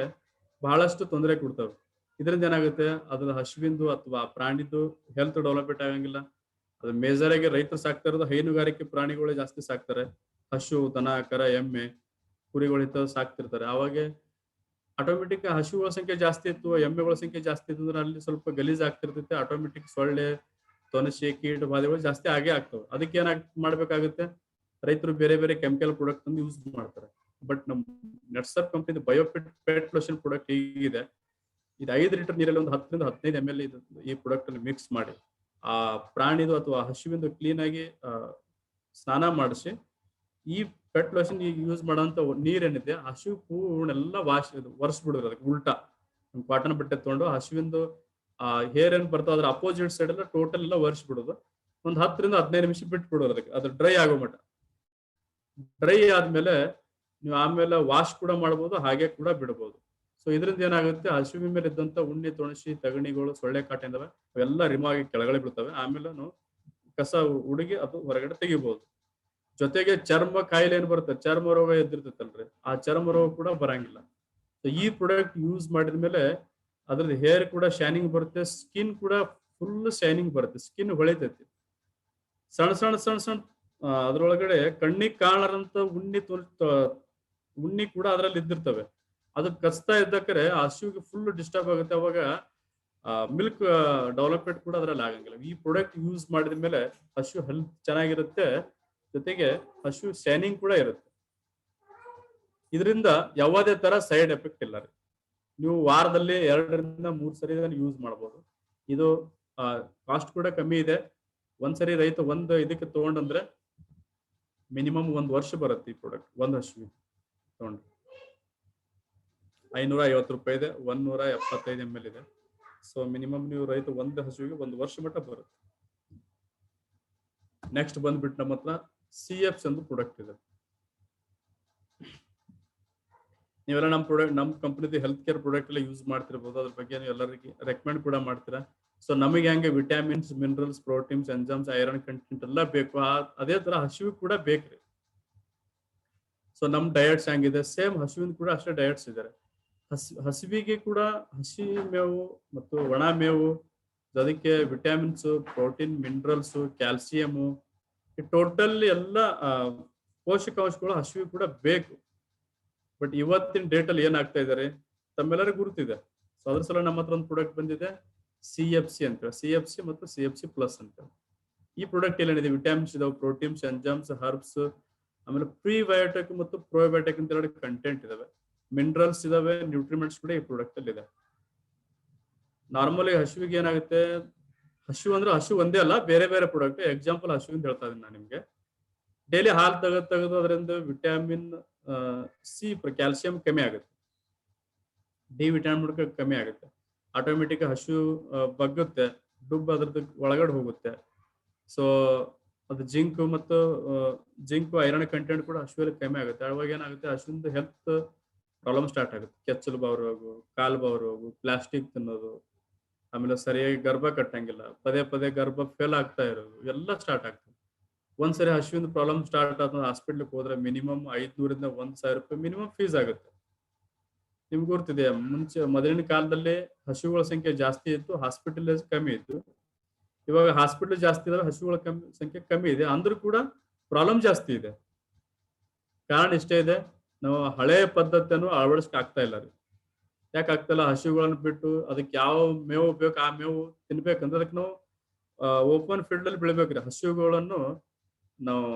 ಬಹಳಷ್ಟು ತೊಂದರೆ ಕೊಡ್ತವೆ. ಇದರಿಂದ ಏನಾಗುತ್ತೆ, ಅದ್ರ ಹಸುವಿಂದು ಅಥವಾ ಪ್ರಾಣಿದು ಹೆಲ್ತ್ ಡೆವಲಪ್ಮೆಂಟ್ ಆಗಂಗಿಲ್ಲ. ಅದು ಮೇಜರ್ ಆಗಿ ರೈತರು ಸಾಕ್ತಾ ಇರೋದು ಹೈನುಗಾರಿಕೆ ಪ್ರಾಣಿಗಳೇ ಜಾಸ್ತಿ ಸಾಕ್ತಾರೆ. ಹಸು, ದನ, ಕರ, ಎಮ್ಮೆ, ಕುರಿಗಳು ಸಾಕ್ತಿರ್ತಾರೆ. ಅವಾಗ ಆಟೋಮೆಟಿಕ್ ಹಸುಗಳ ಸಂಖ್ಯೆ ಜಾಸ್ತಿ ಇತ್ತು, ಎಮ್ಮೆಗಳ ಸಂಖ್ಯೆ ಜಾಸ್ತಿ ಇತ್ತು ಅಂದ್ರೆ ಅಲ್ಲಿ ಸ್ವಲ್ಪ ಗಲೀಜ್ ಆಗ್ತಿರ್ತೈತೆ. ಆಟೋಮೆಟಿಕ್ ಸೊಳ್ಳೆ, ತೊನಸಿ, ಕೀಟ ಬಾಧೆಗಳು ಜಾಸ್ತಿ ಆಗೇ ಆಗ್ತವೆ. ಅದಕ್ಕೆ ಮಾಡ್ಬೇಕಾಗುತ್ತೆ, ರೈತರು ಬೇರೆ ಬೇರೆ ಕೆಮಿಕಲ್ ಪ್ರಾಡಕ್ಟ್ ಅನ್ನು ಯೂಸ್ ಮಾಡ್ತಾರೆ. ಬಟ್ ನಮ್ Netsurf company pet lotion product ಹೀಗಿದೆ. ಇದು 5 ಲೀಟರ್ ನೀರಲ್ಲಿ ಒಂದು 10-15 ml ಈ ಪ್ರಾಡಕ್ಟ್ ಅಲ್ಲಿ ಮಿಕ್ಸ್ ಮಾಡಿ ಆ ಪ್ರಾಣಿದು ಅಥವಾ ಹಸುವಿಂದು ಕ್ಲೀನ್ ಆಗಿ ಸ್ನಾನ ಮಾಡಿಸಿ ಈ ಪೆಟ್ ಲೋಷನ್ ಈಗ ಯೂಸ್ ಮಾಡೋಂಥ ನೀರೇನಿದೆ ಹಸು ಪೂರ್ಣೆಲ್ಲ ಒರೆಸ್ಬಿಡೋದು ಅದಕ್ಕೆ ಉಲ್ಟಾ ಕಾಟನ್ ಬಟ್ಟೆ ತಗೊಂಡು ಹಸುವಿಂದು ಹೇರ್ ಏನ್ ಬರ್ತಾವ ಅದ್ರ ಅಪೋಸಿಟ್ ಸೈಡ್ ಎಲ್ಲ ಟೋಟಲ್ ಎಲ್ಲ ಒರೆಸ್ಬಿಡೋದು. ಒಂದ್ 10 ರಿಂದ 15 ನಿಮಿಷ ಬಿಟ್ಟು ಬಿಡೋದು ಅದಕ್ಕೆ, ಅದು ಡ್ರೈ ಆಗೋ ಮಟ್ಟ. ಡ್ರೈ ಆದ್ಮೇಲೆ ನೀವು ಆಮೇಲೆ ವಾಶ್ ಕೂಡ ಮಾಡ್ಬೋದು, ಹಾಗೆ ಕೂಡ ಬಿಡಬಹುದು. ಸೊ ಇದರಿಂದ ಏನಾಗುತ್ತೆ, ಹಸುವಿನ ಮೇಲೆ ಇದ್ದಂತ ಉಣ್ಣೆ, ತೊಣಸಿ, ತಗಣಿಗಳು, ಸೊಳ್ಳೆ ಕಾಟ ಇದಾವೆ ಅವೆಲ್ಲ ರಿಮೂವ್ ಆಗಿ ಕೆಳಗಡೆ ಬೀಳ್ತವೆ. ಆಮೇಲೆ ನಾವು ಕಸ ಹುಡುಗಿ ಅದು ಹೊರಗಡೆ ತೆಗಿಬಹುದು. ಜೊತೆಗೆ ಚರ್ಮ ಕಾಯಿಲೆ ಏನ್ ಬರುತ್ತೆ, ಚರ್ಮ ರೋಗ ಎದ್ದಿರ್ತೈತಲ್ರಿ, ಆ ಚರ್ಮ ರೋಗ ಕೂಡ ಬರಂಗಿಲ್ಲ. ಸೊ ಈ ಪ್ರಾಡಕ್ಟ್ ಯೂಸ್ ಮಾಡಿದ್ಮೇಲೆ ಅದ್ರದ್ದು ಹೇರ್ ಕೂಡ ಶೈನಿಂಗ್ ಬರುತ್ತೆ, ಸ್ಕಿನ್ ಕೂಡ ಫುಲ್ ಶೈನಿಂಗ್ ಬರುತ್ತೆ, ಸ್ಕಿನ್ ಹೊಳಿತೈತಿ. ಸಣ್ಣ ಸಣ್ಣ ಸಣ್ಣ ಸಣ್ಣ ಅದ್ರೊಳಗಡೆ ಕಣ್ಣಿಗೆ ಕಾಣರಂತ ಉಣ್ಣಿ ಕೂಡ ಅದ್ರಲ್ಲಿ ಇದ್ದಿರ್ತವೆ. ಅದು ಕಚ್ತಾ ಇದ್ದಕ್ರೆ ಹಸುವಿಗೆ ಫುಲ್ ಡಿಸ್ಟರ್ಬ್ ಆಗುತ್ತೆ. ಅವಾಗ ಮಿಲ್ಕ್ ಡೆವಲಪ್ಮೆಂಟ್ ಕೂಡ ಅದ್ರಲ್ಲಿ ಆಗಂಗಿಲ್ಲ. ಈ ಪ್ರಾಡಕ್ಟ್ ಯೂಸ್ ಮಾಡಿದ ಮೇಲೆ ಹಸು ಹೆಲ್ತ್ ಚೆನ್ನಾಗಿರುತ್ತೆ, ಜೊತೆಗೆ ಹಸು ಶೈನಿಂಗ್ ಕೂಡ ಇರುತ್ತೆ. ಇದರಿಂದ ಯಾವುದೇ ತರ ಸೈಡ್ ಎಫೆಕ್ಟ್ ಇಲ್ಲ ರೀ. ನೀವು ವಾರದಲ್ಲಿ 2 ರಿಂದ 3 ಸರಿ ಯೂಸ್ ಮಾಡಬಹುದು. ಇದು ಕಾಸ್ಟ್ ಕೂಡ ಕಮ್ಮಿ ಇದೆ. ಒಂದ್ಸರಿ ರೈತ ಇದಕ್ಕೆ ತಗೊಂಡಂದ್ರೆ ಮಿನಿಮಮ್ 1 ವರ್ಷ ಬರುತ್ತೆ ಈ ಪ್ರಾಡಕ್ಟ್. ಒಂದು ಹಸು ತಗೊಂಡ್ರೆ 550 ರೂಪಾಯಿ ಇದೆ, 175 ml ಇದೆ. ಸೊ ಮಿನಿಮಮ್ ನೀವು ರೈತ ಒಂದು ಹಸುವಿಗೆ 1 ವರ್ಷ ಮಟ್ಟ ಬರುತ್ತೆ. ನೆಕ್ಸ್ಟ್ ಬಂದ್ಬಿಟ್ಟು ನಮ್ಮ ಹತ್ರ CFC ಒಂದು ಪ್ರಾಡಕ್ಟ್ ಇದೆ. ನೀವೆಲ್ಲ ನಮ್ಮ ಕಂಪನಿದು ಹೆಲ್ತ್ ಕೇರ್ ಪ್ರಾಡಕ್ಟ್ ಎಲ್ಲ ಯೂಸ್ ಮಾಡ್ತಿರ್ಬೋದು. ಅದ್ರ ಬಗ್ಗೆ ನೀವು ಎಲ್ಲರಿಗೆ ರೆಕಮೆಂಡ್ ಕೂಡ ಮಾಡ್ತೀರಾ. ಸೊ ನಮಗೆ ಹಂಗೆ vitamins, minerals, proteins, enzymes, iron content ಎಲ್ಲ ಬೇಕು. ಅದೇ ತರ ಹಸುವಿಗೆ ಕೂಡ ಬೇಕ್ರಿ. ಸೊ ನಮ್ ಡಯಟ್ಸ್ ಹೆಂಗಿದೆ ಸೇಮ್ ಹಸುವಿನ ಕೂಡ ಅಷ್ಟೇ ಡಯಟ್ಸ್ ಇದಾರೆ. ಹಸುವಿಗೆ ಕೂಡ ಹಸಿ ಮೇವು ಮತ್ತು ಒಣ ಮೇವು, ಅದಕ್ಕೆ ವಿಟಮಿನ್ಸ್, ಪ್ರೋಟೀನ್, ಮಿನರಲ್ಸ್, ಕ್ಯಾಲ್ಸಿಯಂ, ಈ ಟೋಟಲ್ ಎಲ್ಲ ಪೋಷಕಾಂಶಗಳು ಹಸುವಿಗೆ ಕೂಡ ಬೇಕು. ಬಟ್ ಇವತ್ತಿನ ಡೇಟ್ ಅಲ್ಲಿ ಏನಾಗ್ತಾ ಇದಾರೆ ತಮ್ಮೆಲ್ಲರಿಗೂ ಗುರುತಿದೆ. ಸೊ ಅದ್ರ ಸಲ ನಮ್ಮ ಹತ್ರ ಒಂದು ಪ್ರಾಡಕ್ಟ್ ಬಂದಿದೆ CFC ಅಂತ, CFC ಮತ್ತು CFC ಪ್ಲಸ್ ಅಂತ. ಈ ಪ್ರಾಡಕ್ಟ್ ಏನಿದೆ ವಿಟಮಿನ್ಸ್ ಇದಾವೆ, ಪ್ರೋಟೀನ್ಸ್, ಎಂಜೈಮ್ಸ್, ಹರ್ಬ್ಸ್, ಆಮೇಲೆ ಪ್ರಿಬಯೋಟಿಕ್ ಮತ್ತು ಪ್ರೋಬಯೋಟಿಕ್ ಅಂತ 2 ಕಂಟೆಂಟ್ ಇದಾವೆ, ಮಿನರಲ್ಸ್ ಇದಾವೆ, ನ್ಯೂಟ್ರಿಮೆಂಟ್ಸ್ ಕೂಡ ಈ ಪ್ರಾಡಕ್ಟ್ ಅಲ್ಲಿ ಇದೆ. ನಾರ್ಮಲಿ ಹಸುವಿಗೆ ಏನಾಗುತ್ತೆ, ಹಸು ಅಂದ್ರೆ ಹಸು ಒಂದೇ ಅಲ್ಲ, ಬೇರೆ ಬೇರೆ ಪ್ರಾಡಕ್ಟ್. ಎಕ್ಸಾಂಪಲ್ ಹಸುವಿಂದ ಹೇಳ್ತಾ ಇದೀನಿ ನಾನು ನಿಮ್ಗೆ. ಡೈಲಿ ಹಾಲು ತೆಗೆದು ಅದರಿಂದ ವಿಟಮಿನ್ ಸಿ, ಕ್ಯಾಲ್ಸಿಯಂ ಕಮ್ಮಿ ಆಗುತ್ತೆ, ಡಿ ವಿಟಮಿನ್ ಕಮ್ಮಿ ಆಗುತ್ತೆ. ಆಟೋಮೆಟಿಕ್ ಹಸು ಬಗ್ಗುತ್ತೆ, ಡುಬ್ಬ ಅದ್ರದ್ದು ಒಳಗಡೆ ಹೋಗುತ್ತೆ. ಸೊ ಅದು ಜಿಂಕ್ ಐರನ್ ಕಂಟೆಂಟ್ ಕೂಡ ಹಸುವಲ್ಲಿ ಕಮ್ಮಿ ಆಗುತ್ತೆ. ಅವಾಗ ಏನಾಗುತ್ತೆ, ಹಸುವಿಂದ ಹೆಲ್ತ್ ಪ್ರಾಬ್ಲಮ್ ಸ್ಟಾರ್ಟ್ ಆಗುತ್ತೆ. ಕೆಚ್ಚಲು ಬಾವು ರೋಗ, ಕಾಲು ಬಾವು ರೋಗ, ಪ್ಲಾಸ್ಟಿಕ್ ತಿನ್ನೋದು, ಆಮೇಲೆ ಸರಿಯಾಗಿ ಗರ್ಭ ಕಟ್ಟಂಗಿಲ್ಲ, ಪದೇ ಪದೇ ಗರ್ಭ ಫೇಲ್ ಆಗ್ತಾ ಇರೋದು, ಎಲ್ಲ ಸ್ಟಾರ್ಟ್ ಆಗ್ತದೆ. ಒಂದ್ಸರಿ ಹಸುವಿನ ಪ್ರಾಬ್ಲಮ್ ಸ್ಟಾರ್ಟ್ ಆದ ಹಾಸ್ಪಿಟ್ಲಿಗೆ ಹೋದ್ರೆ ಮಿನಿಮಮ್ 500 ರಿಂದ 1000 ರೂಪಾಯಿ ಮಿನಿಮಮ್ ಫೀಸ್ ಆಗುತ್ತೆ. ನಿಮ್ಗೆ ಗೊತ್ತಿದೆ, ಮೊದಲಿನ ಕಾಲದಲ್ಲಿ ಹಸುಗಳ ಸಂಖ್ಯೆ ಜಾಸ್ತಿ ಇತ್ತು, ಹಾಸ್ಪಿಟಲ್ ಕಮ್ಮಿ ಇತ್ತು. ಇವಾಗ ಹಾಸ್ಪಿಟಲ್ ಜಾಸ್ತಿ ಇದಾವೆ, ಹಸುಗಳ ಸಂಖ್ಯೆ ಕಮ್ಮಿ ಇದೆ, ಅಂದ್ರೂ ಕೂಡ ಪ್ರಾಬ್ಲಮ್ ಜಾಸ್ತಿ ಇದೆ. ಕಾರಣ ಇಷ್ಟೇ ಇದೆ, ನಾವು ಹಳೆಯ ಪದ್ಧತಿಯನ್ನು ಅಳವಡಿಸಕ್ ಆಗ್ತಾ ಇಲ್ಲ ರೀ. ಯಾಕೆ ಆಗ್ತಾ ಇಲ್ಲ, ಹಸುಗಳನ್ನು ಬಿಟ್ಟು ಅದಕ್ಕೆ ಯಾವ ಮೇವು ಬೇಕು ಆ ಮೇವು ತಿನ್ಬೇಕಂದ್ರೆ ಅದಕ್ಕೆ ನಾವು ಓಪನ್ ಫೀಲ್ಡ್ ಅಲ್ಲಿ ಬೆಳಿಬೇಕ್ರಿ. ಹಸುಗಳನ್ನು ನಾವು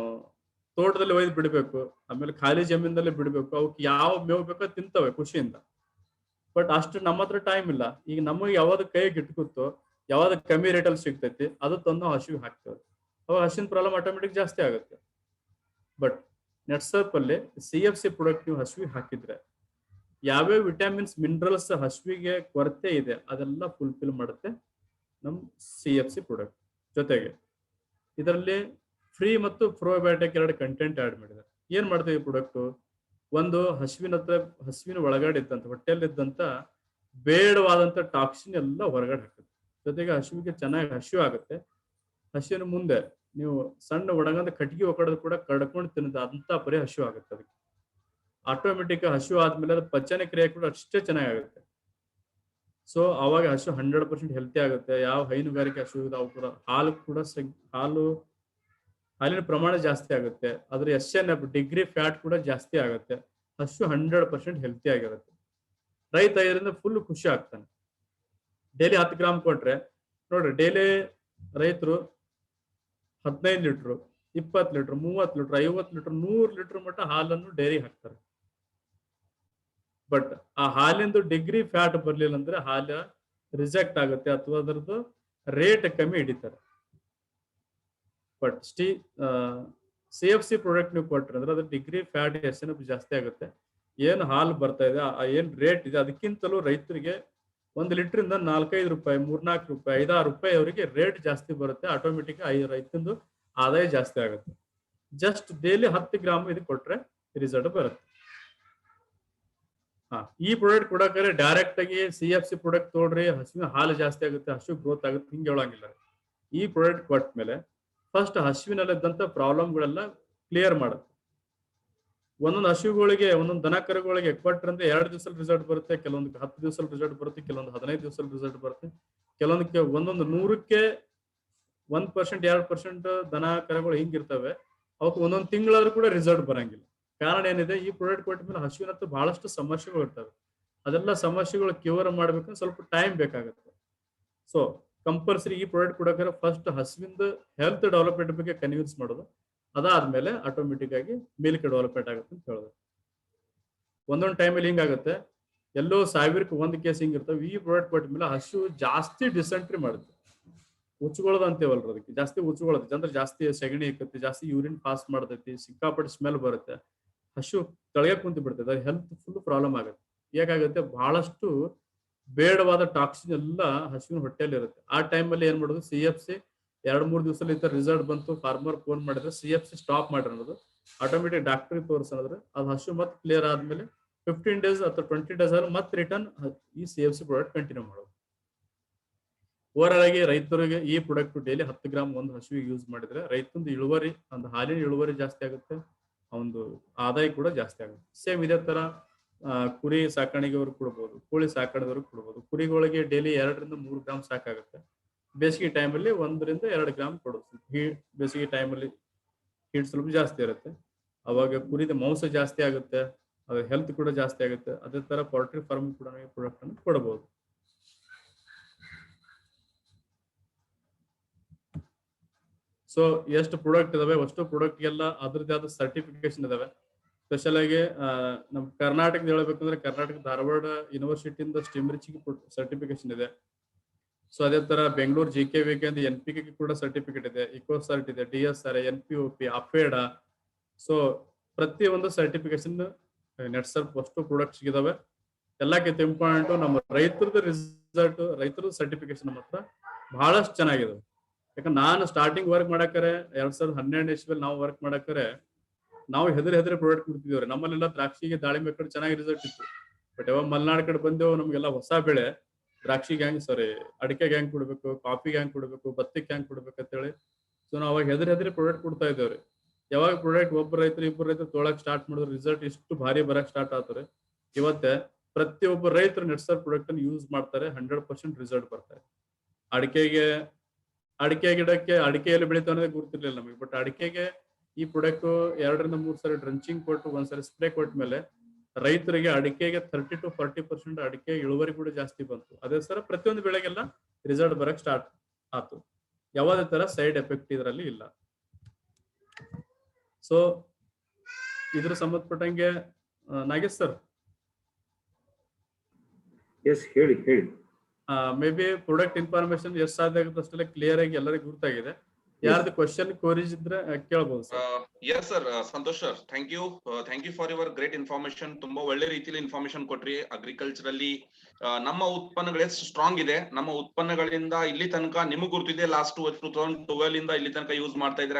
ತೋಟದಲ್ಲಿ ಒಯ್ದು ಬಿಡ್ಬೇಕು, ಆಮೇಲೆ ಖಾಲಿ ಜಮೀನಲ್ಲಿ ಬಿಡ್ಬೇಕು. ಅವಕ್ಕೆ ಯಾವ ಮೇವು ಬೇಕೋ ತಿಂತವೆ ಖುಷಿಯಿಂದ. ಬಟ್ ಅಷ್ಟು ನಮ್ಮ ಹತ್ರ ಟೈಮ್ ಇಲ್ಲ. ಈಗ ನಮಗೆ ಯಾವ್ದು ಕೈಗೆ ಇಟ್ಕುತ್ತೋ, ಯಾವ್ದು ಕಮ್ಮಿ ರೇಟಲ್ಲಿ ಸಿಗ್ತೈತಿ ಅದು ತಂದು ಹಸುವಿಗೆ ಹಾಕ್ತೇವೆ. ಅವಾಗ ಹಸುವಿನ ಪ್ರಾಬ್ಲಮ್ ಆಟೋಮೆಟಿಕ್ ಜಾಸ್ತಿ ಆಗುತ್ತೆ. ಬಟ್ ನೆಟ್ಸಪ್ ಅಲ್ಲಿ CFC ಪ್ರಾಡಕ್ಟ್ ನೀವು ಹಸುವಿಗೆ ಹಾಕಿದ್ರೆ ಯಾವ್ಯಾವ ವಿಟಮಿನ್ಸ್, ಮಿನರಲ್ಸ್ ಹಸುವಿಗೆ ಕೊರತೆ ಇದೆ ಅದೆಲ್ಲ ಫುಲ್ಫಿಲ್ ಮಾಡುತ್ತೆ ನಮ್ CFC ಪ್ರಾಡಕ್ಟ್. ಜೊತೆಗೆ ಇದರಲ್ಲಿ ಫ್ರೀ ಮತ್ತು ಪ್ರೋಬಯೋಟಿಕ್ 2 ಕಂಟೆಂಟ್ ಆಡ್ ಮಾಡಿದ್ದಾರೆ. ಏನ್ ಮಾಡ್ತೀವಿ ಈ ಪ್ರಾಡಕ್ಟ್, ಒಂದು ಹಸುವಿನ ಒಳಗಡೆ ಇದ್ದಂತ, ಹೊಟ್ಟೆಯಲ್ಲಿ ಇದ್ದಂತ ಬೇಡವಾದಂತ ಟಾಕ್ಸಿನ್ ಎಲ್ಲ ಹೊರಗಡೆ ಹಾಕುತ್ತೆ. ಜೊತೆಗೆ ಹಸುವಿಗೆ ಚೆನ್ನಾಗಿ ಹಸಿವು ಆಗುತ್ತೆ. ಹಸುವಿನ ಮುಂದೆ ನೀವು ಸಣ್ಣ ಒಣಗಂದ ಕಟ್ಟಿಗೆ ಒಕ್ಕಡೋದು ಕೂಡ ಕಡ್ಕೊಂಡು ತಿನ್ನದ ಅಂತ ಪರಿ ಹಸಿವು ಆಗುತ್ತೆ. ಅದಕ್ಕೆ ಆಟೋಮೆಟಿಕ್ ಹಸಿವು ಆದ್ಮೇಲೆ ಅದು ಪಚನ ಕ್ರಿಯೆ ಕೂಡ ಅಷ್ಟೇ ಚೆನ್ನಾಗುತ್ತೆ. ಸೊ ಅವಾಗ ಹಸು 100% ಹೆಲ್ತಿ ಆಗುತ್ತೆ. ಯಾವ ಹೈನುಗಾರಿಕೆ ಹಸು ಇದಾವ ಕೂಡ ಹಾಲಿನ ಪ್ರಮಾಣ ಜಾಸ್ತಿ ಆಗುತ್ತೆ. ಅದ್ರ SNF ಡಿಗ್ರಿ ಫ್ಯಾಟ್ ಕೂಡ ಜಾಸ್ತಿ ಆಗುತ್ತೆ. ಹಸು 100% ಹೆಲ್ತಿ ಆಗಿರುತ್ತೆ. ರೈತ ಇದರಿಂದ ಫುಲ್ ಖುಷಿ ಆಗ್ತಾನೆ. ಡೈಲಿ 10 ಗ್ರಾಮ್ ಕೊಟ್ರೆ ನೋಡ್ರಿ, ಡೈಲಿ ರೈತರು 15 litre, 20 litre, 30 litre, 50 litre, 100 litre ಮಟ್ಟ ಹಾಲನ್ನು ಡೈರಿ ಹಾಕ್ತಾರೆ. ಬಟ್ ಆ ಹಾಲಿಂದು ಡಿಗ್ರಿ ಫ್ಯಾಟ್ ಬರ್ಲಿಲ್ಲ ಅಂದ್ರೆ ಹಾಲು ರಿಜೆಕ್ಟ್ ಆಗುತ್ತೆ ಅಥವಾ ಅದರದ್ದು ರೇಟ್ ಕಮ್ಮಿ ಹಿಡಿತಾರೆ. ಬಟ್ CFC ಪ್ರಾಡಕ್ಟ್ ನೀವು ಕೊಟ್ರಿ ಅಂದ್ರೆ ಅದ್ರ ಡಿಗ್ರಿ ಫ್ಯಾಟ್ ಎಸ್ ಜಾಸ್ತಿ ಆಗುತ್ತೆ. ಏನು ಹಾಲು ಬರ್ತಾ ಇದೆ ಏನ್ ರೇಟ್ ಇದೆ ಅದಕ್ಕಿಂತಲೂ ರೈತರಿಗೆ 1 ಲೀಟರ್ 4-5 ರೂಪಾಯಿ 3-4 ರೂಪಾಯಿ 5-6 ರೂಪಾಯಿ ಅವರಿಗೆ ರೇಟ್ ಜಾಸ್ತಿ ಬರುತ್ತೆ. ಆಟೋಮೆಟಿಕ್ ರೈತಂದು ಆದಾಯ ಜಾಸ್ತಿ ಆಗುತ್ತೆ. ಜಸ್ಟ್ ಡೈಲಿ 10 ಗ್ರಾಮ್ ಇದು ಕೊಟ್ರೆ ರಿಸಲ್ಟ್ ಬರುತ್ತೆ. ಈ ಪ್ರಾಡಕ್ಟ್ ಕೊಡಕ್ರೆ ಡೈರೆಕ್ಟ್ ಆಗಿ CFC ಪ್ರಾಡಕ್ಟ್ ತೋಡ್ರಿ ಹಸುವಿನ ಹಾಲು ಜಾಸ್ತಿ ಆಗುತ್ತೆ, ಹಸು ಗ್ರೋತ್ ಆಗುತ್ತೆ ಹಿಂಗೆ ಹೇಳಂಗಿಲ್ಲ. ಈ ಪ್ರಾಡಕ್ಟ್ ಕೊಟ್ಟ ಮೇಲೆ ಫಸ್ಟ್ ಹಸುವಿನಲ್ಲಿದ್ದಂತ ಪ್ರಾಬ್ಲಮ್ಗಳೆಲ್ಲ ಕ್ಲಿಯರ್ ಮಾಡುತ್ತೆ. ಒಂದೊಂದು ಹಸುಗಳಿಗೆ ಒಂದೊಂದು ದನ ಕರುಗಳಿಗೆ ಕೊಟ್ಟರಂದ್ರೆ 2 ದಿವಸ ರಿಸಲ್ಟ್ ಬರುತ್ತೆ, ಕೆಲವೊಂದು 10 ದಿವಸ ರಿಸಲ್ಟ್ ಬರುತ್ತೆ, ಕೆಲವೊಂದು 15 ದಿವಸ ರಿಸಲ್ಟ್ ಬರುತ್ತೆ, ಕೆಲವೊಂದಕ್ಕೆ ಒಂದೊಂದು 100ಕ್ಕೆ 1% 2% ದನ ಕರುಗಳು ಹಿಂಗಿರ್ತವೆ, ಅವಕ್ಕೆ ಒಂದೊಂದು ತಿಂಗಳಾದ್ರೂ ಕೂಡ ರಿಸಲ್ಟ್ ಬರಂಗಿಲ್ಲ. ಕಾರಣ ಏನಿದೆ, ಈ ಪ್ರಾಡಕ್ಟ್ ಕೊಟ್ಟ ಮೇಲೆ ಹಸುವಿನತ್ತ ಬಹಳಷ್ಟು ಸಮಸ್ಯೆಗಳು ಇರ್ತವೆ. ಅದೆಲ್ಲ ಸಮಸ್ಯೆಗಳು ಕ್ಯೂರ್ ಮಾಡ್ಬೇಕಂದ್ರೆ ಸ್ವಲ್ಪ ಟೈಮ್ ಬೇಕಾಗುತ್ತೆ. ಸೊ ಕಂಪಲ್ಸರಿ ಈ ಪ್ರಾಡಕ್ಟ್ ಕೊಡಕ್ಕಾರೆ ಫಸ್ಟ್ ಹಸುವಿಂದ ಹೆಲ್ತ್ ಡೆವಲಪ್ಮೆಂಟ್ ಬಗ್ಗೆ ಕನ್ವಿನ್ಸ್ ಮಾಡೋದು, ಅದಾದ್ಮೇಲೆ ಆಟೋಮೆಟಿಕ್ ಆಗಿ ಮಿಲ್ಕ್ ಡೆವಲಪ್ಮೆಂಟ್ ಆಗುತ್ತೆ ಅಂತ ಹೇಳೋದು. ಒಂದೊಂದು ಟೈಮಲ್ಲಿ ಹಿಂಗಾಗುತ್ತೆ, ಎಲ್ಲೋ 1000ಕ್ಕೆ 1 ಕೇಸ್ ಹಿಂಗಿರ್ತವೆ. ಈ ಪ್ರಾಡಕ್ಟ್ ಕೊಟ್ಟ ಮೇಲೆ ಹಸು ಜಾಸ್ತಿ ಡಿಸೆಂಟ್ರಿ ಮಾಡುತ್ತೆ, ಉಚ್ಕೊಳ್ಳೋದು ಅಂತೇವಲ್ರ, ಅದಕ್ಕೆ ಜಾಸ್ತಿ ಉಚ್ಕೊಳ್ಳುತ್ತೆ ಅಂದ್ರೆ ಜಾಸ್ತಿ ಸೆಗಣಿ ಇಕ್ಕತ್ತೆ, ಜಾಸ್ತಿ ಯೂರಿನ್ ಪಾಸ್ ಮಾಡ್ತೈತಿ, ಸಿಕ್ಕಾಪಟ್ಟೆ ಸ್ಮೆಲ್ ಬರುತ್ತೆ, ಹಸು ತಳಗೆ ಕುಂತು ಬಿಡ್ತದೆ, ಅದು ಹೆಲ್ತ್ ಫುಲ್ ಪ್ರಾಬ್ಲಮ್ ಆಗುತ್ತೆ. ಹೇಗಾಗುತ್ತೆ, ಬಹಳಷ್ಟು ಬೇಡವಾದ ಟಾಕ್ಸಿನ್ ಎಲ್ಲ ಹಸುವಿನ ಹೊಟ್ಟೆಯಲ್ಲಿ ಇರುತ್ತೆ. ಆ ಟೈಮಲ್ಲಿ ಏನ್ ಮಾಡೋದು, CFC 2-3 ದಿವಸದಲ್ಲಿ ಈ ರಿಸಲ್ಟ್ ಬಂತು, ಫಾರ್ಮರ್ ಫೋನ್ ಮಾಡಿದ್ರೆ CFC ಸ್ಟಾಪ್ ಮಾಡಿ ಅನ್ನೋದು, ಆಟೋಮೆಟಿಕ್ ಡಾಕ್ಟರ್ಗೆ ತೋರಿಸೋದ್ರೆ ಅದು ಹಸು ಮತ್ತೆ ಕ್ಲಿಯರ್ ಆದ್ಮೇಲೆ 15 ಡೇಸ್ ಅಥವಾ 20 ಡೇಸ್ ಆದ್ರೆ ಮತ್ತೆ ರಿಟರ್ನ್ ಈ CFC ಪ್ರಾಡಕ್ಟ್ ಕಂಟಿನ್ಯೂ ಮಾಡೋದು. ಓವರಾಲ್ ಆಗಿ ರೈತರಿಗೆ ಈ ಪ್ರಾಡಕ್ಟ್ ಡೈಲಿ 10 ಗ್ರಾಮ್ ಒಂದು ಹಸುವಿಗೆ ಯೂಸ್ ಮಾಡಿದ್ರೆ ರೈತಂದು ಇಳುವರಿ, ಒಂದು ಹಾಲಿನ ಇಳುವರಿ ಜಾಸ್ತಿ ಆಗುತ್ತೆ, ಒಂದು ಆದಾಯ ಕೂಡ ಜಾಸ್ತಿ ಆಗುತ್ತೆ. ಸೇಮ್ ಇದೇ ತರ ಕುರಿ ಸಾಕಾಣಿಕೆಯವ್ರಿಗೆ ಕೊಡ್ಬೋದು, ಕೋಳಿ ಸಾಕಾಣಿಕೆಯವ್ರಿಗೆ ಕೊಡ್ಬೋದು. ಕುರಿಗಳಿಗೆ ಡೈಲಿ 2-3 ಗ್ರಾಮ್ ಸಾಕಾಗುತ್ತೆ. ಬೇಸಿಗೆ ಟೈಮಲ್ಲಿ 1-2 ಗ್ರಾಮ್ ಕೊಡೋದು. ಬೇಸಿಗೆ ಟೈಮಲ್ಲಿ ಹೀಟ್ ಸ್ವಲ್ಪ ಜಾಸ್ತಿ ಇರುತ್ತೆ, ಅವಾಗ ಕುರಿದ ಮಾಂಸ ಜಾಸ್ತಿ ಆಗುತ್ತೆ, ಅದ್ರ ಹೆಲ್ತ್ ಕೂಡ ಜಾಸ್ತಿ ಆಗುತ್ತೆ. ಅದೇ ತರ ಪೋಲ್ಟ್ರಿ ಫಾರ್ಮ್ ಕೂಡ ಈ ಪ್ರಾಡಕ್ಟ್ ಅನ್ನು ಕೊಡಬಹುದು. ಸೊ ಎಷ್ಟು ಪ್ರಾಡಕ್ಟ್ ಇದಾವೆ, ಅಷ್ಟು ಪ್ರಾಡಕ್ಟ್ ಎಲ್ಲ ಅದ್ರದ್ದೇ ಆದ ಸರ್ಟಿಫಿಕೇಶನ್ ಇದಾವೆ. ಸ್ಪೆಷಲ್ ಆಗಿ ನಮ್ ಕರ್ನಾಟಕದ ಹೇಳ್ಬೇಕಂದ್ರೆ ಕರ್ನಾಟಕ ಧಾರವಾಡ ಯೂನಿವರ್ಸಿಟಿಯಿಂದ ಸ್ಟಿಮ್ರಿಚಿಗೆ ಸರ್ಟಿಫಿಕೇಶನ್ ಇದೆ. ಸೊ ಅದೇ ತರ ಬೆಂಗಳೂರು GKVK ಅಂತ NPK ಕೂಡ ಸರ್ಟಿಫಿಕೇಟ್ ಇದೆ, ಇಕೋಸರ್ಟ್ ಇದೆ, DSR, NPOP, ಅಪೇಡಾ. ಸೊ ಪ್ರತಿ ಒಂದು ಸರ್ಟಿಫಿಕೇಶನ್ ನೆಟ್ಸರ್ಪ್ ಅಷ್ಟು ಪ್ರಾಡಕ್ಟ್ಸ್ ಇದಾವೆ. ಎಲ್ಲಕ್ಕಿಂತ ಇಂಪಾರ್ಟೆಂಟ್ ನಮ್ಮ ರೈತರದ ರಿಸಲ್ಟ್, ರೈತರ ಸರ್ಟಿಫಿಕೇಶನ್ ಮಾತ್ರ ಬಹಳಷ್ಟು ಚೆನ್ನಾಗಿದೆ. ಯಾಕಂದ್ರೆ ನಾನು ಸ್ಟಾರ್ಟಿಂಗ್ ವರ್ಕ್ ಮಾಡಕ್ರೆ 2012 ಇಸ್ವಿಯಲ್ಲಿ ನಾವು ವರ್ಕ್ ಮಾಡಕ್ರೆ ನಾವು ಹೆದರಿ ಪ್ರಾಡಕ್ಟ್ ಕೊಡ್ತಿದ್ದೇವ್ರಿ. ನಮ್ಮಲ್ಲೆಲ್ಲ ದ್ರಾಕ್ಷಿಗೆ ದಾಳಿಂಬೆ ಕಡೆ ಚೆನ್ನಾಗಿ ರಿಸಲ್ಟ್ ಇತ್ತು. ಬಟ್ ಯಾವಾಗ ಮಲೆನಾಡು ಕಡೆ ಬಂದೇವು, ನಮ್ಗೆಲ್ಲ ಹೊಸ ಬೆಳೆ ದ್ರಾಕ್ಷಿಗೆ ಹೆಂಗ್ ಅಡಿಕೆಗೆ ಹೆಂಗ್ ಕೊಡ್ಬೇಕು, ಕಾಫಿಗೆ ಹೆಂಗ್ ಕೊಡ್ಬೇಕು, ಭತ್ತಕ್ಕೆ ಹೆಂಗ್ ಕೊಡ್ಬೇಕು ಅಂತೇಳಿ ಸೊ ನಾವು ಅವಾಗ ಹೆದರಿ ಪ್ರಾಡಕ್ಟ್ ಕೊಡ್ತಾ ಇದ್ದೇವ್ರಿ. ಯಾವಾಗ ಪ್ರಾಡಕ್ಟ್ ಒಬ್ಬ ರೈತರು 2 ರೈತರು ತೊಳಕ್ ಸ್ಟಾರ್ಟ್ ಮಾಡಿದ್ರೆ ರಿಸಲ್ಟ್ ಇಷ್ಟು ಭಾರಿ ಬರಕ್ ಸ್ಟಾರ್ಟ್ ಆಗ್ತಾರೆ. ಇವತ್ತೆ ಪ್ರತಿಯೊಬ್ಬ ರೈತರು ನೆಟ್ಸರ್ ಪ್ರಾಡಕ್ಟ್ ಅನ್ನು ಯೂಸ್ ಮಾಡ್ತಾರೆ, 100% ರಿಸಲ್ಟ್ ಬರ್ತಾರೆ. ಅಡಿಕೆ ಗಿಡಕ್ಕೆ ಅಡಿಕೆಯಲ್ಲಿ ಬೆಳೀತಾ ಅನ್ನೋದೇ ಗುರ್ತಿರ್ಲಿಲ್ಲ ನಮಗೆ. ಬಟ್ ಅಡಿಕೆಗೆ ಈ ಪ್ರಾಡಕ್ಟ್ 2-3 ಸರಿ ಡ್ರಂಚಿಂಗ್ ಕೊಟ್ಟು 1 ಸರಿ ಸ್ಪ್ರೇ ಕೊಟ್ಟ ಮೇಲೆ ರೈತರಿಗೆ ಅಡಿಕೆಗೆ 30-40% ಅಡಿಕೆ ಇಳುವರಿ ಕೂಡ ಜಾಸ್ತಿ ಬಂತು. ಅದೇ ಸರ ಪ್ರತಿಯೊಂದು ಬೆಳೆಗೆಲ್ಲ ರಿಸಲ್ಟ್ ಬರಕ್ ಸ್ಟಾರ್ಟ್ ಆಯ್ತು. ಯಾವುದೇ ತರ ಸೈಡ್ ಎಫೆಕ್ಟ್ ಇದರಲ್ಲಿ ಇಲ್ಲ. ಸೊ ಇದ್ರ ಸಂಬಂಧಪಟ್ಟಂಗೆ ನಾಗೇಶ್ ಸರ್, ಎಸ್ ಹೇಳಿ. ಮೇ ಬಿ ಪ್ರಾಡಕ್ಟ್ ಇನ್ಫಾರ್ಮೇಶನ್ ಎಷ್ಟು ಸಾಧ್ಯ ಆಗುತ್ತೆ ಅಷ್ಟೆಲ್ಲ ಕ್ಲಿಯರ್ ಆಗಿ ಎಲ್ಲರಿಗೂ ಗುರ್ತಾಗಿದೆ. ಯಾರ್ದು ಕ್ವಶನ್ ಕ್ವರೀಸ್ ಇದ್ರೆ ಕೇಳಬಹುದು ಸರ್. Yes sir, Santosh sir, thank you for your great information. ತುಂಬಾ ಒಳ್ಳೆ ರೀತಿಯಲ್ಲಿ ಇನ್ಫಾರ್ಮೇಶನ್ ಕೊಟ್ರಿ. ಅಗ್ರಿಕಲ್ಚರ್ ಅಲ್ಲಿ ನಮ್ಮ ಉತ್ಪನ್ನಗಳು ಎಷ್ಟು ಸ್ಟ್ರಾಂಗ್ ಇದೆ, ನಮ್ಮ ಉತ್ಪನ್ನಗಳಿಂದ ಇಲ್ಲಿ ತನಕ ನಿಮಗ್ ಗುರ್ತಿದೆ ಲಾಸ್ಟ್ 2012 ಇಂದ ಇಲ್ಲಿ ತನಕ ಯೂಸ್ ಮಾಡ್ತಾ ಇದ್ರೆ